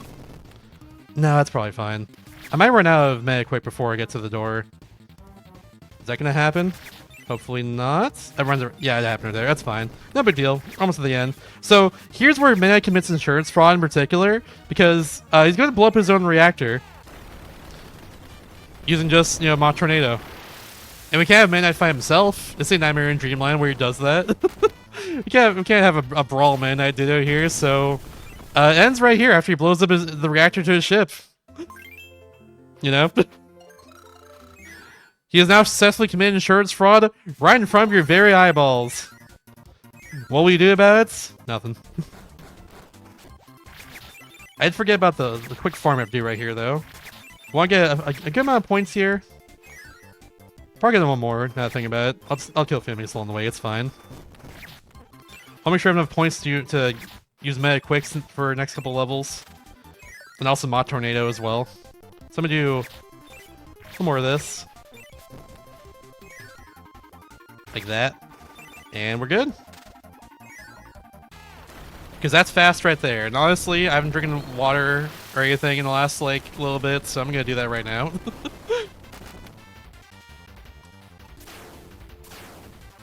No, that's probably fine. I might run out of mana quick before I get to the door. Is that gonna happen? Hopefully not. Yeah, it happened there. That's fine. No big deal. Almost at the end. So here's where Mana commits insurance fraud in particular, because he's going to blow up his own reactor using just, Mach Tornado. And we can't have Mana fight himself. This ain't Nightmare in Dreamland where he does that. we can't have a brawl Mana Knight Ditto here. So it ends right here after he blows up the reactor to his ship. He has now successfully committed insurance fraud right in front of your very eyeballs. What will you do about it? Nothing. I did forget about the quick farm I have to do right here, though. Want to get a good amount of points here. Probably get one more, now that I think about it. I'll kill Fimius along the way, it's fine. I'll make sure I have enough points to use Meta Quicks for next couple levels. And also Mach Tornado as well. So I'm gonna do some more of this. Like that. And we're good. Because that's fast right there. And honestly, I haven't drinking water or anything in the last, little bit, so I'm going to do that right now.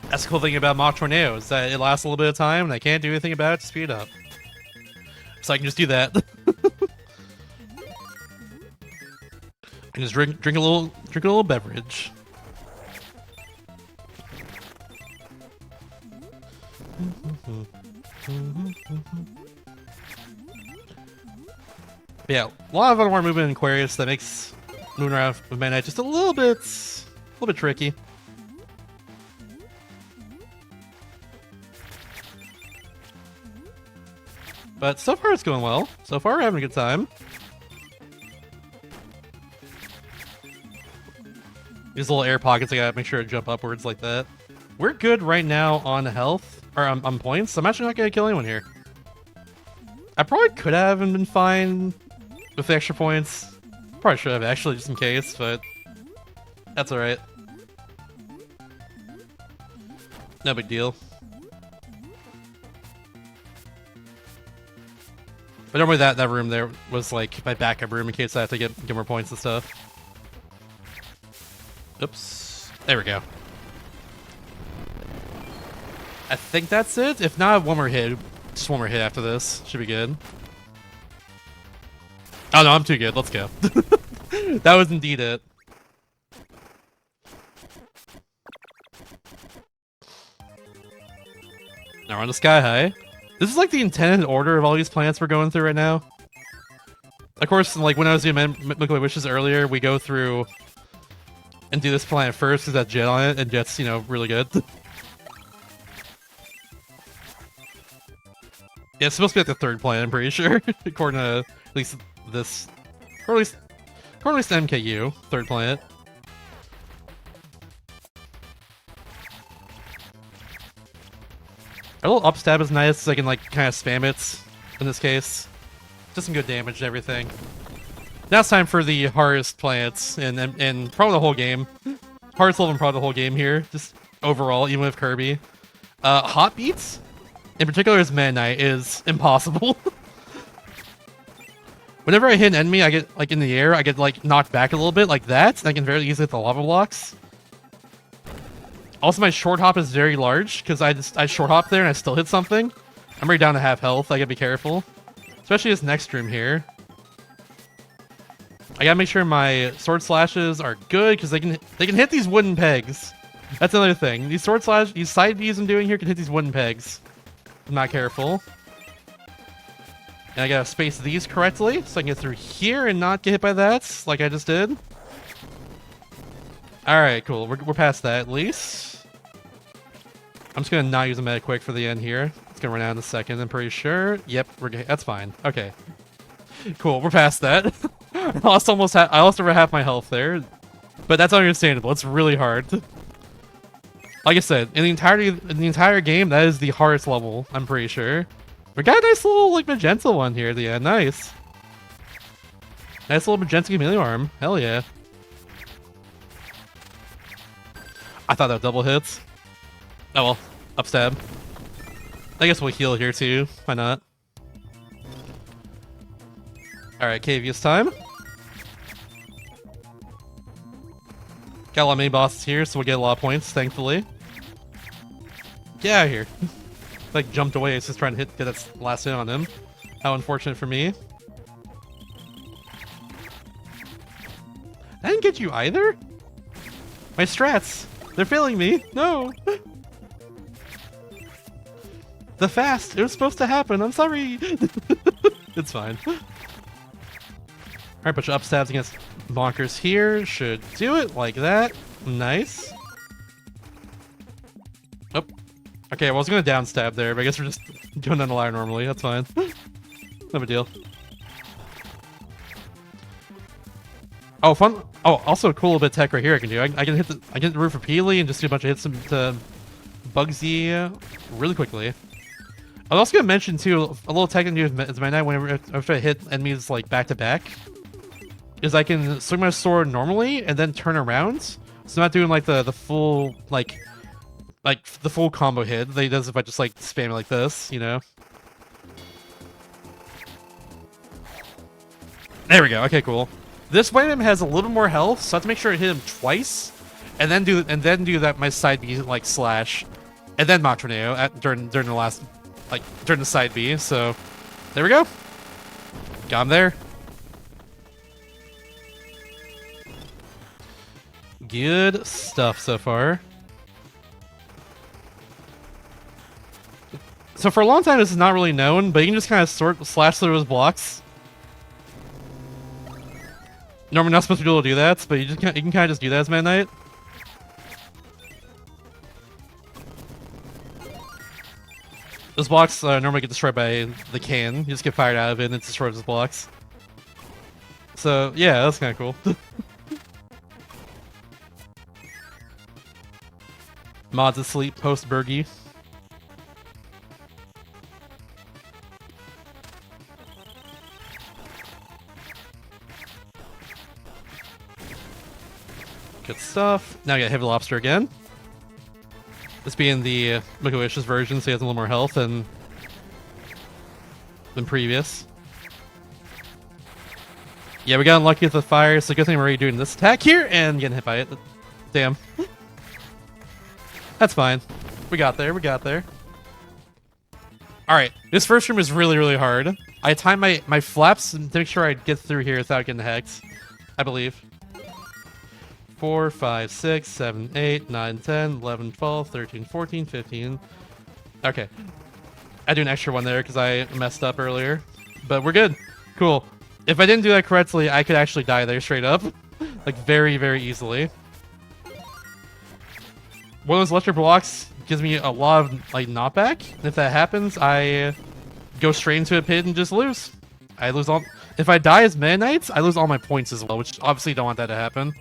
That's the cool thing about Mach Tornado, is that it lasts a little bit of time, and I can't do anything about it to speed up. So I can just do that. And just drink a little beverage. But yeah, a lot of more movement in Aquarius that makes moving around with Mana just a little bit tricky. But so far it's going well. So far we're having a good time. These little air pockets, I gotta make sure to jump upwards like that. We're good right now on health, or on points. I'm actually not gonna kill anyone here. I probably could have and been fine with the extra points. Probably should have actually, just in case, but that's alright. No big deal. But normally that room there was like my backup room in case I have to get more points and stuff. Oops. There we go. I think that's it. If not, one more hit. Just one more hit after this. Should be good. Oh no, I'm too good. Let's go. That was indeed it. Now we're on the Sky High. This is like the intended order of all these planets we're going through right now. Of course, like when I was doing Make My Wishes earlier, we go through and do this planet first because that's Jet on it, and Jet's, you know, really good. Yeah, it's supposed to be like the third planet, I'm pretty sure. According to at least this, or at least MKU, third planet. A little up stab is nice, so I can like kind of spam it in this case. Just some good damage and everything. Now it's time for the hardest planets and probably the whole game. Hardest level in probably the whole game here, just overall, even with Kirby. Hot Beats, in particular as Meta Knight, is impossible. Whenever I hit an enemy, I get like in the air, I get like knocked back a little bit like that, and I can very easily hit the lava blocks. Also, my short hop is very large, because I short hop there and I still hit something. I'm already down to half health, I gotta be careful. Especially this next room here. I gotta make sure my sword slashes are good, because they can hit these wooden pegs. That's another thing. These these side Bs I'm doing here can hit these wooden pegs. I'm not careful. And I gotta space these correctly, so I can get through here and not get hit by that, like I just did. Alright, cool. We're past that at least. I'm just gonna not use a meta quick for the end here. It's gonna run out in a second, I'm pretty sure. Yep, that's fine. Okay. Cool, we're past that. I lost over half my health there. But that's understandable, it's really hard. Like I said, in the entire game, that is the hardest level, I'm pretty sure. We got a nice little like magenta one here at the end, nice. Nice little magenta chameleon arm, hell yeah. I thought that was double hits. Oh well, up stab. I guess we'll heal here too, why not? Alright, Cavius time. Got a lot of mini bosses here, so we'll get a lot of points, thankfully. Get out of here. Like jumped away, it's just trying to get that last hit on him. How unfortunate for me. I didn't get you either? My strats! They're failing me! No! The fast! It was supposed to happen, I'm sorry! It's fine. Alright, bunch of up stabs against bonkers here. Should do it like that. Nice. Oh. Okay, well, I was gonna down stab there, but I guess we're just going down the line normally. That's fine. No big deal. Oh, fun. Oh, also a cool little bit of tech right here I can do. I can hit the roof repeatedly and just do a bunch of hits to Bugsy really quickly. I was also gonna mention too a little tech I can do with my knight whenever after I hit enemies like back to back. Is I can swing my sword normally and then turn around. So I'm not doing like the full like the full combo hit that he does if I just like spam it like this, you know. There we go. Okay, cool. This Wayman has a little more health, so I have to make sure I hit him twice, and then do that my side B like slash, and then Matroneo during the last during the side B. So there we go. Got him there. Good stuff so far. So for a long time, this is not really known, but you can just kind of slash through his blocks. Normally not supposed to be able to do that, but you can kind of just do that as Meta Knight. Those blocks normally get destroyed by the can. You just get fired out of it and it destroys those blocks. So yeah, that's kind of cool. Mods asleep post Bergie. Good stuff. Now I got Heavy Lobster again. This being the Make-A-Wish's version, so he has a little more health than previous. Yeah, we got unlucky with the fire, so good thing we're already doing this attack here and getting hit by it. Damn. That's fine. We got there, we got there. Alright, this first room is really, really hard. I timed my flaps to make sure I get through here without getting hacked. I believe. 4, 5, 6, 7, 8, 9, 10, 11, 12, 13, 14, 15. Okay. I do an extra one there because I messed up earlier. But we're good. Cool. If I didn't do that correctly, I could actually die there straight up. Like, very, very easily. One of those electric blocks gives me a lot of, like, knockback. And if that happens, I go straight into a pit and just lose. I lose all... If I die as Meta Knights, I lose all my points as well, which obviously don't want that to happen.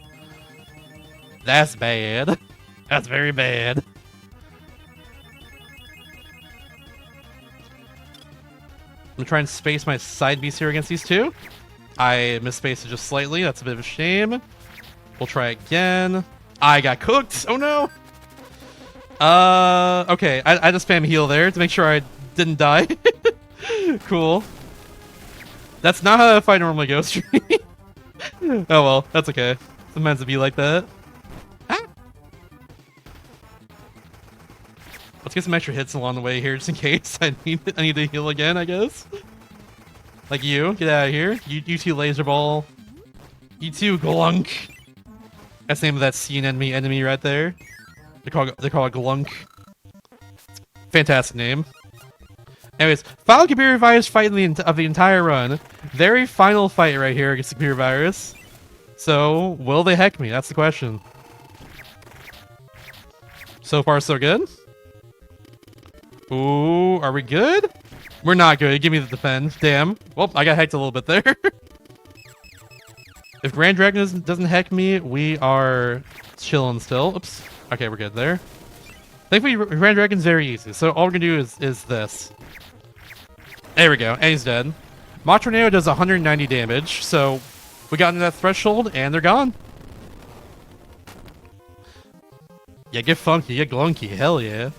That's bad. That's very bad. I'm trying to space my side beast here against these two. I misspaced it just slightly. That's a bit of a shame. We'll try again. I got cooked. Oh no. Okay. I just spam heal there to make sure I didn't die. Cool. That's not how that fight normally goes. Oh well, that's okay. Sometimes it be like that. Let's get some extra hits along the way here, just in case I need to heal again, I guess. Like you, get out of here. You two laser ball. You two glunk. That's the name of that scene enemy right there. They call it glunk. Fantastic name. Anyways, final computer virus fight of the entire run. Very final fight right here against the computer virus. So, will they heck me? That's the question. So far, so good. Ooh, are we good? We're not good. Give me the defend. Damn. Well, I got hecked a little bit there. If Grand Dragon doesn't heck me, we are chilling still. Oops. Okay, we're good there. Thankfully, Grand Dragon's very easy. So all we're gonna do is this. There we go. And he's dead. Mach Tornado does 190 damage. So we got into that threshold and they're gone. Yeah, get funky, get glunky. Hell yeah.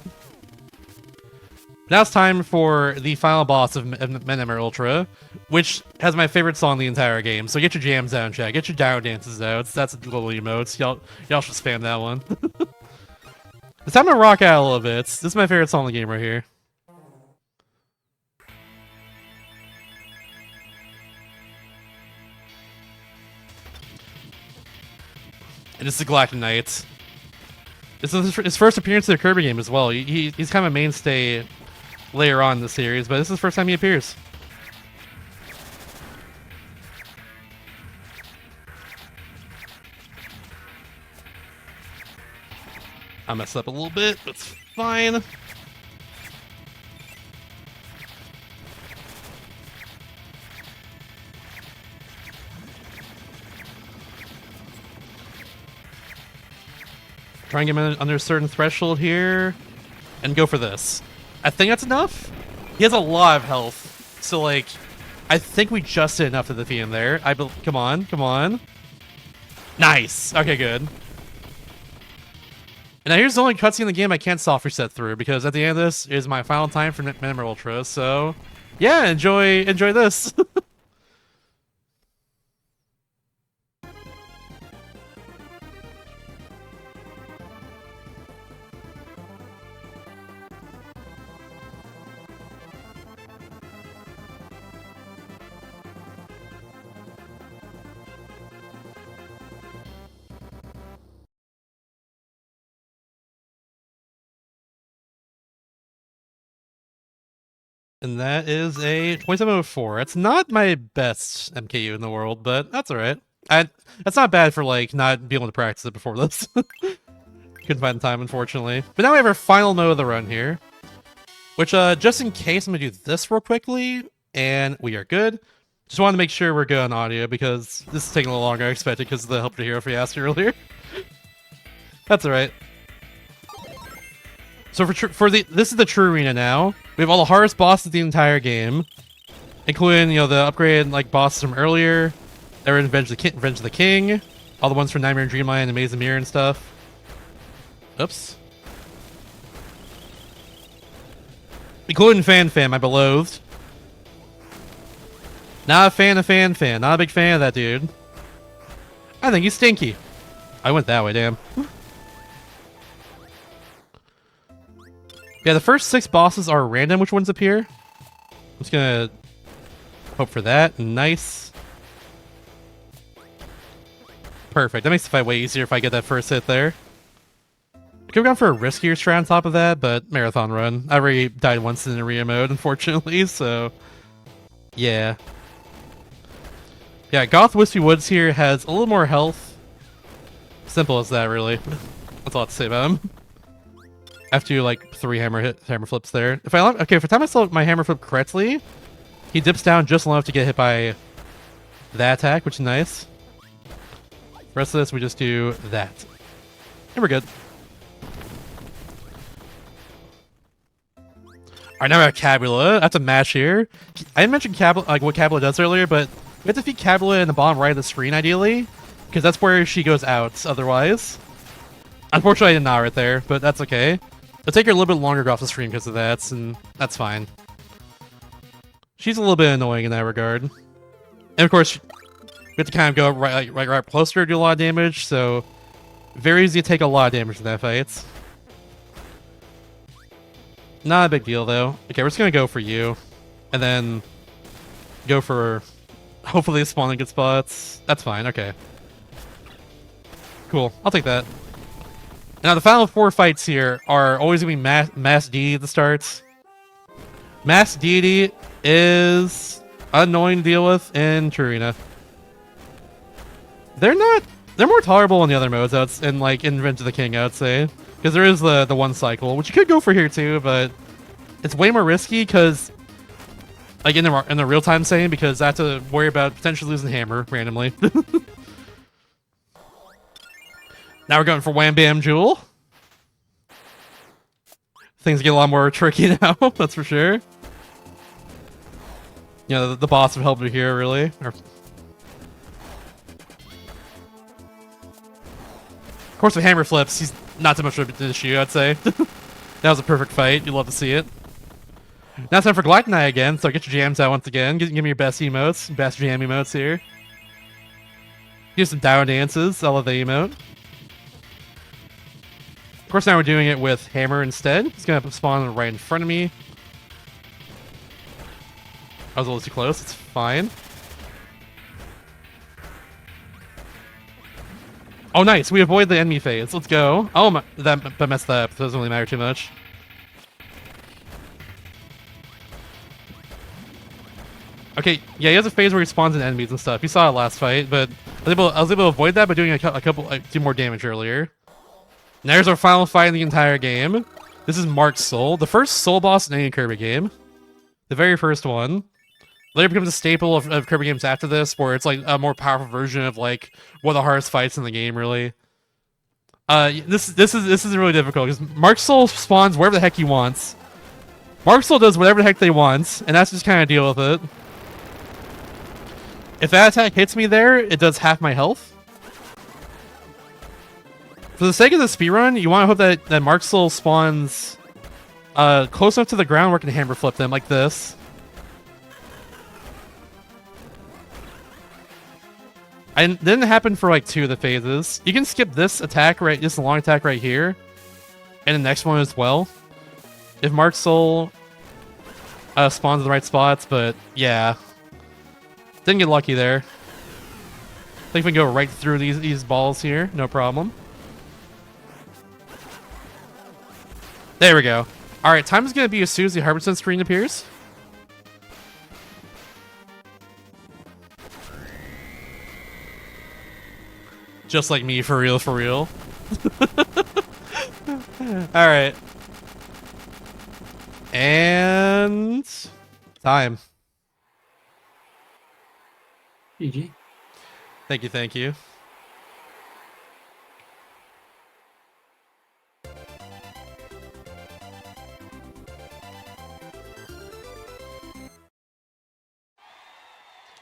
Now it's time for the final boss of Menemer Ultra, which has my favorite song in the entire game. So get your jams out, chat. Get your down dances out. That's little emotes. Y'all should spam that one. It's time to rock out a little bit. This is my favorite song in the game right here. And it's the Galactic Knight. This is his first appearance in the Kirby game as well. He's kind of a mainstay later on in the series, but this is the first time he appears. I messed up a little bit, but it's fine. Try and get him under a certain threshold here, and go for this. I think that's enough. He has a lot of health, so like, I think we just did enough to defeat him there. Come on, come on. Nice. Okay, good. And now here's the only cutscene in the game I can't soft reset through, because at the end of this is my final time for Menemer Ultra. So, yeah, enjoy this. And that is a 2704. That's not my best MKU in the world, but that's alright. That's not bad for, like, not being able to practice it before this. Couldn't find the time, unfortunately. But now we have our final node of the run here. Which, just in case, I'm gonna do this real quickly, and we are good. Just wanted to make sure we're good on audio, because this is taking a little longer than I expected because of the Help to Hero fiasco earlier. That's alright. So this is the true arena now. We have all the hardest bosses of the entire game, including the upgraded like bosses from earlier. They were in Revenge of the King, all the ones from Nightmare and Dreamland and Maze of Mirror and stuff. Oops. Including Fan, my beloved. Not a fan of Fan. Not a big fan of that dude. I think he's stinky. I went that way, damn. Yeah, the first 6 bosses are random which ones appear. I'm just gonna hope for that. Nice. Perfect. That makes the fight way easier if I get that first hit there. I could have gone for a riskier strat on top of that, but marathon run. I already died once in arena mode, unfortunately, so... Yeah. Yeah, Goth Wispy Woods here has a little more health. Simple as that, really. That's all I have to say about him. I have to do, like, 3 hammer flips there. If the time I select my hammer flip correctly, he dips down just long enough to get hit by that attack, which is nice. The rest of this, we just do that. And we're good. Alright, now we have Cabula. That's a match here. I didn't mention like what Cabula does earlier, but we have to defeat Cabula in the bottom right of the screen, ideally, because that's where she goes out, otherwise. Unfortunately, I did not right there, but that's okay. It'll take her a little bit longer to go off the screen because of that, and that's fine. She's a little bit annoying in that regard. And of course, we have to kind of go right closer to do a lot of damage, so very easy to take a lot of damage in that fight. Not a big deal, though. Okay, we're just gonna go for you. And then go for, hopefully, spawning good spots. That's fine, okay. Cool, I'll take that. Now, the final 4 fights here are always gonna be Mass Deity at the starts. Mass Deity is annoying to deal with in Trurina. They're more tolerable in the other modes, in Revenge of the King, I would say. Because there is the one cycle, which you could go for here too, but it's way more risky because, like in the real time setting, because I have to worry about potentially losing hammer randomly. Now we're going for Wham Bam Jewel. Things get a lot more tricky now, that's for sure. You know, the boss would help me here, really. Of course, with hammer flips, he's not too much of an issue, I'd say. That was a perfect fight. You'd love to see it. Now it's time for Glycanite again, so get your jams out once again. Give me your best emotes, best jam emotes here. Do some down dances. I love the emote. Of course, now we're doing it with hammer instead. It's gonna spawn right in front of me. I was a little too close. It's fine. Oh, nice. We avoid the enemy phase. Let's go. Oh, my, that messed that up. It doesn't really matter too much. Okay, yeah, he has a phase where he spawns in enemies and stuff. You saw it last fight, but I was able to avoid that by doing a couple, do more damage earlier. Now here's our final fight in the entire game. This is Mark's Soul, the first Soul boss in any Kirby game. The very first one. Later becomes a staple of Kirby games after this, where it's like a more powerful version of like one of the hardest fights in the game, really. This is really difficult because Mark's Soul spawns wherever the heck he wants. Mark's Soul does whatever the heck they want, and that's just kind of deal with it. If that attack hits me there, it does half my health. For the sake of the speedrun, you want to hope that Mark's Soul spawns close enough to the ground where I can hammer flip them like this. And it didn't happen for like 2 of the phases. You can skip this attack this long attack right here, and the next one as well, if Mark's Soul spawns in the right spots. But yeah, didn't get lucky there. I think we can go right through these balls here, no problem. There we go. All right, time is gonna be as soon as the Harbison screen appears. Just like me, for real, for real. Alright. And... time. GG. Thank you, thank you.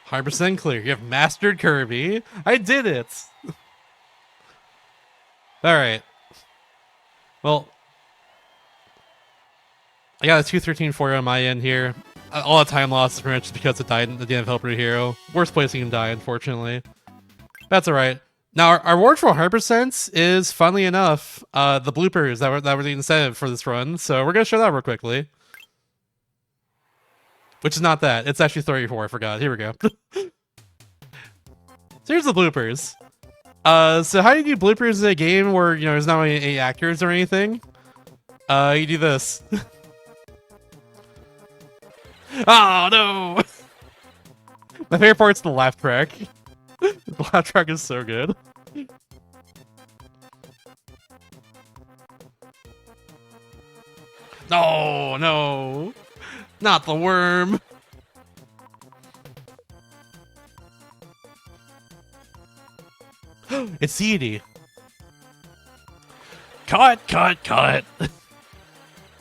100% clear. You have mastered Kirby. I did it. All right. Well, I got a 213 for you on my end here. All the time loss is pretty much because it died at the end of Helper Hero. Worst place you can die, unfortunately. That's all right. Now, our reward for 100% is, funnily enough, the bloopers that were the incentive for this run. So we're going to show that real quickly. Which is not that. It's actually 34. I forgot. Here we go. So here's the bloopers. So how do you do bloopers in a game where, you know, there's not any actors or anything? You do this. Oh, no! My favorite part's the laugh track. The laugh track is so good. No, no. Not the worm. It's Edie. Cut. Come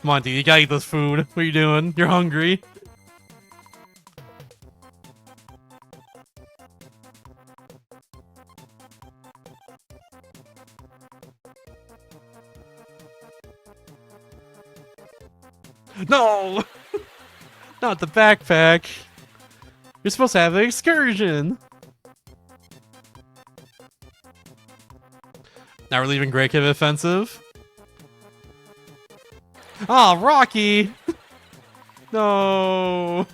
on, dude. You gotta eat this food. What are you doing? You're hungry. No! Not the backpack. You're supposed to have an excursion. Now we're leaving Grey Kid offensive. Ah, Rocky! No!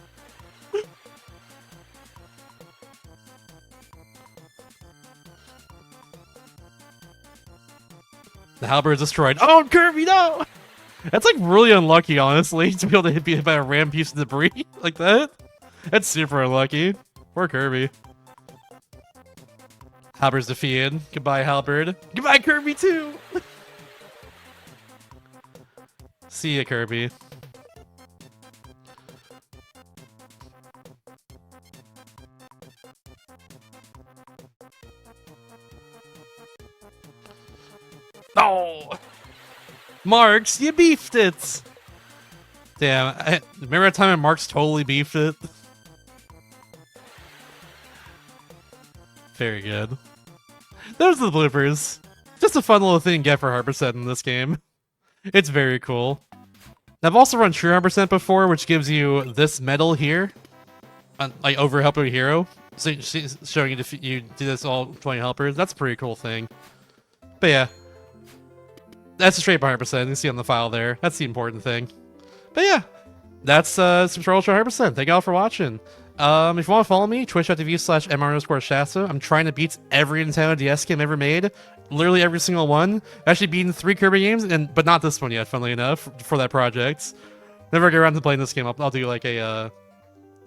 The halberd is destroyed. Oh, Kirby, no! That's like really unlucky, honestly, to be able to be hit by a random piece of debris like that. That's super unlucky. Poor Kirby. Halberd's defeated. Goodbye, Halberd. Goodbye, Kirby, too! See ya, Kirby. Oh! Marks, you beefed it! Damn, remember that time when Marks totally beefed it? Very good. Those are the bloopers. Just a fun little thing to get for 100% in this game. It's very cool. I've also run True 100% before, which gives you this medal here, like over helping a hero. So she's showing you you do this all 20 helpers. That's a pretty cool thing. But yeah, that's a straight 100%. You can see on the file there. That's the important thing. But yeah, that's Super Ultra 100%. Thank y'all for watching. If you want to follow me, twitch.tv/mr_Shasta. I'm trying to beat every Nintendo DS game ever made. Literally every single one. I've actually beaten 3 Kirby games, but not this one yet, funnily enough, for that project. Never get around to playing this game. I'll do like a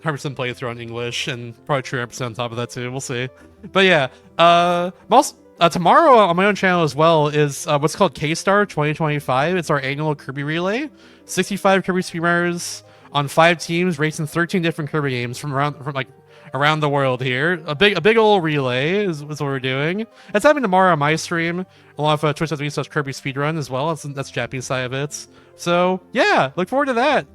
100% playthrough on English, and probably True 100% on top of that too. We'll see. But yeah, also, tomorrow on my own channel as well is what's called K-Star 2025. It's our annual Kirby relay. 65 Kirby speedrunners on 5 teams racing 13 different Kirby games from around the world here. A big old relay is what we're doing. It's happening tomorrow on my stream, along with twitch.tv/Kirby speedrun as well. That's the Japanese side of it. So yeah, look forward to that.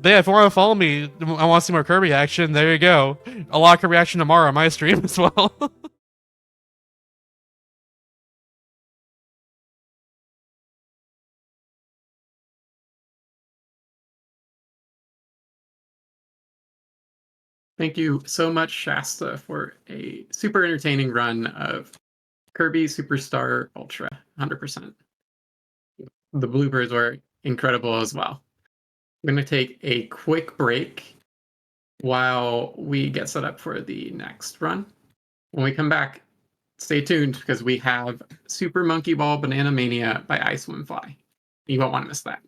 But yeah, if you want to follow me, I want to see more Kirby action, there you go. A lot of Kirby action tomorrow on my stream as well. Thank you so much, Shasta, for a super entertaining run of Kirby Superstar Ultra 100%. The bloopers were incredible as well. I'm going to take a quick break while we get set up for the next run. When we come back, stay tuned because we have Super Monkey Ball Banana Mania by Ice Swim Fly. You won't want to miss that.